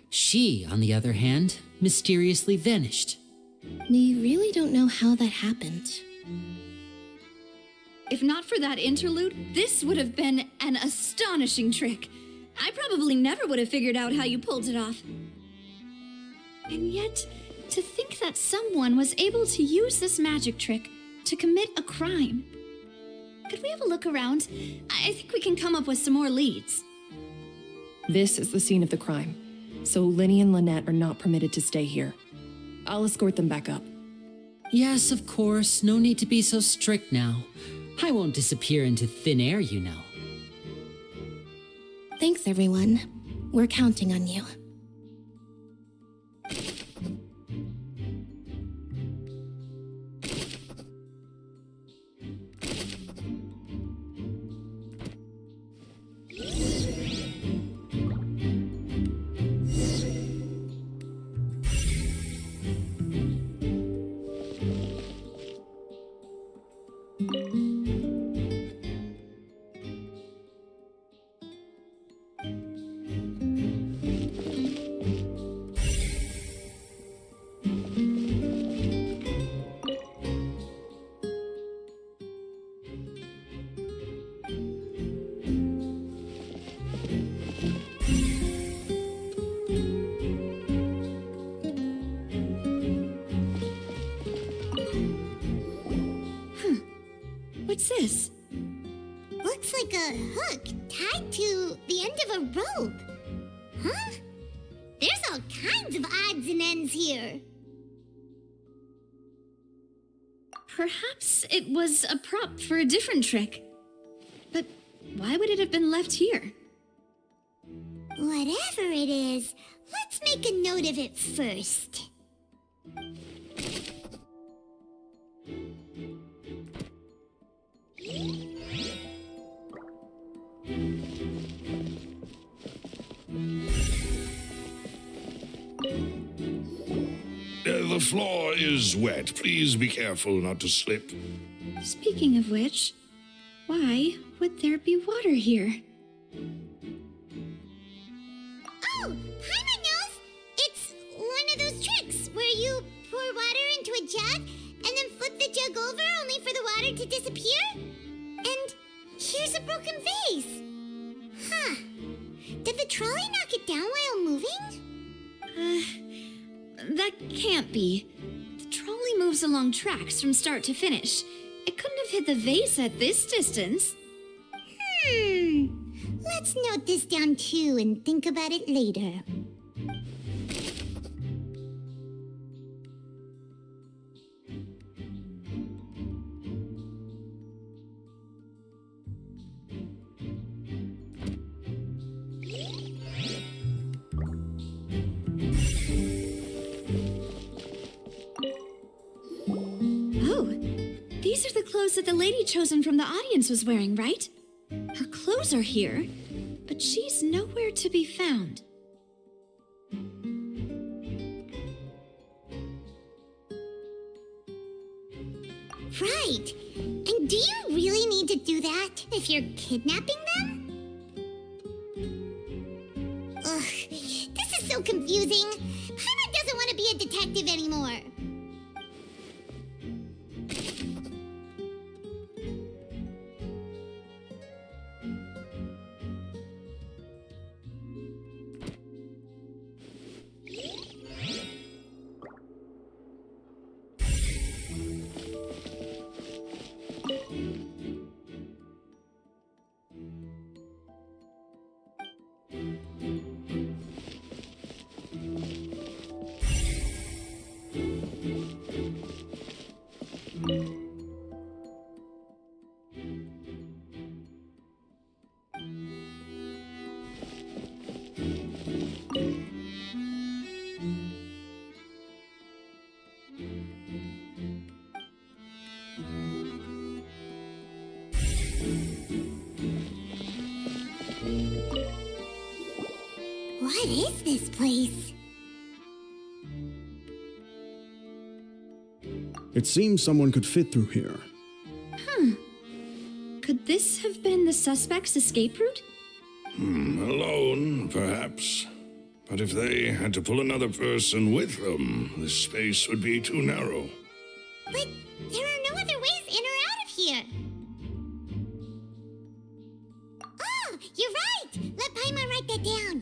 She, on the other hand, mysteriously vanished. We really don't know how that happened. If not for that interlude, this would have been an astonishing trick. I probably never would have figured out how you pulled it off. And yet, to think that someone was able to use this magic trick to commit a crime. Could we have a look around? I think we can come up with some more leads. This is the scene of the crime, so Linny and Lynette are not permitted to stay here. I'll escort them back up. Yes, of course. No need to be so strict now. I won't disappear into thin air, you know. Thanks, everyone. We're counting on you. What's this? Looks like a hook tied to the end of a rope. Huh? There's all kinds of odds and ends here. Perhaps it was a prop for a different trick. But why would it have been left here? Whatever it is, let's make a note of it first. The floor is wet. Please be careful not to slip. Speaking of which, why would there be water here? Oh, Paimon knows! It's one of those tricks where you pour water into a jug and then flip the jug over only for the water to disappear? And here's a broken vase. Huh. Did the trolley knock it down while moving? That can't be. The trolley moves along tracks from start to finish. It couldn't have hit the vase at this distance. Let's note this down too and think about it later. Oh, these are the clothes that the lady chosen from the audience was wearing, right? Her clothes are here, but she's nowhere to be found. Right. And do you really need to do that if you're kidnapping them? Ugh, this is so confusing. Paimon doesn't want to be a detective anymore. What is this place? It seems someone could fit through here. Could this have been the suspect's escape route? Alone, perhaps. But if they had to pull another person with them, the space would be too narrow. But there are no other ways in or out of here. Oh, you're right! Let Paimon write that down.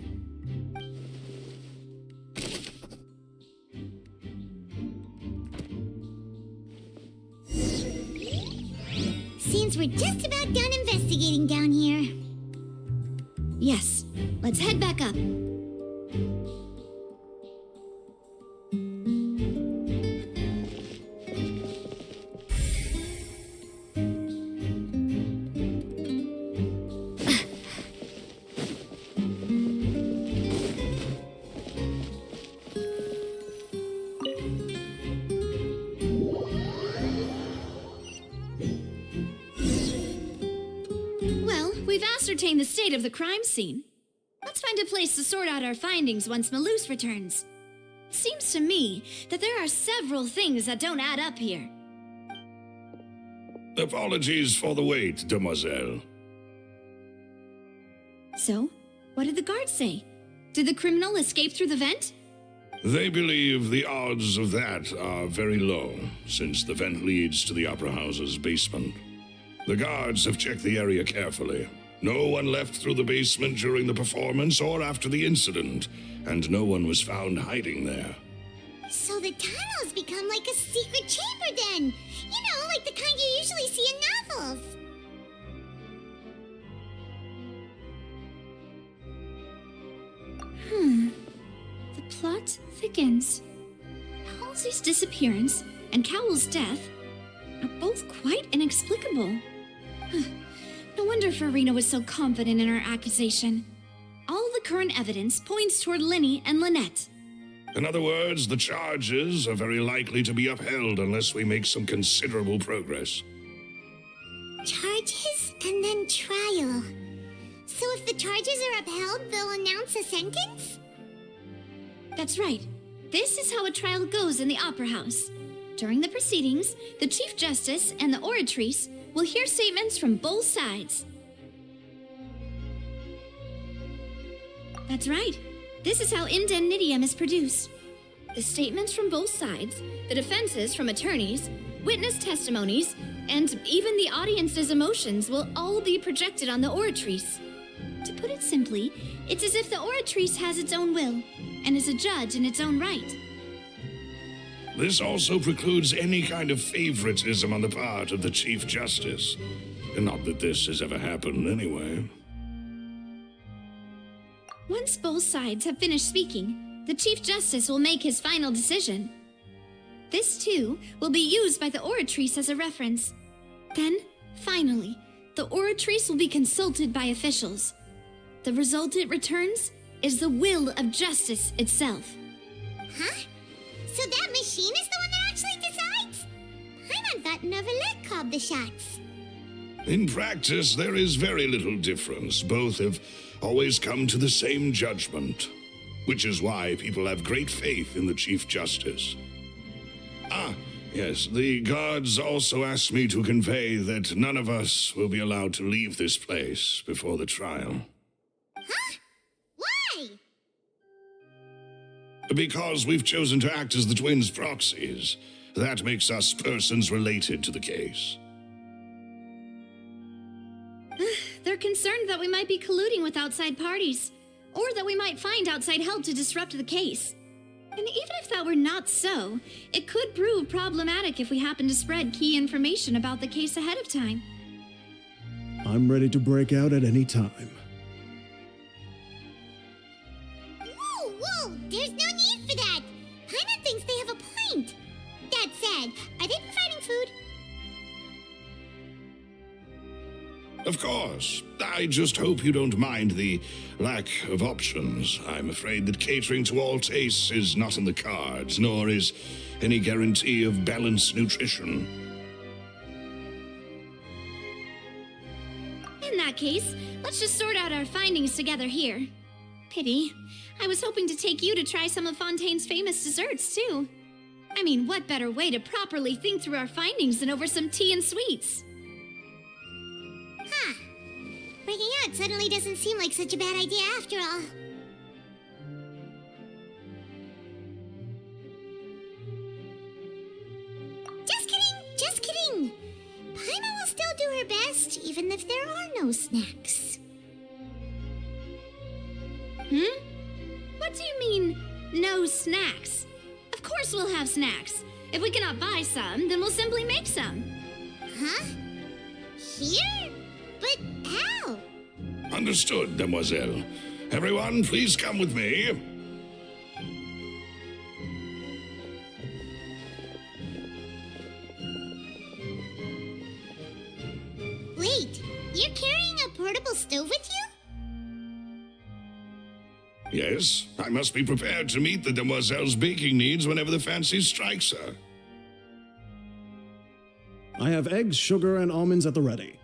Seems we're just about done investigating down here. Yes, let's head back up. We've ascertained the state of the crime scene. Let's find a place to sort out our findings once Malus returns. It seems to me that there are several things that don't add up here. Apologies for the wait, demoiselle. So, what did the guards say? Did the criminal escape through the vent? They believe the odds of that are very low, since the vent leads to the Opera House's basement. The guards have checked the area carefully. No one left through the basement during the performance or after the incident, and no one was found hiding there. So the tunnels become like a secret chamber then! You know, like the kind you usually see in novels! The plot thickens. Halsey's disappearance and Cowell's death are both quite inexplicable. No wonder Farina was so confident in her accusation. All the current evidence points toward Linny and Lynette. In other words, the charges are very likely to be upheld unless we make some considerable progress. Charges and then trial. So if the charges are upheld, they'll announce a sentence? That's right. This is how a trial goes in the Opera House. During the proceedings, the Chief Justice and the Oratrice will hear statements from both sides. That's right. This is how indemnitium is produced. The statements from both sides, the defenses from attorneys, witness testimonies, and even the audience's emotions will all be projected on the Oratrice. To put it simply, it's as if the Oratrice has its own will and is a judge in its own right. This also precludes any kind of favoritism on the part of the Chief Justice. Not that this has ever happened anyway. Once both sides have finished speaking, the Chief Justice will make his final decision. This, too, will be used by the Oratrice as a reference. Then, finally, the Oratrice will be consulted by officials. The result it returns is the will of justice itself. Huh? So that machine is the one that actually decides? Paimon thought Novelet called the shots. In practice, there is very little difference. Both have always come to the same judgment, which is why people have great faith in the Chief Justice. Ah, yes, the guards also asked me to convey that none of us will be allowed to leave this place before the trial. Huh? Why? Because we've chosen to act as the twins' proxies. That makes us persons related to the case. They're concerned that we might be colluding with outside parties, or that we might find outside help to disrupt the case. And even if that were not so, it could prove problematic if we happen to spread key information about the case ahead of time. I'm ready to break out at any time. Whoa, there's no need for that. Paimon thinks they have a point. That said, are they providing food? Of course. I just hope you don't mind the lack of options. I'm afraid that catering to all tastes is not in the cards, nor is any guarantee of balanced nutrition. In that case, let's just sort out our findings together here. Pity. I was hoping to take you to try some of Fontaine's famous desserts, too. I mean, what better way to properly think through our findings than over some tea and sweets? Huh. Breaking out suddenly doesn't seem like such a bad idea after all. Just kidding. Paimon will still do her best, even if there are no snacks. What do you mean, no snacks? Of course we'll have snacks. If we cannot buy some, then we'll simply make some. Huh? Here? But how? Understood, demoiselle. Everyone, please come with me. Wait, you're carrying a portable stove with you? Yes, I must be prepared to meet the demoiselle's baking needs whenever the fancy strikes her. I have eggs, sugar, and almonds at the ready.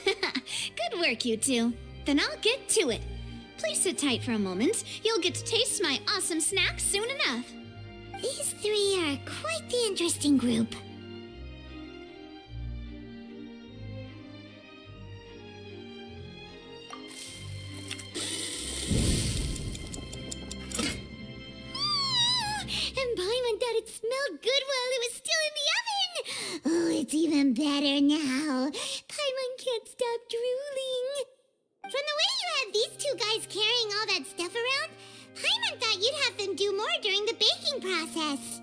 Good work, you two. Then I'll get to it. Please sit tight for a moment. You'll get to taste my awesome snacks soon enough. These three are quite the interesting group. And Paimon thought it smelled good while it was still in the oven. Oh, it's even better now. Paimon can't stop drooling. From the way you had these two guys carrying all that stuff around, Paimon thought you'd have them do more during the baking process.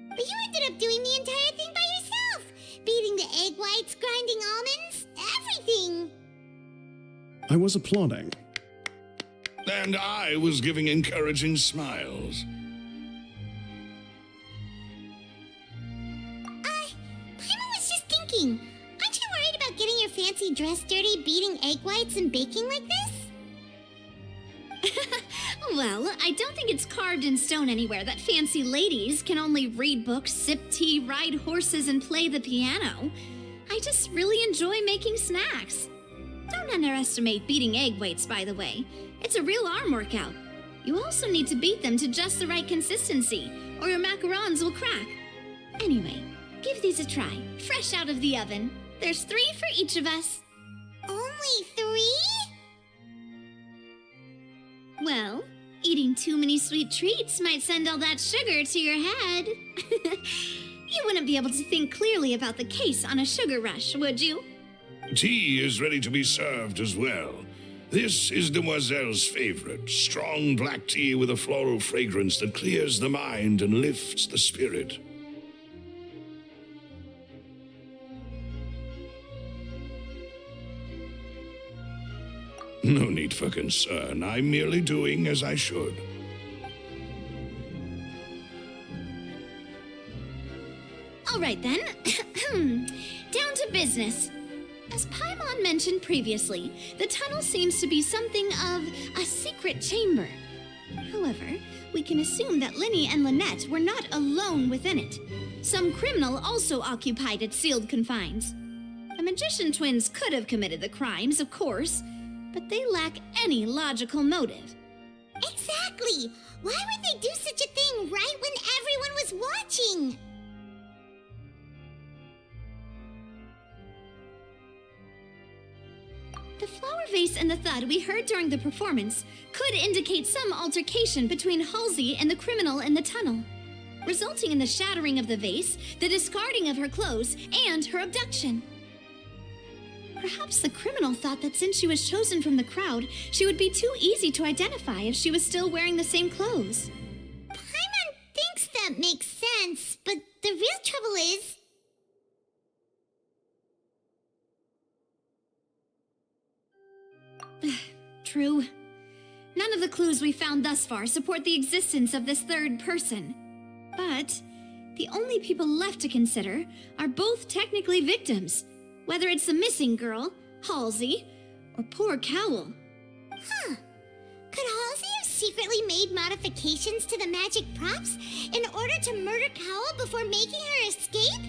But you ended up doing the entire thing by yourself. Beating the egg whites, grinding almonds, everything. I was applauding. And I was giving encouraging smiles. Paimon was just thinking, aren't you worried about getting your fancy dress dirty beating egg whites and baking like this? Well, I don't think it's carved in stone anywhere that fancy ladies can only read books, sip tea, ride horses, and play the piano. I just really enjoy making snacks. Don't underestimate beating egg whites, by the way. It's a real arm workout. You also need to beat them to just the right consistency, or your macarons will crack. Anyway, give these a try, fresh out of the oven. There's 3 for each of us. Only 3? Well, eating too many sweet treats might send all that sugar to your head. You wouldn't be able to think clearly about the case on a sugar rush, would you? Tea is ready to be served as well. This is Demoiselle's favorite, strong black tea with a floral fragrance that clears the mind and lifts the spirit. No need for concern. I'm merely doing as I should. All right then. Down to business. As Paimon mentioned previously, the tunnel seems to be something of a secret chamber. However, we can assume that Linny and Lynette were not alone within it. Some criminal also occupied its sealed confines. The magician twins could have committed the crimes, of course, but they lack any logical motive. Exactly! Why would they do such a thing right when everyone was watching? The flower vase and the thud we heard during the performance could indicate some altercation between Halsey and the criminal in the tunnel, resulting in the shattering of the vase, the discarding of her clothes, and her abduction. Perhaps the criminal thought that since she was chosen from the crowd, she would be too easy to identify if she was still wearing the same clothes. Paimon thinks that makes sense, but the real trouble is... True. None of the clues we found thus far support the existence of this third person. But the only people left to consider are both technically victims, whether it's the missing girl, Halsey, or poor Cowell. Huh. Could Halsey have secretly made modifications to the magic props in order to murder Cowell before making her escape?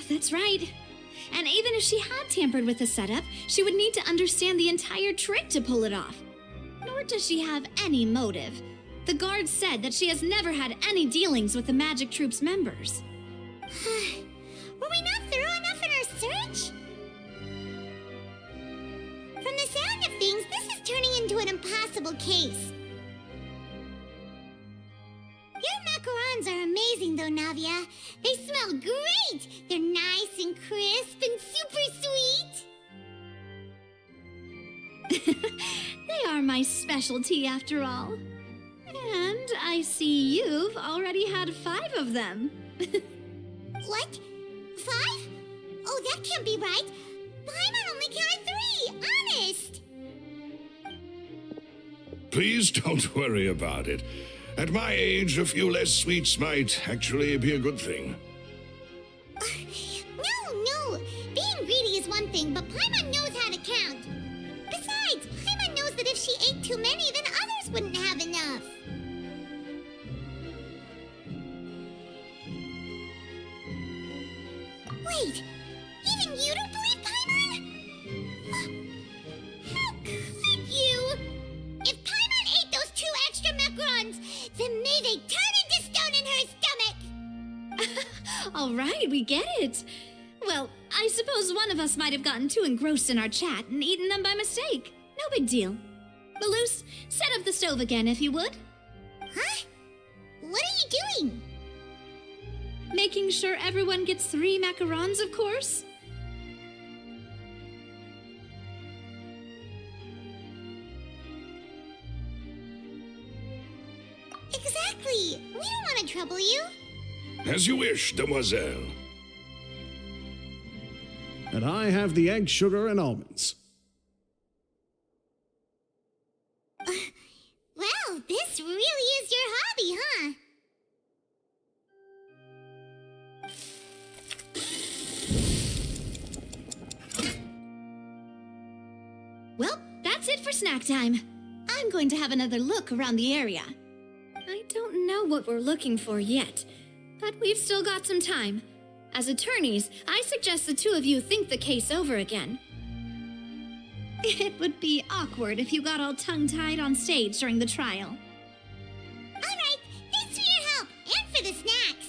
That's right. And even if she had tampered with the setup, she would need to understand the entire trick to pull it off. Nor does she have any motive. The guard said that she has never had any dealings with the Magic Troop's members. Were we not thorough enough in our search? From the sound of things, this is turning into an impossible case. Your macarons are amazing, though, Navia. They smell great! They're nice and crisp and super sweet! They are my specialty, after all. And I see you've already had 5 of them. What? 5? Oh, that can't be right. Paimon only counted 3, honest! Please don't worry about it. At my age, a few less sweets might actually be a good thing. No. Being greedy is one thing, but Paimon knows how to count. Besides, Paimon knows that if she ate too many, then others us wouldn't have enough. Wait, even you don't believe Paimon? How could you? If Paimon ate those 2 extra macarons, then may they turn into stone in her stomach! All right, we get it. Well, I suppose one of us might have gotten too engrossed in our chat and eaten them by mistake. No big deal. Maloose, set up the stove again if you would. Huh? What are you doing? Making sure everyone gets 3 macarons, of course. Exactly. We don't want to trouble you. As you wish, demoiselle. And I have the egg, sugar, and almonds. Well, this really is your hobby, huh? Well, that's it for snack time. I'm going to have another look around the area. I don't know what we're looking for yet, but we've still got some time. As attorneys, I suggest the 2 of you think the case over again. It would be awkward if you got all tongue-tied on stage during the trial. All right, thanks for your help and for the snacks.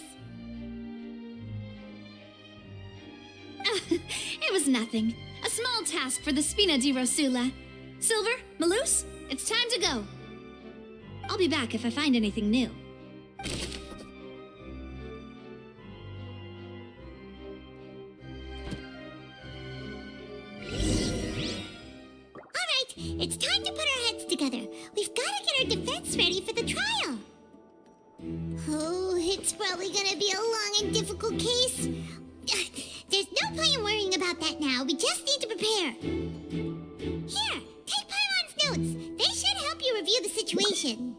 It was nothing. A small task for the Spina di Rosula. Silver, Maloose, it's time to go. I'll be back if I find anything new. It's time to put our heads together. We've got to get our defense ready for the trial. Oh, it's probably gonna be a long and difficult case. There's no point in worrying about that now. We just need to prepare. Here, take Paimon's notes. They should help you review the situation.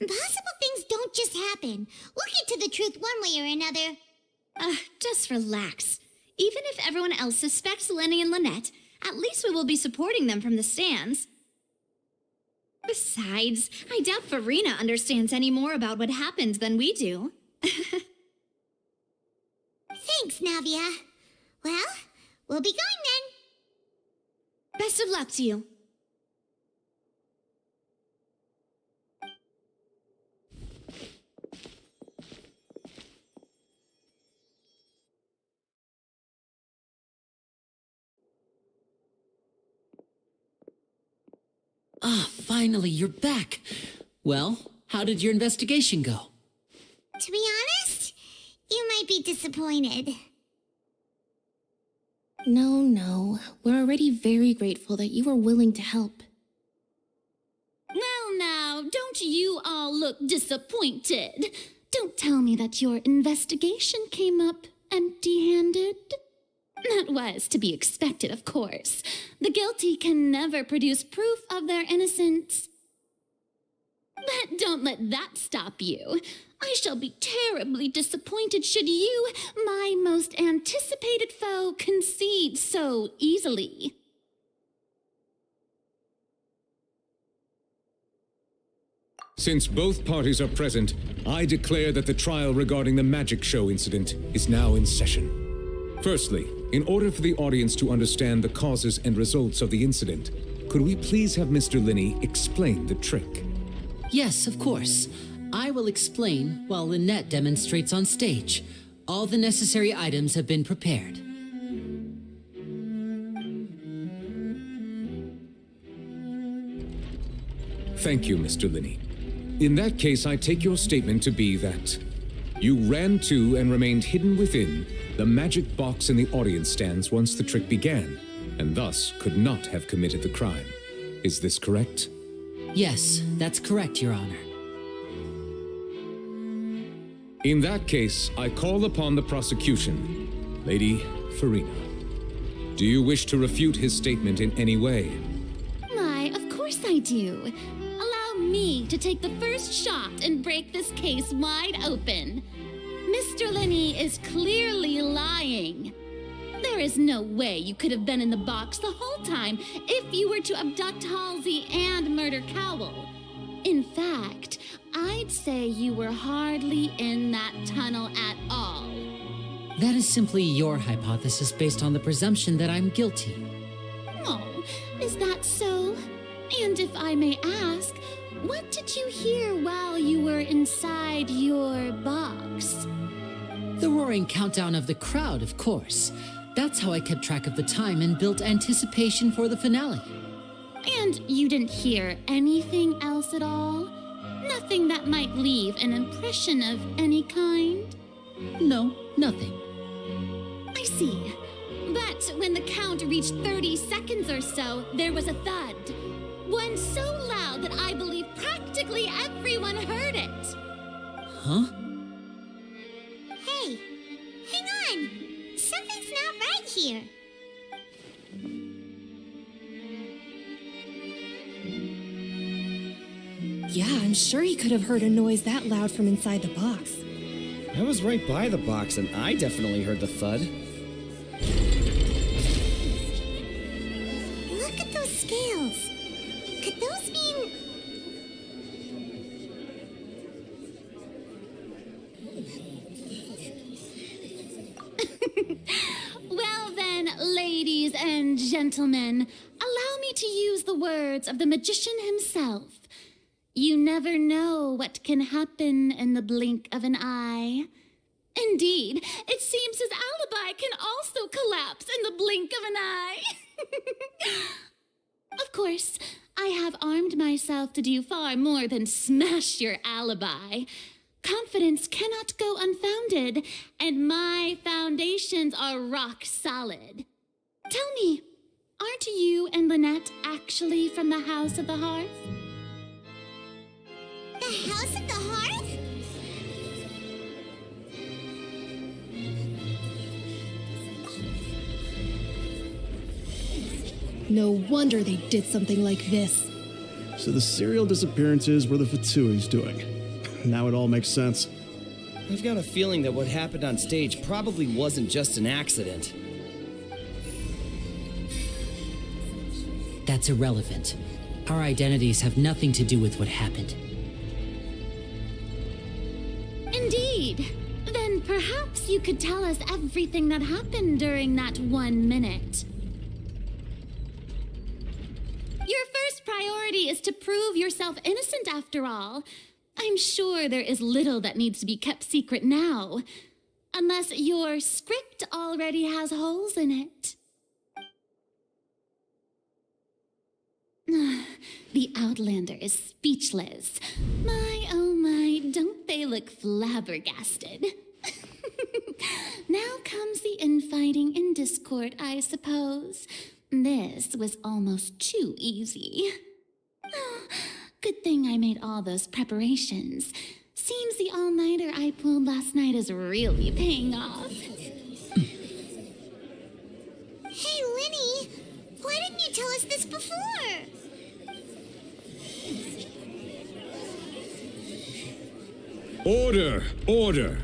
Impossible things don't just happen. We'll get to the truth one way or another. Just relax. Even if everyone else suspects Lenny and Lynette, at least we will be supporting them from the stands. Besides, I doubt Farina understands any more about what happened than we do. Thanks, Navia. Well, we'll be going then. Best of luck to you. Ah, finally, you're back. Well, how did your investigation go? To be honest, you might be disappointed. No. We're already very grateful that you were willing to help. Well, now, don't you all look disappointed? Don't tell me that your investigation came up empty-handed. That was to be expected, of course. The guilty can never produce proof of their innocence. But don't let that stop you. I shall be terribly disappointed should you, my most anticipated foe, concede so easily. Since both parties are present, I declare that the trial regarding the magic show incident is now in session. Firstly, in order for the audience to understand the causes and results of the incident, could we please have Mr. Linney explain the trick? Yes, of course. I will explain while Lynette demonstrates on stage. All the necessary items have been prepared. Thank you, Mr. Linney. In that case, I take your statement to be that you ran to and remained hidden within the magic box in the audience stands once the trick began, and thus could not have committed the crime. Is this correct? Yes, that's correct, Your Honor. In that case, I call upon the prosecution. Lady Farina, do you wish to refute his statement in any way? Why, of course I do. Allow me to take the first shot and break this case wide open. Mr. Linney is clearly lying. There is no way you could have been in the box the whole time if you were to abduct Halsey and murder Cowell. In fact, I'd say you were hardly in that tunnel at all. That is simply your hypothesis based on the presumption that I'm guilty. Oh, is that so? And if I may ask, what did you hear while you were inside your box? The roaring countdown of the crowd, of course. That's how I kept track of the time and built anticipation for the finale. And you didn't hear anything else at all? Nothing that might leave an impression of any kind? No, nothing. I see. But when the count reached 30 seconds or so, there was a thud. One so loud that I believe practically everyone heard it. Huh? Hey, hang on. Something's not right here. Yeah, I'm sure he could have heard a noise that loud from inside the box. I was right by the box, and I definitely heard the thud. Look at those scales. Could those mean... Well then, ladies and gentlemen, allow me to use the words of the magician himself. You never know what can happen in the blink of an eye. Indeed, it seems his alibi can also collapse in the blink of an eye. Of course, I have armed myself to do far more than smash your alibi. Confidence cannot go unfounded, and my foundations are rock solid. Tell me, aren't you and Lynette actually from the House of the Hearth? The House of the Hearth? No wonder they did something like this. So the serial disappearances were the Fatui's doing. Now it all makes sense. I've got a feeling that what happened on stage probably wasn't just an accident. That's irrelevant. Our identities have nothing to do with what happened. Indeed. Then perhaps you could tell us everything that happened during that 1 minute. Your first priority is to prove yourself innocent, after all. I'm sure there is little that needs to be kept secret now, unless your script already has holes in it. The Outlander is speechless. My, oh my, don't they look flabbergasted? Now comes the infighting and discord, I suppose. This was almost too easy. Good thing I made all those preparations. Seems the all-nighter I pulled last night is really paying off. Hey, Linny, why didn't you tell us this before? Order! Order!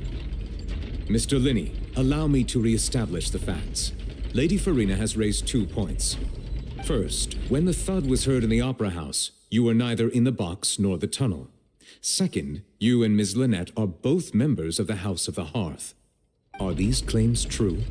Mr. Linney, allow me to re-establish the facts. Lady Farina has raised 2 points. First, when the thud was heard in the Opera House, you were neither in the box nor the tunnel. Second, you and Ms. Lynette are both members of the House of the Hearth. Are these claims true?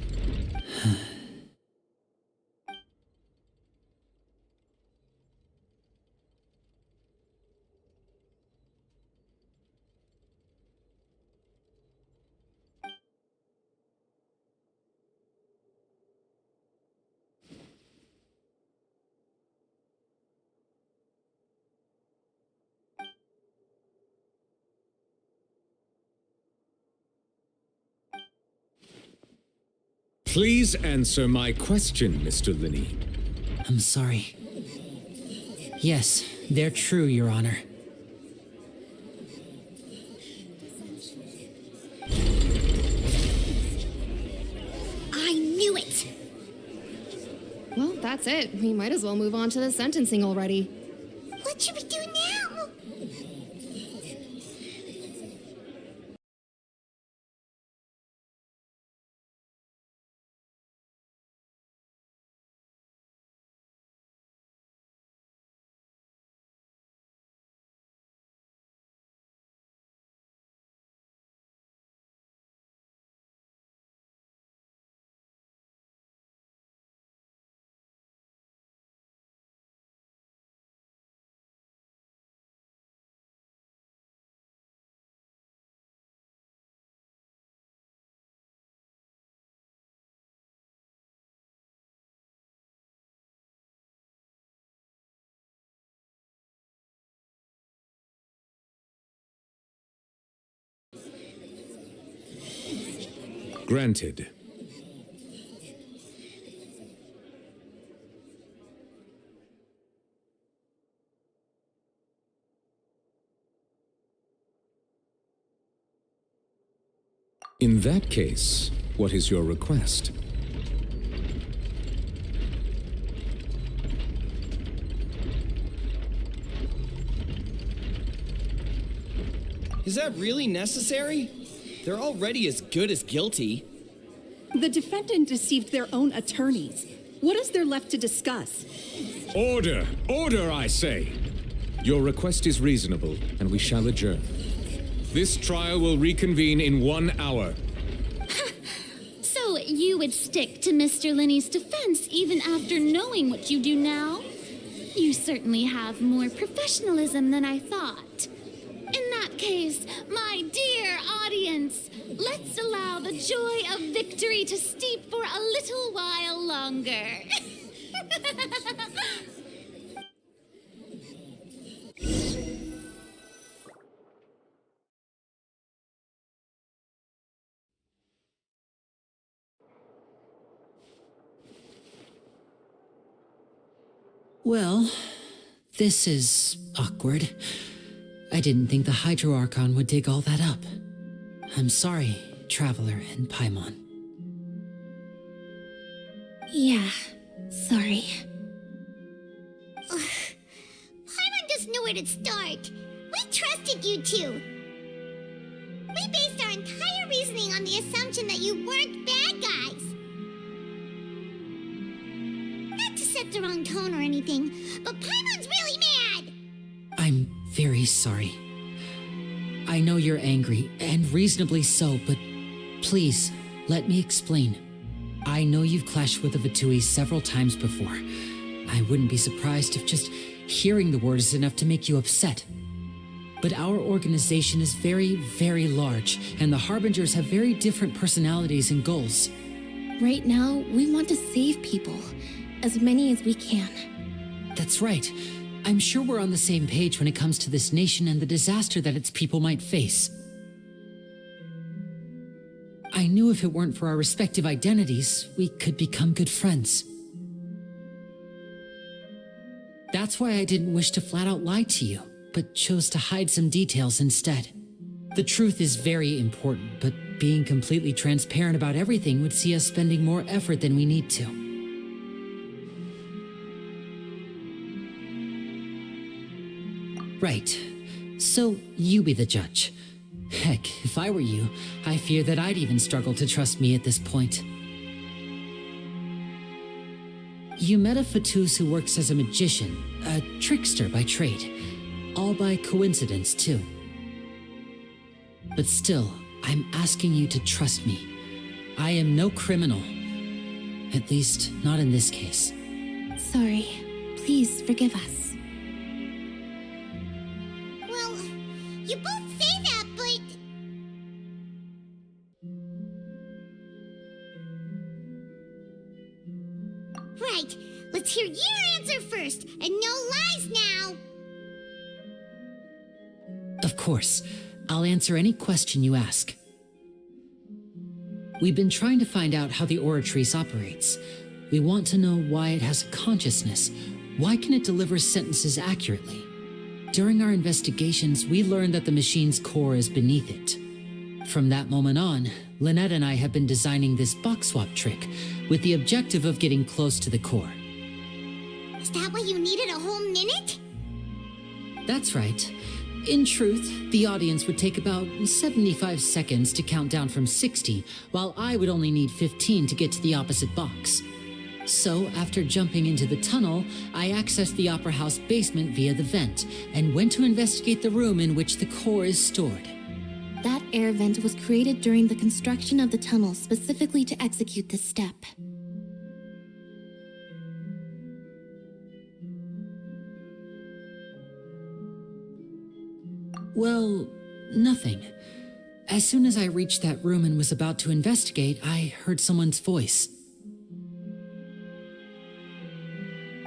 Please answer my question, Mr. Linney. I'm sorry. Yes, they're true, Your Honor. I knew it! Well, that's it. We might as well move on to the sentencing already. What should we do now? Granted. In that case, what is your request? Is that really necessary? They're already as good as guilty. The defendant deceived their own attorneys. What is there left to discuss? Order! Order, I say! Your request is reasonable, and we shall adjourn. This trial will reconvene in 1 hour. So you would stick to Mr. Linney's defense even after knowing what you do now? You certainly have more professionalism than I thought. In that case, my dear audience, let's allow the joy of victory to steep for a little while longer. Well, this is awkward. I didn't think the Hydro Archon would dig all that up. I'm sorry, Traveler and Paimon. Yeah, sorry. Paimon doesn't know where to start. We trusted you two. We based our entire reasoning on the assumption that you weren't bad guys. Not to set the wrong tone or anything, but Paimon's really mad! I'm very sorry. I know you're angry, and reasonably so, but please, let me explain. I know you've clashed with the Vitui several times before. I wouldn't be surprised if just hearing the word is enough to make you upset. But our organization is very, very large, and the Harbingers have very different personalities and goals. Right now, we want to save people. As many as we can. That's right. I'm sure we're on the same page when it comes to this nation and the disaster that its people might face. I knew if it weren't for our respective identities, we could become good friends. That's why I didn't wish to flat out lie to you, but chose to hide some details instead. The truth is very important, but being completely transparent about everything would see us spending more effort than we need to. Right. So you be the judge. Heck, if I were you, I fear that I'd even struggle to trust me at this point. You met a Fatus who works as a magician, a trickster by trade. All by coincidence, too. But still, I'm asking you to trust me. I am no criminal. At least, not in this case. Sorry. Please forgive us. You both say that, but... Right, let's hear your answer first, and no lies now! Of course, I'll answer any question you ask. We've been trying to find out how the Oratrice operates. We want to know why it has a consciousness. Why can it deliver sentences accurately? During our investigations, we learned that the machine's core is beneath it. From that moment on, Lynette and I have been designing this box swap trick with the objective of getting close to the core. Is that why you needed a whole minute? That's right. In truth, the audience would take about 75 seconds to count down from 60, while I would only need 15 to get to the opposite box. So, after jumping into the tunnel, I accessed the Opera House basement via the vent, and went to investigate the room in which the core is stored. That air vent was created during the construction of the tunnel specifically to execute this step. Well, nothing. As soon as I reached that room and was about to investigate, I heard someone's voice.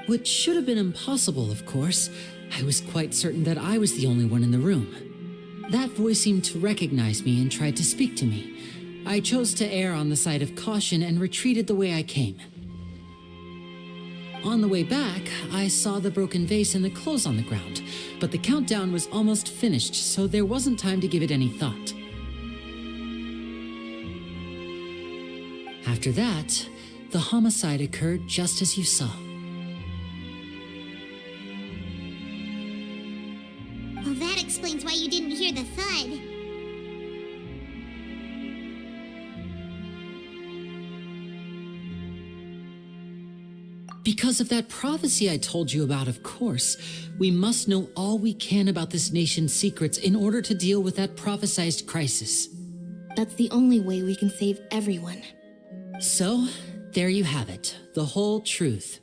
Which should have been impossible, of course. I was quite certain that I was the only one in the room. That voice seemed to recognize me and tried to speak to me. I chose to err on the side of caution and retreated the way I came. On the way back, I saw the broken vase and the clothes on the ground, but the countdown was almost finished, so there wasn't time to give it any thought. After that, the homicide occurred just as you saw. Well, that explains why you didn't hear the thud. Because of that prophecy I told you about, of course. We must know all we can about this nation's secrets in order to deal with that prophesized crisis. That's the only way we can save everyone. So, there you have it. The whole truth.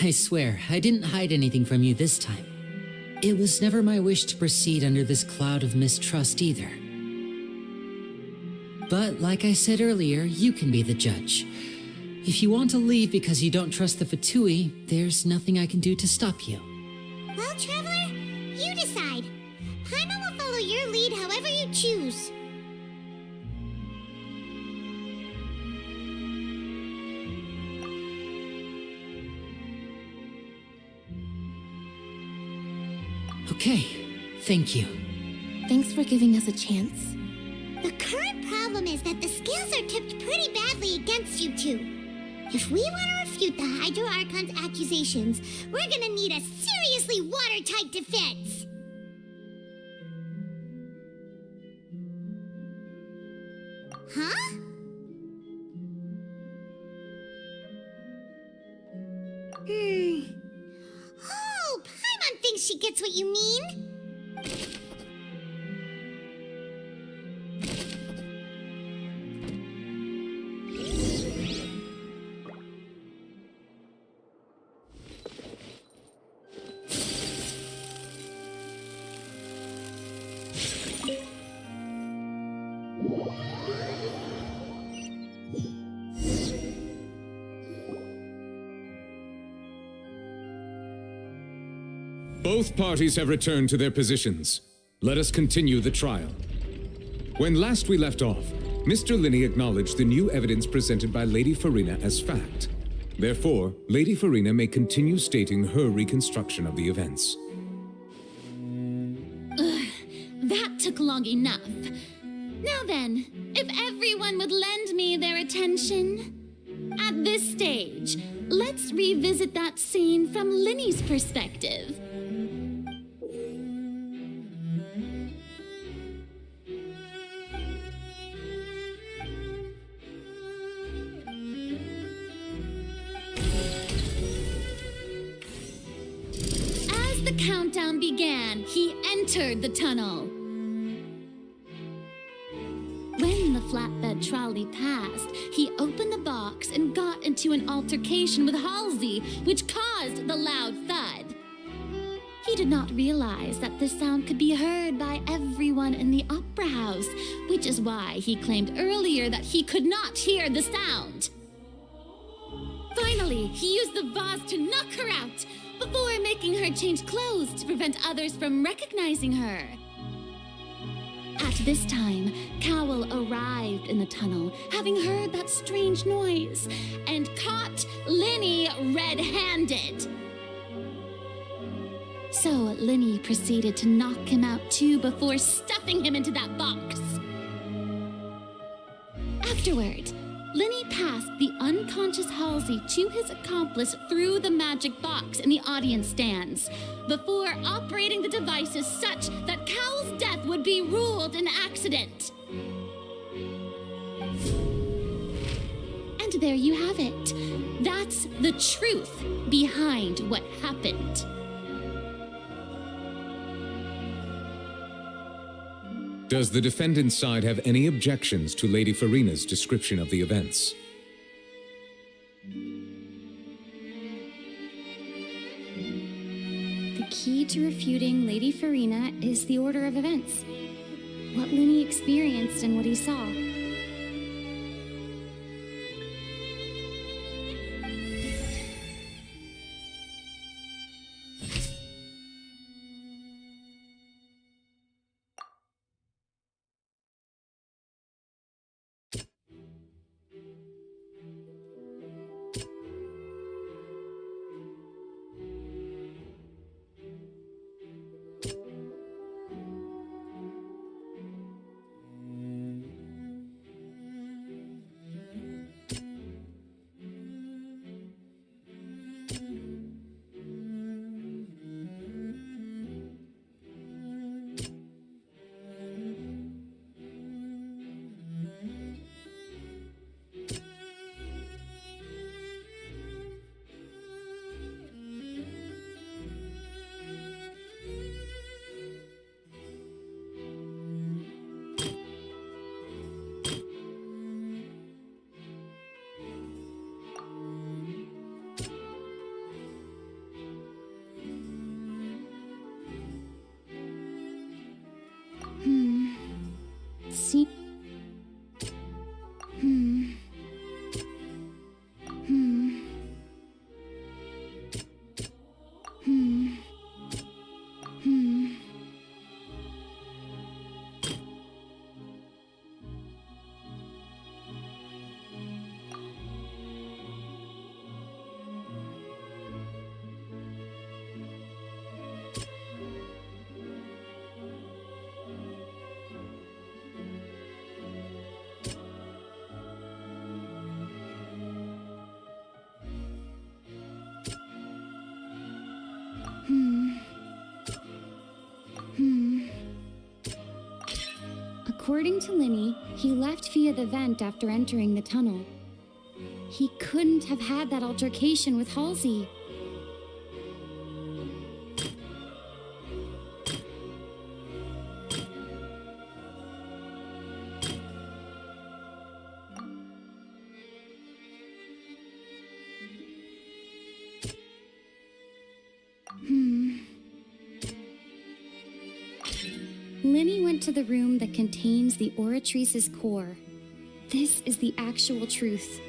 I swear, I didn't hide anything from you this time. It was never my wish to proceed under this cloud of mistrust either. But like I said earlier, you can be the judge. If you want to leave because you don't trust the Fatui, there's nothing I can do to stop you. Well, Traveler, you decide. Paimon will follow your lead however you choose. Okay, thank you. Thanks for giving us a chance. The current problem is that the scales are tipped pretty badly against you two. If we want to refute the Hydro Archon's accusations, we're gonna need a seriously watertight defense. Huh? Oh, Paimon thinks she gets what you mean. Both parties have returned to their positions. Let us continue the trial. When last we left off, Mr. Linney acknowledged the new evidence presented by Lady Farina as fact. Therefore, Lady Farina may continue stating her reconstruction of the events. That took long enough. Now then, if everyone would lend me their attention. At this stage, let's revisit that scene from Linney's perspective. As the countdown began, he entered the tunnel. When the flatbed trolley passed, he opened the box and got into an altercation with Halsey, which caused the loud thud. He did not realize that this sound could be heard by everyone in the opera house, which is why he claimed earlier that he could not hear the sound. Finally, he used the vase to knock her out, before making her change clothes to prevent others from recognizing her. At this time, Cowell arrived in the tunnel, having heard that strange noise, and caught Linny red-handed. So Linny proceeded to knock him out too before stuffing him into that box. Afterward, Linny passed the unconscious Halsey to his accomplice through the magic box in the audience stands, before operating the devices such that Cowell's death would be ruled an accident. And there you have it. That's the truth behind what happened. Does the defendant's side have any objections to Lady Farina's description of the events? The key to refuting Lady Farina is the order of events. What Linny experienced and what he saw. According to Linny, he left via the vent after entering the tunnel. He couldn't have had that altercation with Halsey. Linny went to the room that contains the Oratrice's core. This is the actual truth.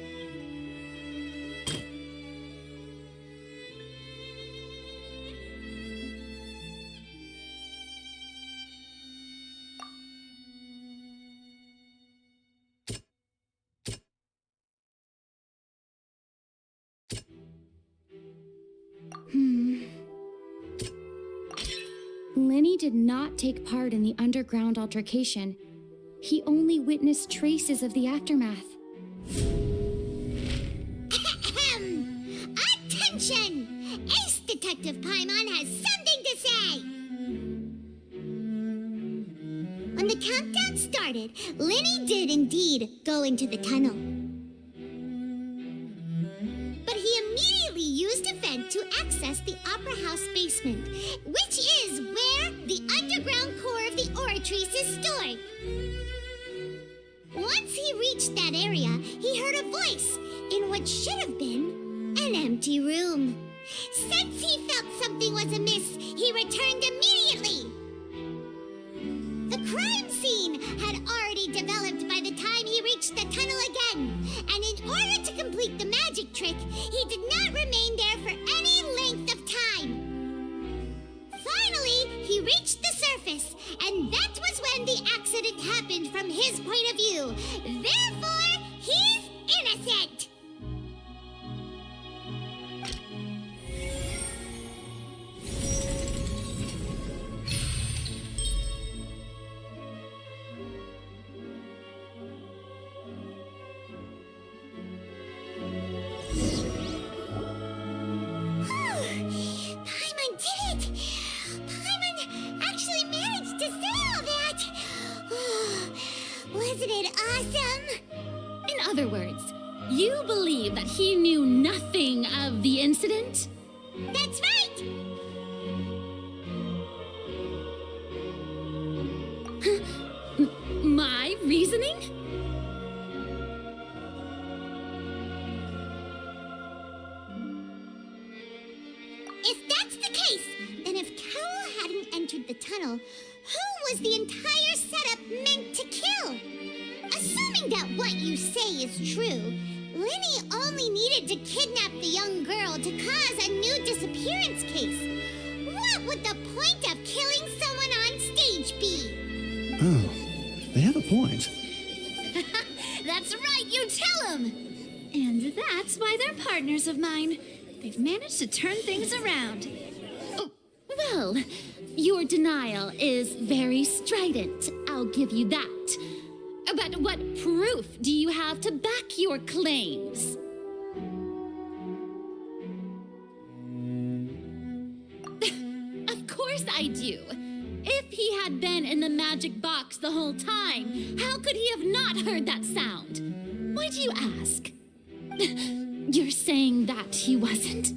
Linny did not take part in the underground altercation. He only witnessed traces of the aftermath. Attention! Ace Detective Paimon has something to say! When the countdown started, Linny did indeed go into the tunnel. But he immediately used a vent to access the Opera House basement, which is where the underground core of the Oratrice is stored. Once he reached that area, he heard a voice in what should have been an empty room. Since he felt something was amiss, he returned immediately. The crime scene had already developed by the time he reached the tunnel again, and in order to complete the magic trick, he did not remain there for any length of time. Finally, he reached the surface, and that was when the accident his point of view. Therefore, he's innocent. Paimon did it! Paimon actually managed to say all that! Wasn't it awesome? In other words, you believe that he knew nothing of the incident? That's right! My reasoning? If that's the case, then if Carol hadn't entered the tunnel, who was the entire setup meant to kill? Assuming that what you say is true, Linny only needed to kidnap the young girl to cause a new disappearance case. What would the point of killing someone on stage be? Oh, they have a point. That's right, you tell him! And that's why they're partners of mine. They've managed to turn things around. Oh, well, your denial is very strident, I'll give you that. But what proof do you have to back your claims? Of course I do. If he had been in the magic box the whole time, how could he have not heard that sound? Why do you ask? You're saying that he wasn't?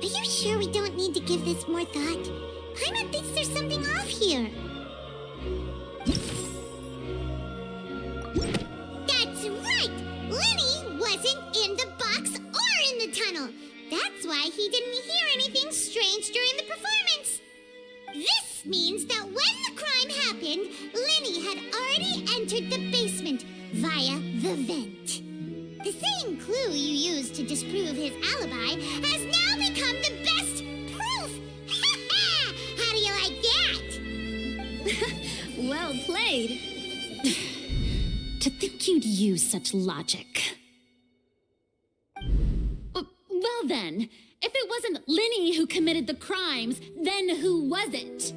Are you sure we don't need to give this more thought? Paimon thinks there's something off here. That's right! Linny wasn't in the box or in the tunnel. That's why he didn't hear anything strange during the performance. This means that when the crime happened, Linny had already entered the basement via the vent. The same clue you used to disprove his alibi has now become the best proof! How do you like that? Well played. To think you'd use such logic. Well then, if it wasn't Linny who committed the crimes, then who was it?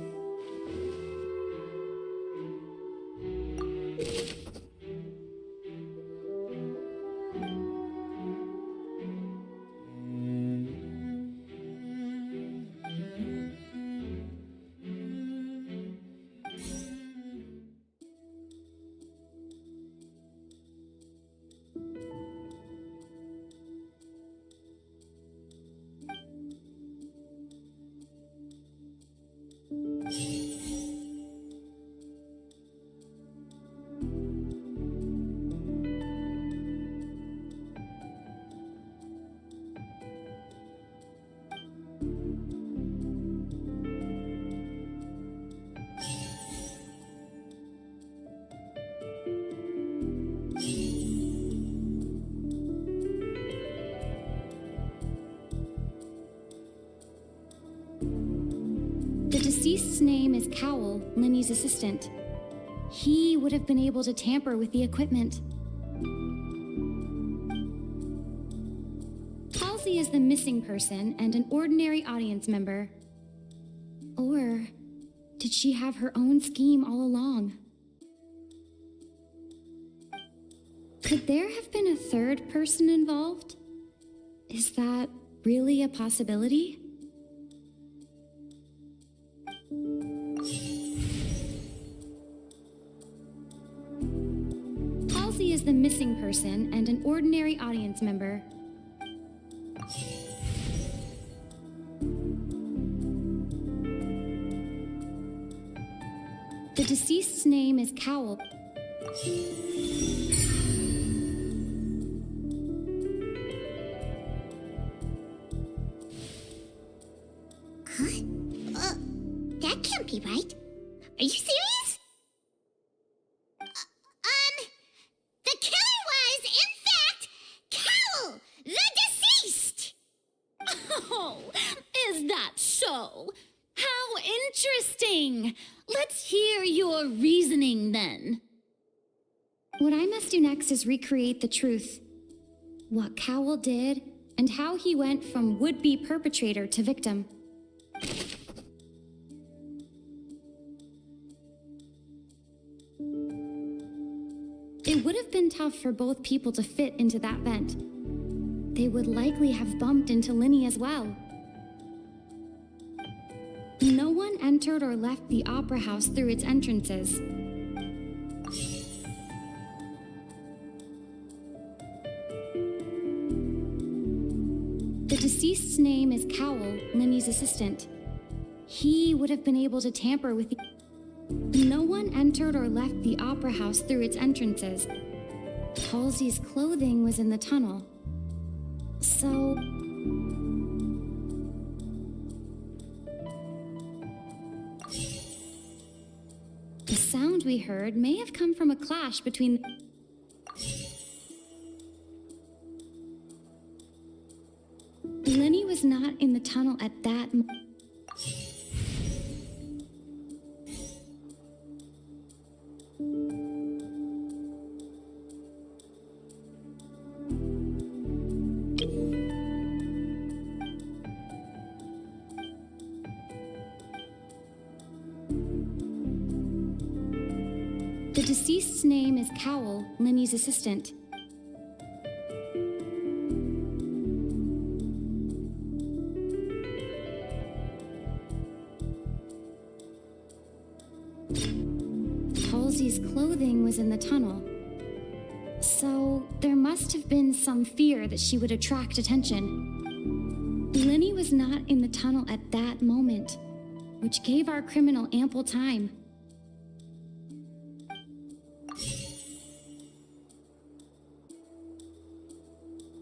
deceased's name is Cowell, Linny's assistant. He would have been able to tamper with the equipment. Halsey is the missing person and an ordinary audience member. Or did she have her own scheme all along? Could there have been a third person involved? Is that really a possibility? Halsey is the missing person and an ordinary audience member. The deceased's name is Cowell. That can't be right. Are you serious? The killer was, in fact, Cowell, the deceased! Oh, is that so? How interesting! Let's hear your reasoning then. What I must do next is recreate the truth. What Cowell did, and how he went from would-be perpetrator to victim. It would have been tough for both people to fit into that vent. They would likely have bumped into Linny as well. No one entered or left the opera house through its entrances. The deceased's name is Cowell, Linny's assistant. He would have been able to tamper with the... No one entered or left the opera house through its entrances. Halsey's clothing was in the tunnel. So... the sound we heard may have come from a clash between... Linny was not in the tunnel at that The deceased's name is Cowell, Linny's assistant. Halsey's clothing was in the tunnel. So there must have been some fear that she would attract attention. Linny was not in the tunnel at that moment, which gave our criminal ample time.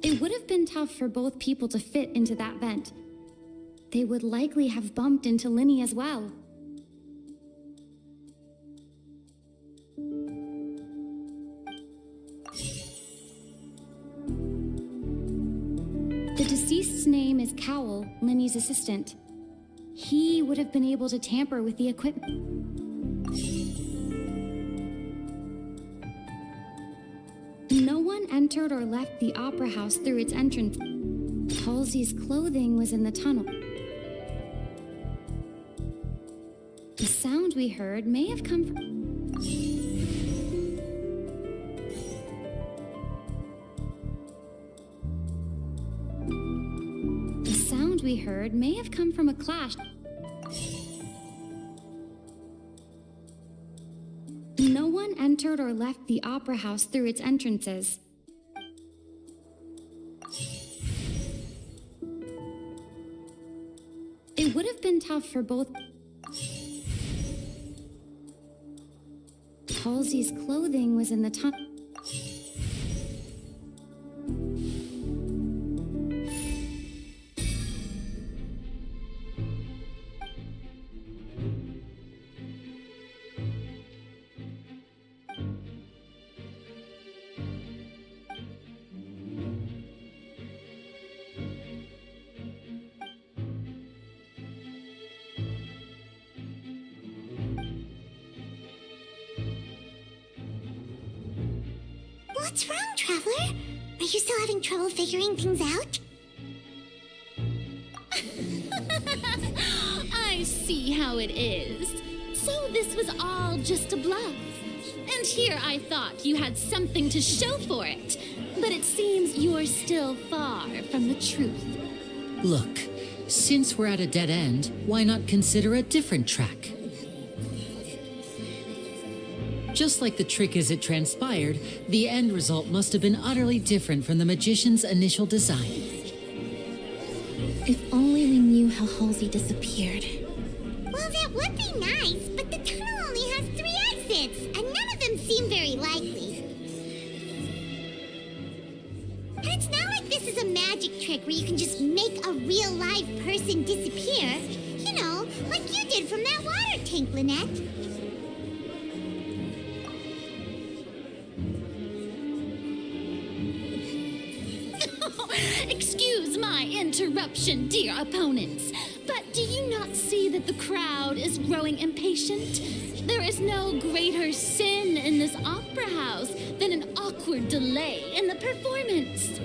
It would have been tough for both people to fit into that vent. They would likely have bumped into Linny as well. The deceased's name is Cowell, Linny's assistant. He would have been able to tamper with the equipment. No one entered or left the opera house through its entrance. Halsey's clothing was in the tunnel. The sound we heard may have come from... The sound we heard may have come from a clash. No one entered or left the opera house through its entrances. It would have been tough for both... Halsey's clothing was in the tunnel. What's wrong, Traveler? Are you still having trouble figuring things out? I see how it is. So this was all just a bluff. And here I thought you had something to show for it. But it seems you're still far from the truth. Look, since we're at a dead end, why not consider a different track? Just like the trick as it transpired, the end result must have been utterly different from the magician's initial design. If only we knew how Halsey disappeared. Well, that would be nice, but the tunnel only has 3 exits, and none of them seem very likely. And it's not like this is a magic trick where you can just make a real live person disappear. You know, like you did from that water tank, Lynette. Excuse my interruption, dear opponents, but do you not see that the crowd is growing impatient? There is no greater sin in this opera house than an awkward delay in the performance.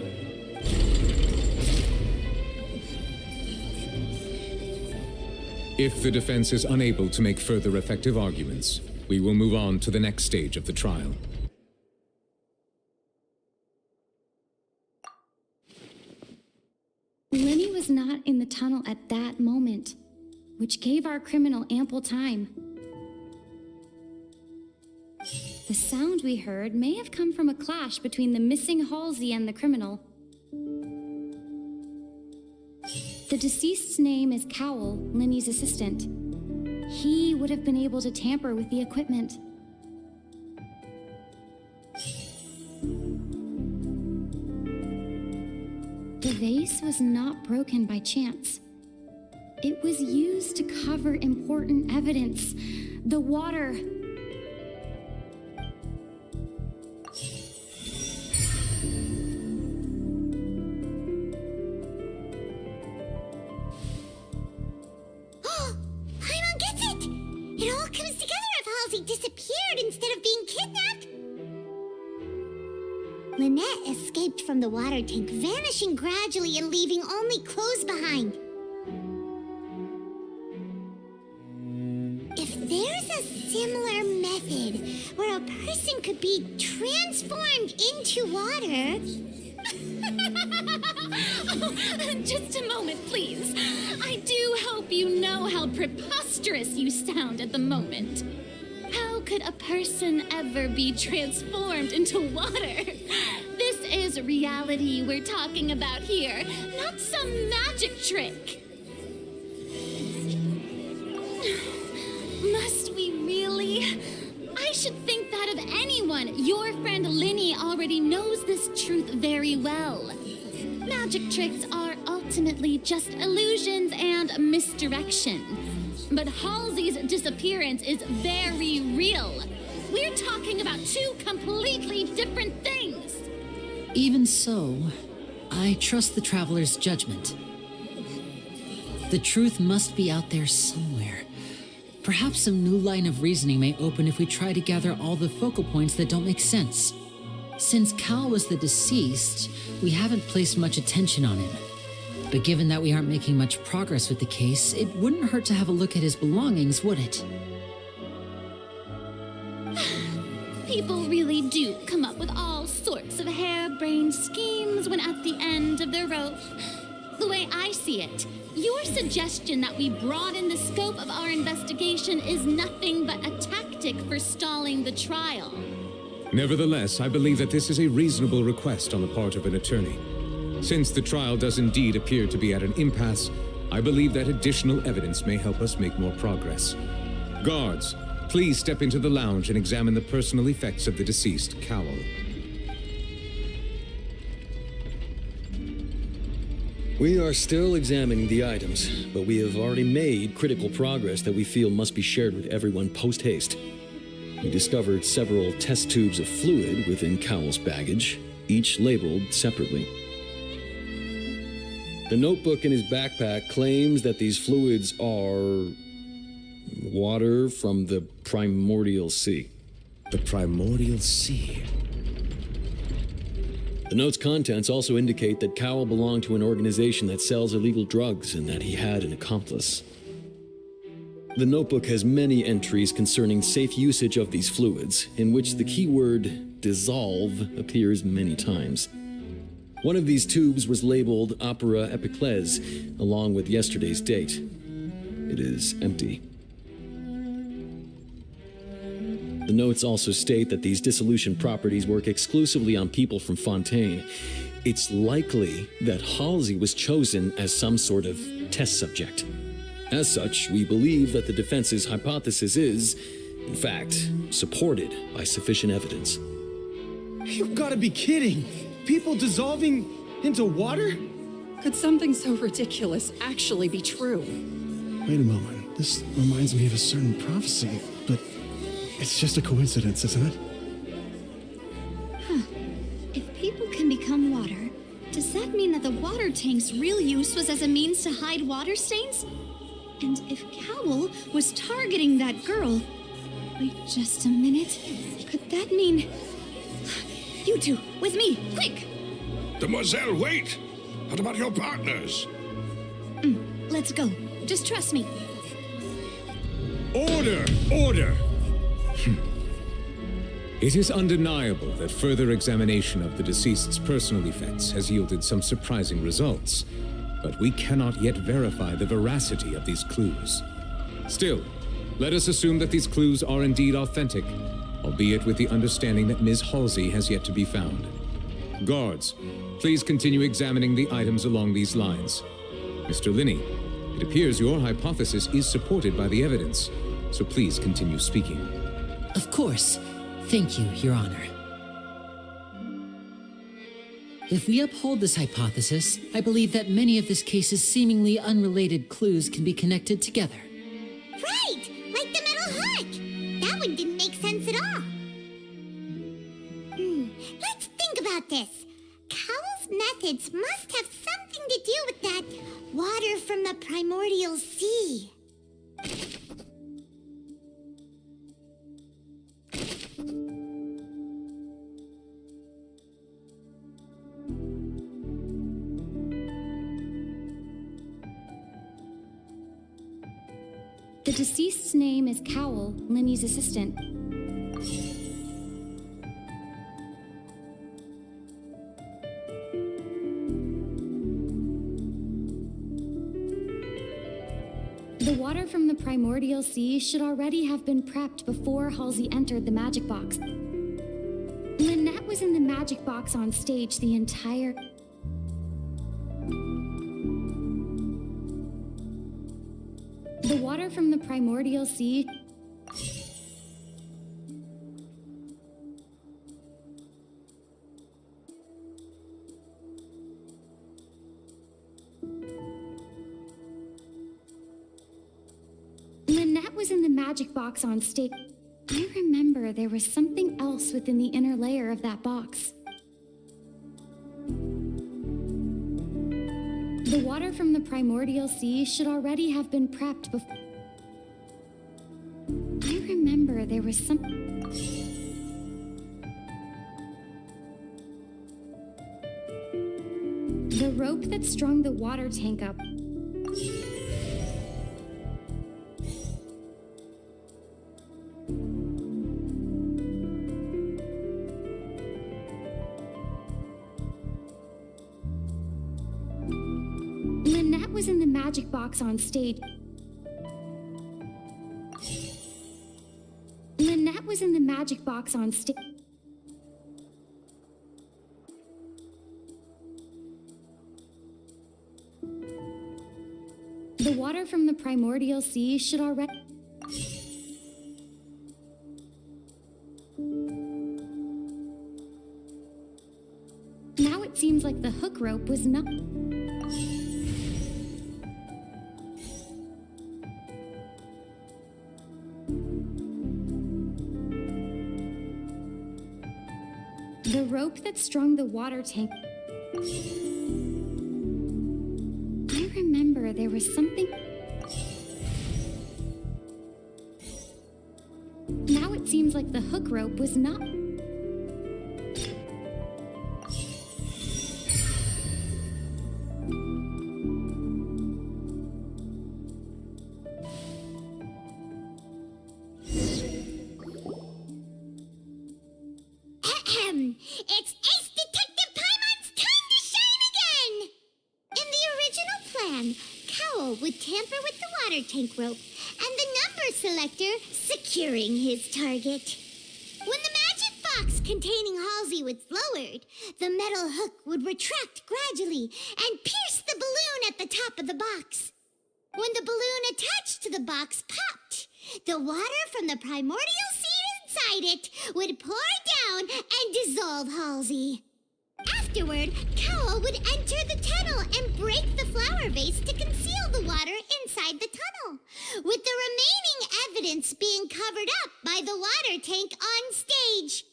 If the defense is unable to make further effective arguments, we will move on to the next stage of the trial. Lenny was not in the tunnel at that moment, which gave our criminal ample time. The sound we heard may have come from a clash between the missing Halsey and the criminal. The deceased's name is Cowell, Lenny's assistant. He would have been able to tamper with the equipment. The vase was not broken by chance. It was used to cover important evidence. The water. Paimon gets it! It all comes together if Halsey disappeared instead of being kidnapped. Lynette escaped from the water tank, vanishing gradually and leaving only clothes behind. If there's a similar method where a person could be transformed into water... Just a moment, please. I do hope you know how preposterous you sound at the moment. How could a person ever be transformed into water? This is reality we're talking about here, not some magic trick. Must we really? I should think that of anyone. Your friend Linny already knows this truth very well. Magic tricks are ultimately just illusions and misdirection. But Halsey's disappearance is very real. We're talking about 2 completely different things. Even so, I trust the Traveler's judgment. The truth must be out there somewhere. Perhaps some new line of reasoning may open if we try to gather all the focal points that don't make sense. Since Cal was the deceased, we haven't placed much attention on him. But given that we aren't making much progress with the case, it wouldn't hurt to have a look at his belongings, would it? People really do come up with all sorts of harebrained schemes when at the end of their rope. The way I see it, your suggestion that we broaden the scope of our investigation is nothing but a tactic for stalling the trial. Nevertheless, I believe that this is a reasonable request on the part of an attorney. Since the trial does indeed appear to be at an impasse, I believe that additional evidence may help us make more progress. Guards, please step into the lounge and examine the personal effects of the deceased, Cowell. We are still examining the items, but we have already made critical progress that we feel must be shared with everyone post-haste. We discovered several test tubes of fluid within Cowell's baggage, each labeled separately. The notebook in his backpack claims that these fluids are water from the primordial sea. The primordial sea? The note's contents also indicate that Cowell belonged to an organization that sells illegal drugs and that he had an accomplice. The notebook has many entries concerning safe usage of these fluids, in which the keyword dissolve appears many times. One of these tubes was labeled Opera Epiclese, along with yesterday's date. It is empty. The notes also state that these dissolution properties work exclusively on people from Fontaine. It's likely that Halsey was chosen as some sort of test subject. As such, we believe that the defense's hypothesis is, in fact, supported by sufficient evidence. You've got to be kidding! People dissolving into water? Could something so ridiculous actually be true? Wait a moment. This reminds me of a certain prophecy, but it's just a coincidence, isn't it? Huh. If people can become water, does that mean that the water tank's real use was as a means to hide water stains? And if Cowell was targeting that girl... Wait just a minute. Could that mean... You two, with me, quick! Demoiselle, wait! What about your partners? Let's go. Just trust me. Order! Order! It is undeniable that further examination of the deceased's personal effects has yielded some surprising results, but we cannot yet verify the veracity of these clues. Still, let us assume that these clues are indeed authentic, albeit with the understanding that Ms. Halsey has yet to be found. Guards, please continue examining the items along these lines. Mr. Linney, it appears your hypothesis is supported by the evidence, so please continue speaking. Of course. Thank you, Your Honor. If we uphold this hypothesis, I believe that many of this case's seemingly unrelated clues can be connected together. Right! Like the metal heart! That one didn't make sense at all. Let's think about this. Cowell's methods must have something to do with that water from the primordial sea. The deceased's name is Cowell, Linny's assistant. The water from the primordial sea should already have been prepped before Halsey entered the magic box. Lynette was in the magic box on stage the entire... The water from the primordial sea... Lynette was in the magic box on stage. I remember there was something else within the inner layer of that box. The water from the primordial sea should already have been prepped before... I remember there was some... The rope that strung the water tank up... Lynette was in the magic box on stage. Lynette was in the magic box on stage. The water from the primordial sea should already... Now it seems like the hook rope was not... The rope that strung the water tank... I remember there was something... Now it seems like the hook rope was not... on, Cowl would tamper with the water tank rope and the number selector securing his target. When the magic box containing Halsey was lowered, the metal hook would retract gradually and pierce the balloon at the top of the box. When the balloon attached to the box popped, the water from the primordial seed inside it would pour down and dissolve Halsey. Afterward, Cowl would enter the tunnel and break the flower vase to conceal the water inside the tunnel, with the remaining evidence being covered up by the water tank on stage.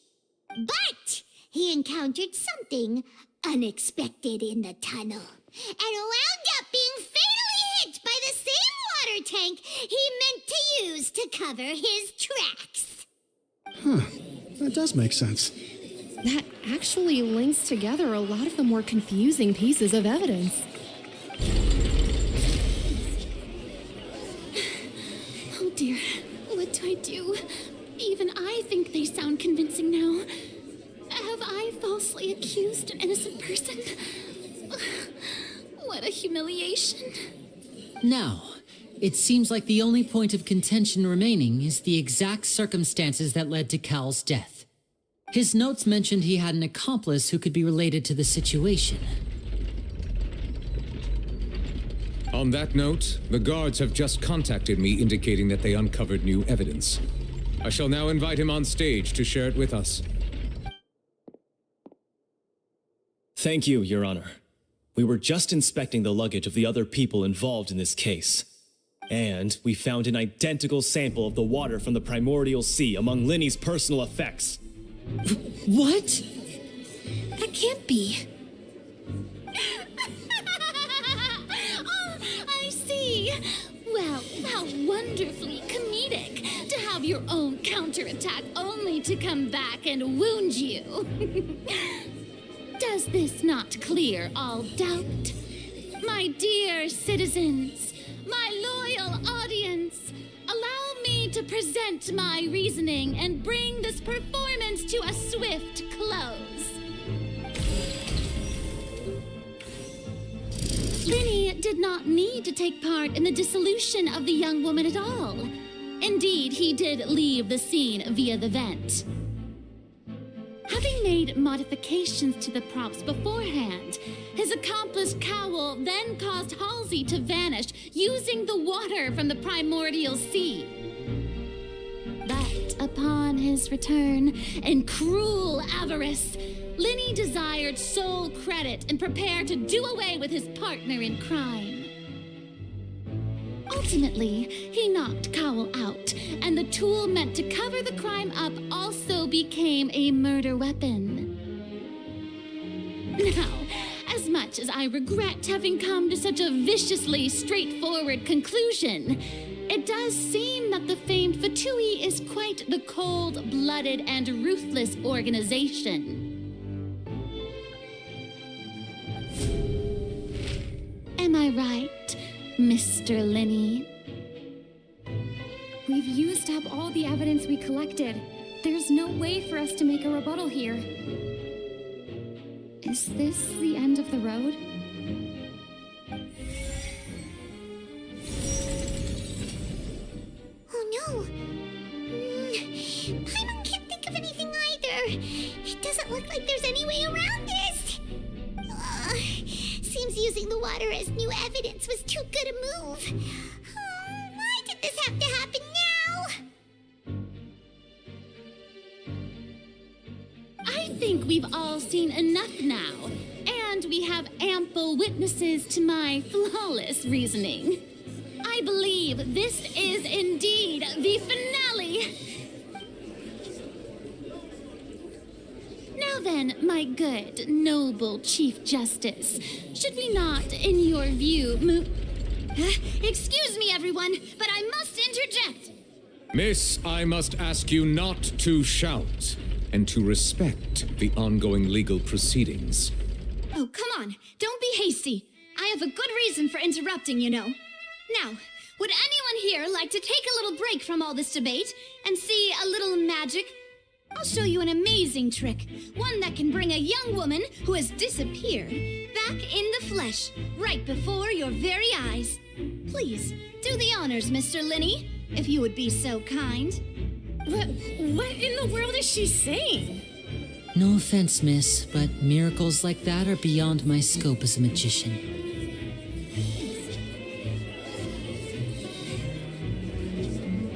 But he encountered something unexpected in the tunnel and wound up being fatally hit by the same water tank he meant to use to cover his tracks. Huh. That does make sense. That actually links together a lot of the more confusing pieces of evidence. Oh dear, what do I do? Even I think they sound convincing now. Have I falsely accused an innocent person? What a humiliation. Now, it seems like the only point of contention remaining is the exact circumstances that led to Cal's death. His notes mentioned he had an accomplice who could be related to the situation. On that note, the guards have just contacted me indicating that they uncovered new evidence. I shall now invite him on stage to share it with us. Thank you, Your Honor. We were just inspecting the luggage of the other people involved in this case. And we found an identical sample of the water from the primordial sea among Linny's personal effects. What? That can't be. Oh, I see. Well, how wonderfully comedic to have your own counterattack only to come back and wound you. Does this not clear all doubt? My dear citizens, my loyal audience, allow me to present my reasoning and bring this performance to a swift close. Linny did not need to take part in the dissolution of the young woman at all. Indeed, he did leave the scene via the vent. Having made modifications to the props beforehand, his accomplice Cowl then caused Halsey to vanish using the water from the primordial sea. But upon his return, in cruel avarice, Linny desired sole credit and prepared to do away with his partner in crime. Ultimately, he knocked Cowl out, and the tool meant to cover the crime up also became a murder weapon. Now, as much as I regret having come to such a viciously straightforward conclusion, it does seem that the famed Fatui is quite the cold-blooded and ruthless organization. Am I right, Mr. Linny? We've used up all the evidence we collected. There's no way for us to make a rebuttal here. Is this the end of the road? Oh no! Paimon can't think of anything either. It doesn't look like there's any way around this. Seems using the water as new evidence was too good a move. Why did this have to happen now? I think we've all seen enough now, and we have ample witnesses to my flawless reasoning. I believe this is indeed the finale. Now then, my good, noble Chief Justice, should we not, in your view, excuse me, everyone, but I must interject. Miss, I must ask you not to shout and to respect the ongoing legal proceedings. Oh, come on. Don't be hasty. I have a good reason for interrupting, you know. Now, would anyone here like to take a little break from all this debate and see a little magic? I'll show you an amazing trick. One that can bring a young woman who has disappeared back in the flesh, right before your very eyes. Please, do the honors, Mr. Linney, if you would be so kind. What in the world is she saying? No offense, miss, but miracles like that are beyond my scope as a magician.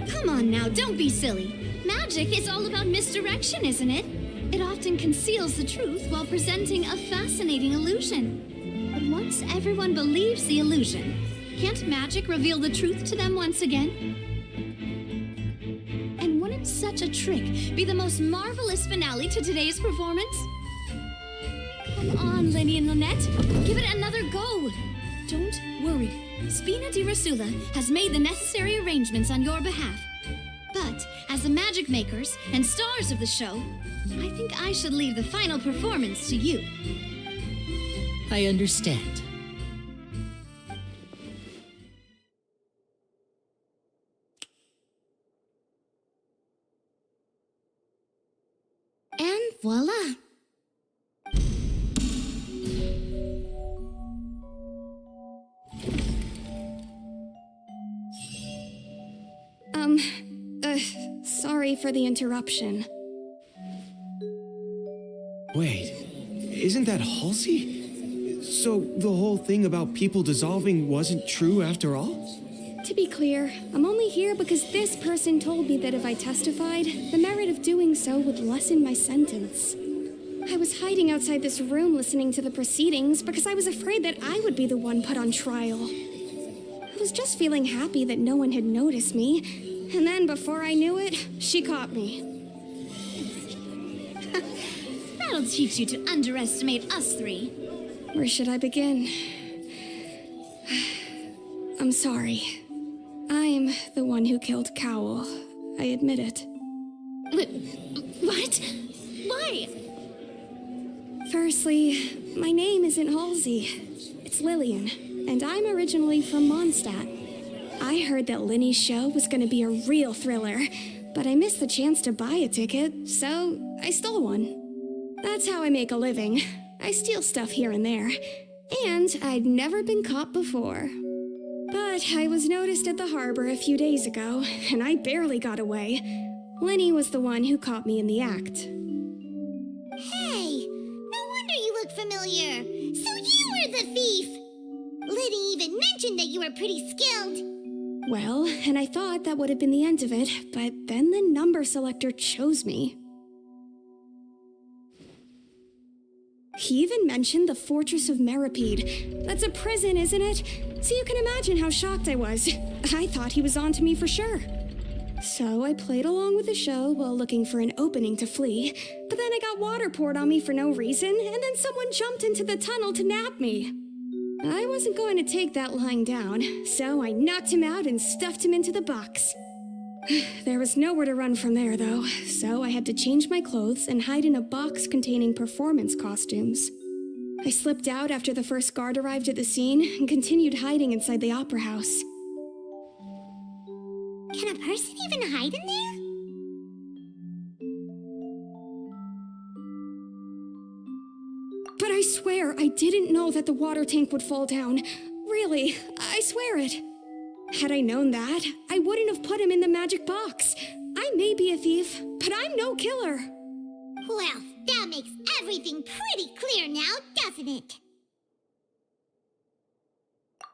Come on now, don't be silly. Magic is all about misdirection, isn't it? It often conceals the truth while presenting a fascinating illusion. But once everyone believes the illusion, can't magic reveal the truth to them once again? And wouldn't such a trick be the most marvelous finale to today's performance? Come on, Lenny and Lynette, give it another go. Don't worry, Spina di Rasula has made the necessary arrangements on your behalf. But as the magic makers and stars of the show, I think I should leave the final performance to you. I understand. And voila! Sorry for the interruption. Wait, isn't that Halsey? So the whole thing about people dissolving wasn't true after all? To be clear, I'm only here because this person told me that if I testified, the merit of doing so would lessen my sentence. I was hiding outside this room listening to the proceedings because I was afraid that I would be the one put on trial. I was just feeling happy that no one had noticed me, and then before I knew it, she caught me. That'll teach you to underestimate us three. Where should I begin? I'm sorry. I'm the one who killed Cowell. I admit it. What? Why? Firstly, my name isn't Halsey. It's Lillian, and I'm originally from Mondstadt. I heard that Linny's show was going to be a real thriller, but I missed the chance to buy a ticket, so I stole one. That's how I make a living. I steal stuff here and there, and I'd never been caught before. But I was noticed at the harbor a few days ago, and I barely got away. Linny was the one who caught me in the act. Hey, no wonder you look familiar. So you were the thief. Liddy even mentioned that you were pretty skilled. Well, and I thought that would have been the end of it, but then the number selector chose me. He even mentioned the Fortress of Meripede. That's a prison, isn't it? So you can imagine how shocked I was. I thought he was on to me for sure. So I played along with the show while looking for an opening to flee, but then I got water poured on me for no reason, and then someone jumped into the tunnel to nab me. I wasn't going to take that lying down, so I knocked him out and stuffed him into the box. There was nowhere to run from there, though, so I had to change my clothes and hide in a box containing performance costumes. I slipped out after the first guard arrived at the scene and continued hiding inside the opera house. Can a person even hide in there? But I swear I didn't know that the water tank would fall down. Really, I swear it. Had I known that, I wouldn't have put him in the magic box. I may be a thief, but I'm no killer. Well, that makes everything pretty clear now, doesn't it?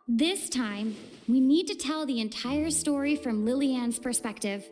This time, we need to tell the entire story from Lillian's perspective.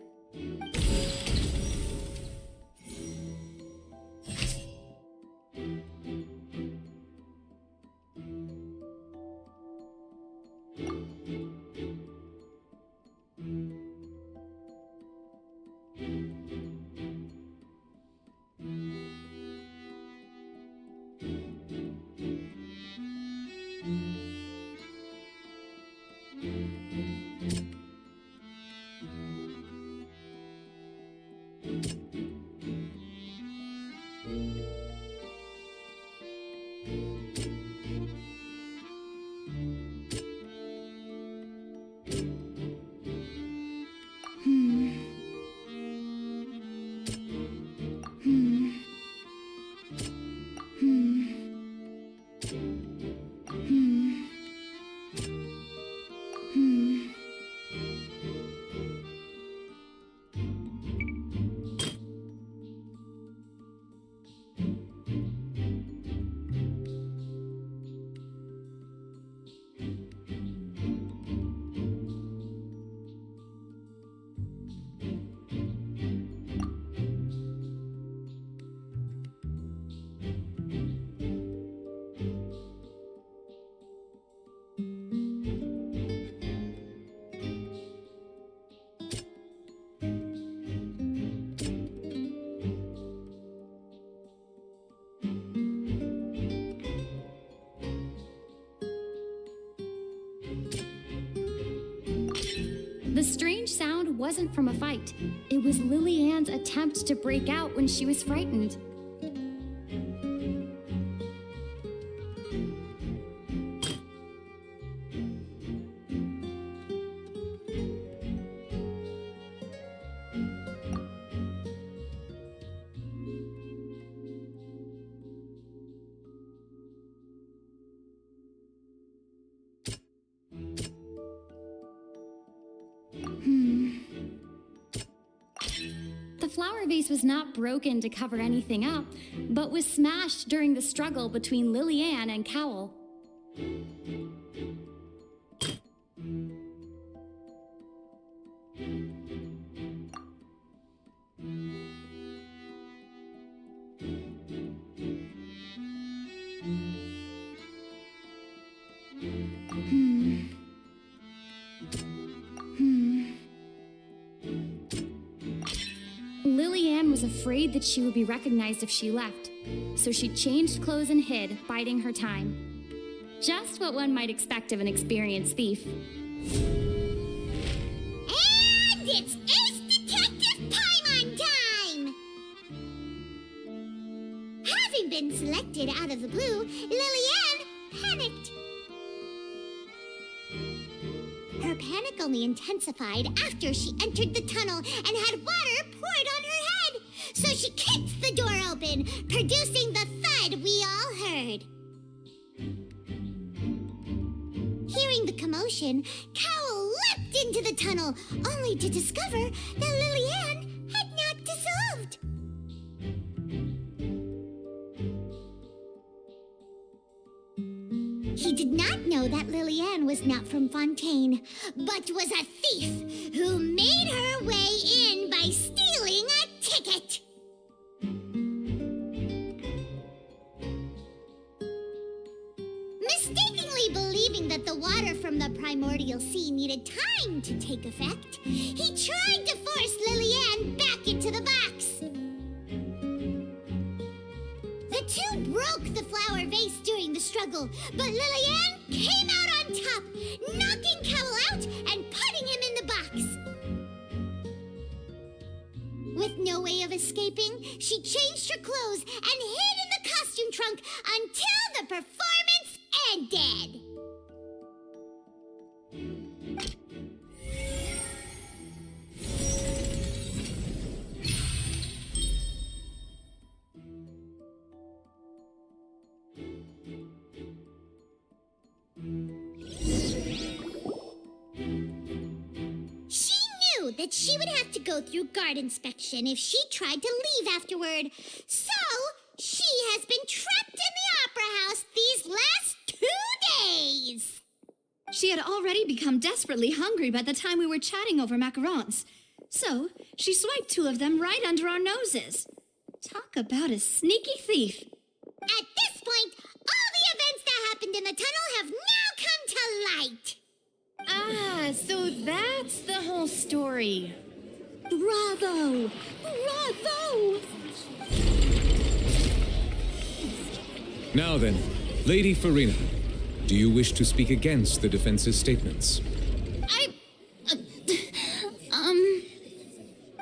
The strange sound wasn't from a fight. It was Lily Ann's attempt to break out when she was frightened. The flower vase was not broken to cover anything up, but was smashed during the struggle between Lily Ann and Cowell. Lily Ann was afraid that she would be recognized if she left, so she changed clothes and hid, biding her time. Just what one might expect of an experienced thief. And it's Ace Detective Paimon time! Having been selected out of the blue, Lily Ann panicked. Her panic only intensified after she entered the tunnel and had water poured on her head. So she kicked the door open, producing the thud we all heard. Hearing the commotion, Cowell leapt into the tunnel, only to discover that Lily Ann had not dissolved. He did not know that Lily Ann was not from Fontaine, but was a thief who made her way in by stealing a ticket. Mistakenly believing that the water from the primordial sea needed time to take effect, he tried to force Lily Ann back into the box. The two broke the flower vase during the struggle, but Lily Ann came out on top, knocking Cowell out and putting him in the box. With no way of escaping, she changed her clothes and hid in the costume trunk until the performance ended. That she would have to go through guard inspection if she tried to leave afterward. So, she has been trapped in the Opera House these last 2 days. She had already become desperately hungry by the time we were chatting over macarons. So, she swiped 2 of them right under our noses. Talk about a sneaky thief. At this point, all the events that happened in the tunnel have now come to light. Ah, so that's the whole story. Bravo! Bravo! Now then, Lady Farina, do you wish to speak against the defense's statements?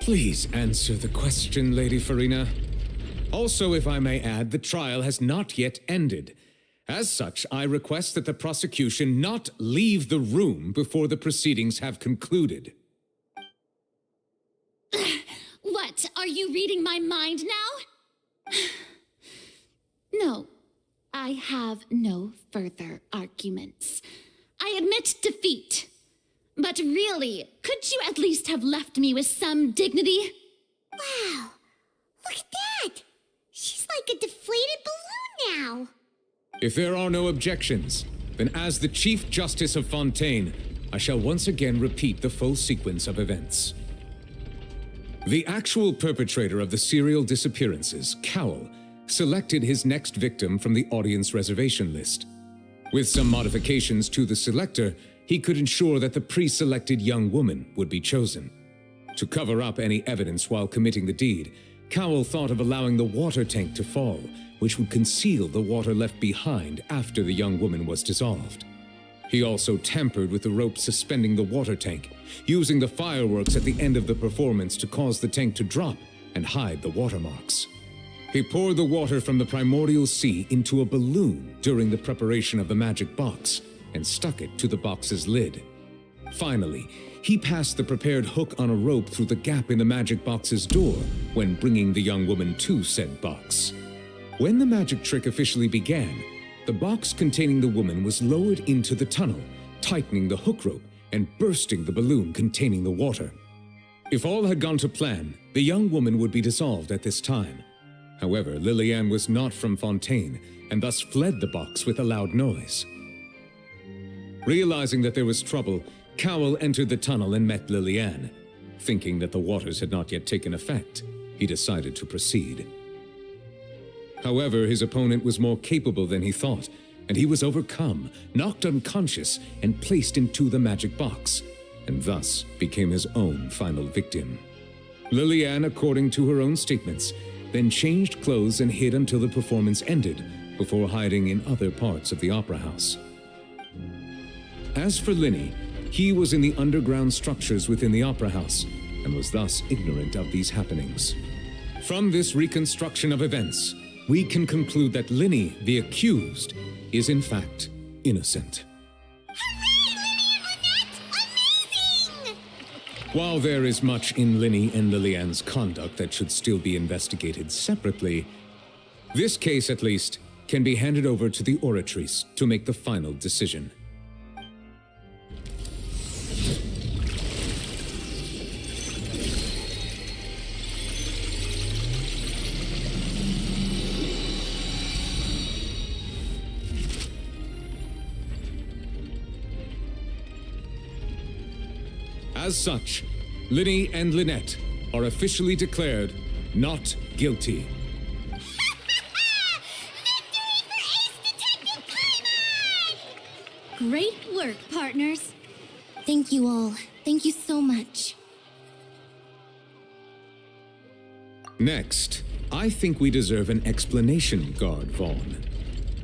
Please answer the question, Lady Farina. Also, if I may add, the trial has not yet ended. As such, I request that the prosecution not leave the room before the proceedings have concluded. What, are you reading my mind now? No, I have no further arguments. I admit defeat. But really, could you at least have left me with some dignity? Wow, look at that! She's like a deflated balloon now. If there are no objections, then as the Chief Justice of Fontaine, I shall once again repeat the full sequence of events. The actual perpetrator of the serial disappearances, Cowell, selected his next victim from the audience reservation list. With some modifications to the selector, he could ensure that the pre-selected young woman would be chosen. To cover up any evidence while committing the deed, Cowell thought of allowing the water tank to fall, which would conceal the water left behind after the young woman was dissolved. He also tampered with the rope suspending the water tank, using the fireworks at the end of the performance to cause the tank to drop and hide the watermarks. He poured the water from the primordial sea into a balloon during the preparation of the magic box and stuck it to the box's lid. Finally, he passed the prepared hook on a rope through the gap in the magic box's door when bringing the young woman to said box. When the magic trick officially began, the box containing the woman was lowered into the tunnel, tightening the hook rope and bursting the balloon containing the water. If all had gone to plan, the young woman would be dissolved at this time. However, Lillian was not from Fontaine and thus fled the box with a loud noise. Realizing that there was trouble, Cowell entered the tunnel and met Lillian. Thinking that the waters had not yet taken effect, he decided to proceed. However, his opponent was more capable than he thought, and he was overcome, knocked unconscious, and placed into the magic box, and thus became his own final victim. Lillian, according to her own statements, then changed clothes and hid until the performance ended, before hiding in other parts of the opera house. As for Linny, he was in the underground structures within the opera house, and was thus ignorant of these happenings. From this reconstruction of events, we can conclude that Linny, the accused, is in fact innocent. While there is much in Linny and Lillian's conduct that should still be investigated separately, this case, at least, can be handed over to the Oratrice to make the final decision. As such, Linny and Lynette are officially declared not guilty. Great work, partners. Thank you all. Thank you so much. Next, I think we deserve an explanation, Guard Vaughn.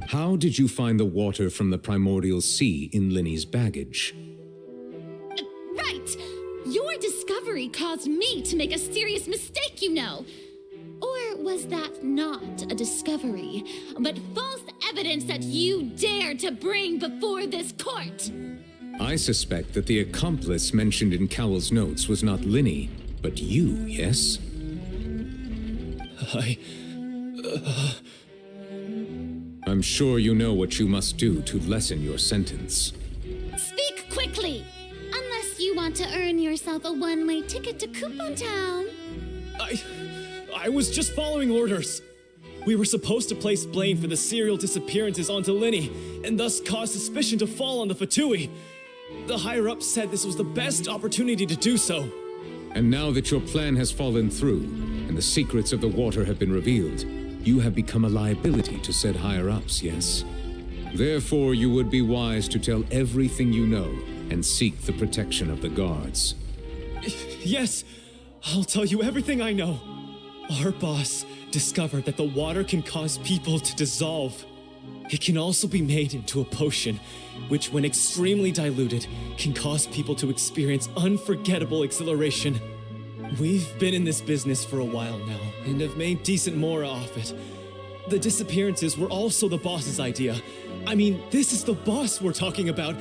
How did you find the water from the primordial sea in Linny's baggage? Right! Your discovery caused me to make a serious mistake, you know. Or was that not a discovery, but false evidence that you dared to bring before this court? I suspect that the accomplice mentioned in Cowell's notes was not Linny, but you, yes? I'm sure you know what you must do to lessen your sentence. Speak quickly! Unless you want to earn yourself a one-way ticket to Coupon Town. I was just following orders. We were supposed to place blame for the serial disappearances onto Linny, and thus cause suspicion to fall on the Fatui. The higher-ups said this was the best opportunity to do so. And now that your plan has fallen through, and the secrets of the water have been revealed, you have become a liability to said higher-ups, yes? Therefore, you would be wise to tell everything you know and seek the protection of the guards. Yes, I'll tell you everything I know. Our boss discovered that the water can cause people to dissolve. It can also be made into a potion, which when extremely diluted, can cause people to experience unforgettable exhilaration. We've been in this business for a while now, and have made decent more off it. The disappearances were also the boss's idea. I mean, this is the boss we're talking about.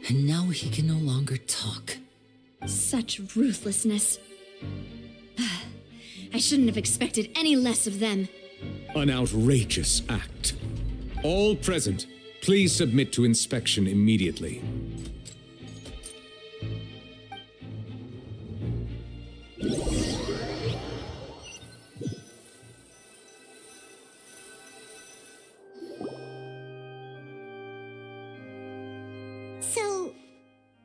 And now he can no longer talk. Such ruthlessness. I shouldn't have expected any less of them. An outrageous act. All present, please submit to inspection immediately. So,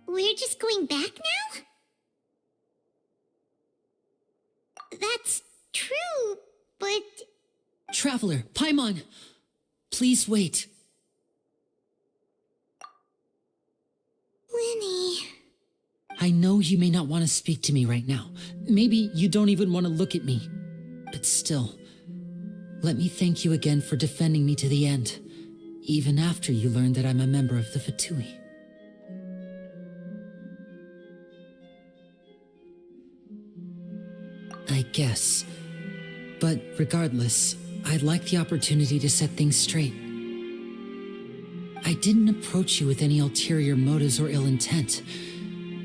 we're just going back now? That's true, but... Traveler, Paimon, please wait. Well... I know you may not want to speak to me right now. Maybe you don't even want to look at me. But still, let me thank you again for defending me to the end, even after you learned that I'm a member of the Fatui. I guess. But regardless, I'd like the opportunity to set things straight. I didn't approach you with any ulterior motives or ill intent.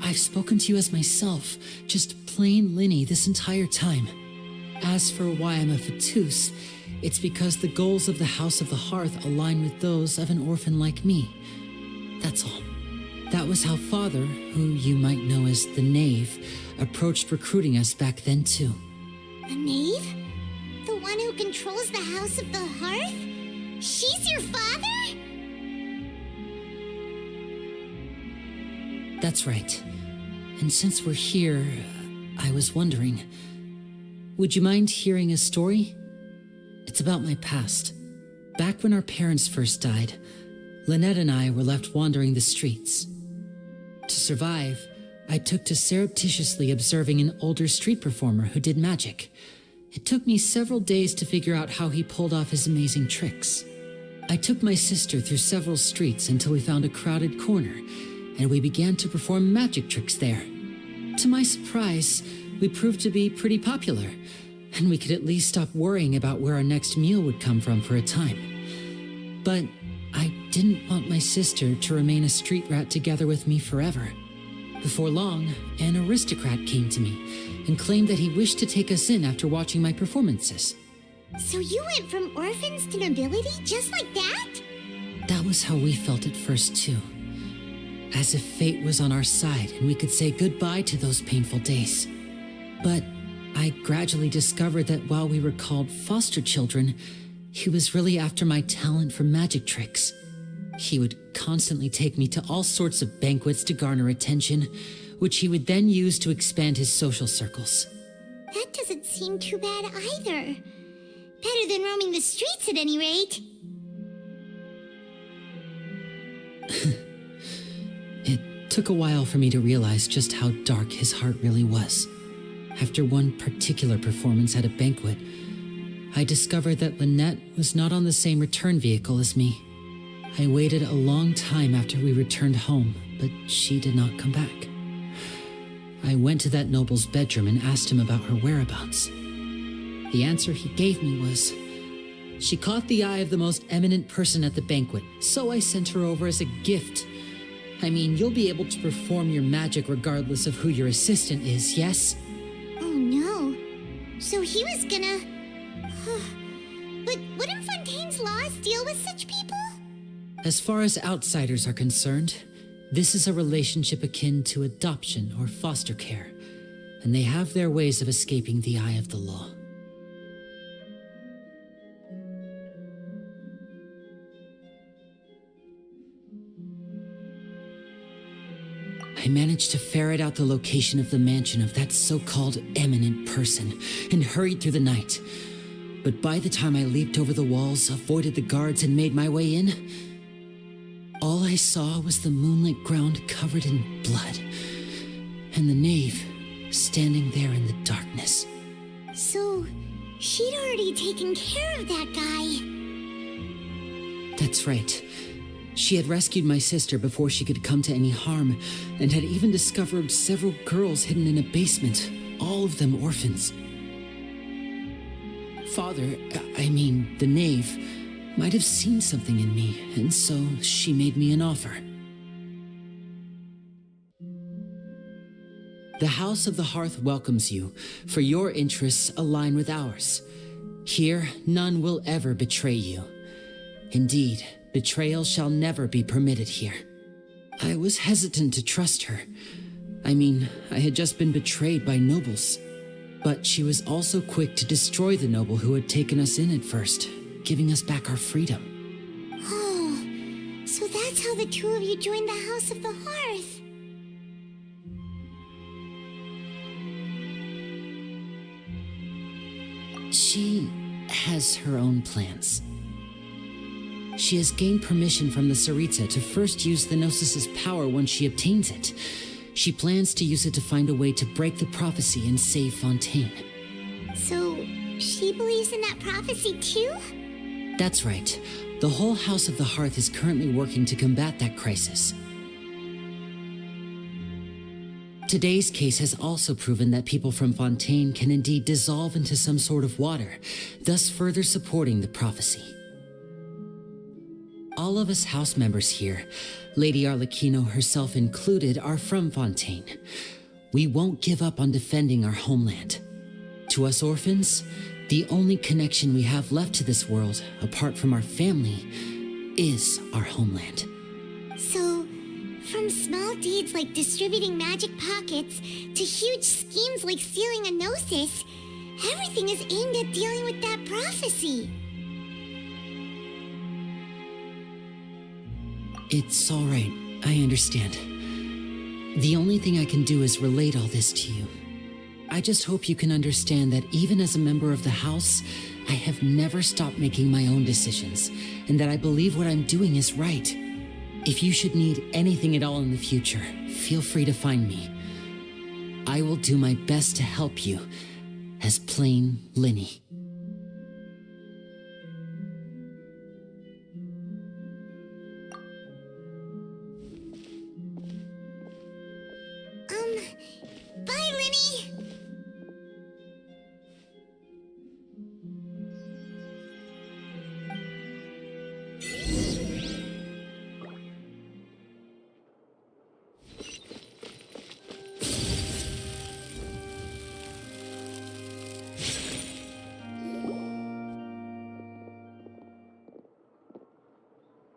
I've spoken to you as myself, just plain Linny this entire time. As for why I'm a Fatus, it's because the goals of the House of the Hearth align with those of an orphan like me. That's all. That was how Father, who you might know as the Knave, approached recruiting us back then too. A knave? The one who controls the House of the Hearth? She's your father? That's right. And since we're here, I was wondering, would you mind hearing a story? It's about my past. Back when our parents first died, Lynette and I were left wandering the streets. To survive, I took to surreptitiously observing an older street performer who did magic. It took me several days to figure out how he pulled off his amazing tricks. I took my sister through several streets until we found a crowded corner, and we began to perform magic tricks there. To my surprise, we proved to be pretty popular, and we could at least stop worrying about where our next meal would come from for a time. But I didn't want my sister to remain a street rat together with me forever. Before long, an aristocrat came to me and claimed that he wished to take us in after watching my performances. So you went from orphans to nobility just like that? That was how we felt at first too. As if fate was on our side and we could say goodbye to those painful days. But I gradually discovered that while we were called foster children, he was really after my talent for magic tricks. He would constantly take me to all sorts of banquets to garner attention, which he would then use to expand his social circles. That doesn't seem too bad either. Better than roaming the streets at any rate. It took a while for me to realize just how dark his heart really was. After one particular performance at a banquet, I discovered that Lynette was not on the same return vehicle as me. I waited a long time after we returned home, but she did not come back. I went to that noble's bedroom and asked him about her whereabouts. The answer he gave me was, she caught the eye of the most eminent person at the banquet, so I sent her over as a gift. I mean, you'll be able to perform your magic regardless of who your assistant is, yes? Oh no. So he was gonna... But wouldn't Fontaine's laws deal with such people? As far as outsiders are concerned, this is a relationship akin to adoption or foster care, and they have their ways of escaping the eye of the law. I managed to ferret out the location of the mansion of that so-called eminent person and hurried through the night. But by the time I leaped over the walls, avoided the guards, and made my way in, all I saw was the moonlit ground covered in blood, and the knave standing there in the darkness. So, she'd already taken care of that guy. That's right. She had rescued my sister before she could come to any harm, and had even discovered several girls hidden in a basement, all of them orphans. Father, the knave, might have seen something in me, and so she made me an offer. The House of the Hearth welcomes you, for your interests align with ours. Here, none will ever betray you. Indeed, betrayal shall never be permitted here. I was hesitant to trust her. I had just been betrayed by nobles. But she was also quick to destroy the noble who had taken us in at first, giving us back our freedom. Oh, so that's how the two of you joined the House of the Hearth. She has her own plans. She has gained permission from the Tsaritsa to first use the Gnosis's power when she obtains it. She plans to use it to find a way to break the prophecy and save Fontaine. So, she believes in that prophecy too? That's right. The whole House of the Hearth is currently working to combat that crisis. Today's case has also proven that people from Fontaine can indeed dissolve into some sort of water, thus further supporting the prophecy. All of us house members here, Lady Arlecchino herself included, are from Fontaine. We won't give up on defending our homeland. To us orphans, the only connection we have left to this world, apart from our family, is our homeland. So, from small deeds like distributing magic pockets to huge schemes like stealing a gnosis, everything is aimed at dealing with that prophecy. It's all right. I understand. The only thing I can do is relate all this to you. I just hope you can understand that even as a member of the House, I have never stopped making my own decisions, and that I believe what I'm doing is right. If you should need anything at all in the future, feel free to find me. I will do my best to help you, as plain Linny. Bye, Linny!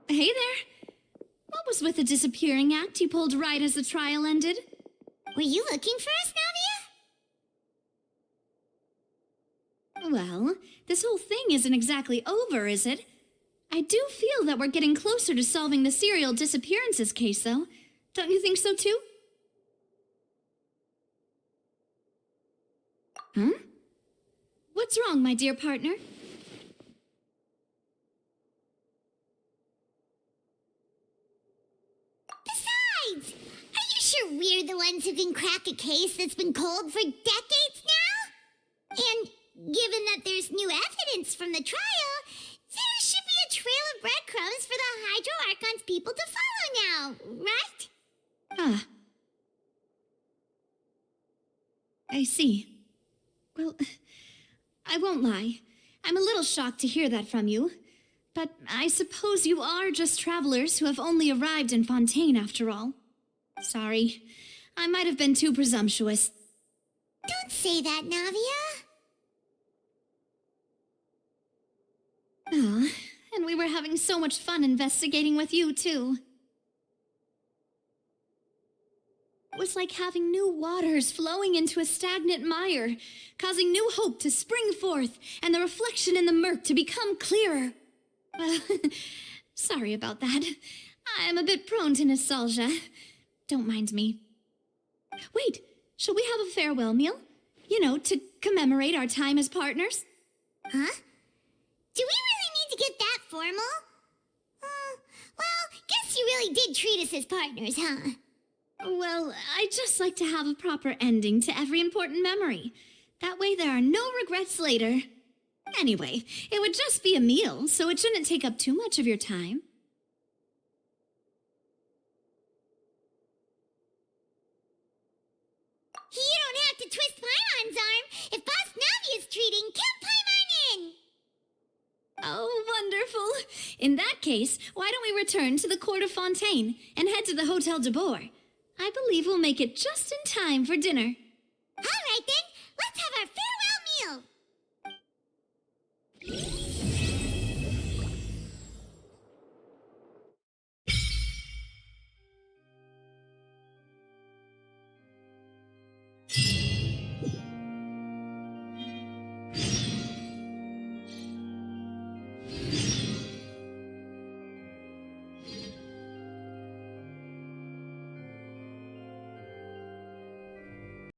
Hey there. What was with the disappearing act you pulled right as the trial ended? Were you looking for us, Navia? Well, this whole thing isn't exactly over, is it? I do feel that we're getting closer to solving the serial disappearances case, though. Don't you think so, too? Huh? What's wrong, my dear partner? Besides, are you sure we're the ones who can crack a case that's been cold for decades now? And given that there's new evidence from the trial, there should be a trail of breadcrumbs for the Hydro Archon's people to follow now, right? Ah. I see. Well, I won't lie. I'm a little shocked to hear that from you. But I suppose you are just travelers who have only arrived in Fontaine after all. Sorry. I might have been too presumptuous. Don't say that, Navia. Ah, and we were having so much fun investigating with you, too. It was like having new waters flowing into a stagnant mire, causing new hope to spring forth, and the reflection in the murk to become clearer. Well, sorry about that. I'm a bit prone to nostalgia. Don't mind me. Wait, shall we have a farewell meal? You know, to commemorate our time as partners? Huh? Do we really need to get that formal? Well, guess you really did treat us as partners, huh? Well, I'd just like to have a proper ending to every important memory. That way there are no regrets later. Anyway, it would just be a meal, so it shouldn't take up too much of your time. You don't have to twist Paimon's arm. If Boss Navi is treating, count Paimon in! Oh, wonderful. In that case, why don't we return to the Court of Fontaine and head to the Hotel de Boer? I believe we'll make it just in time for dinner. All right, then.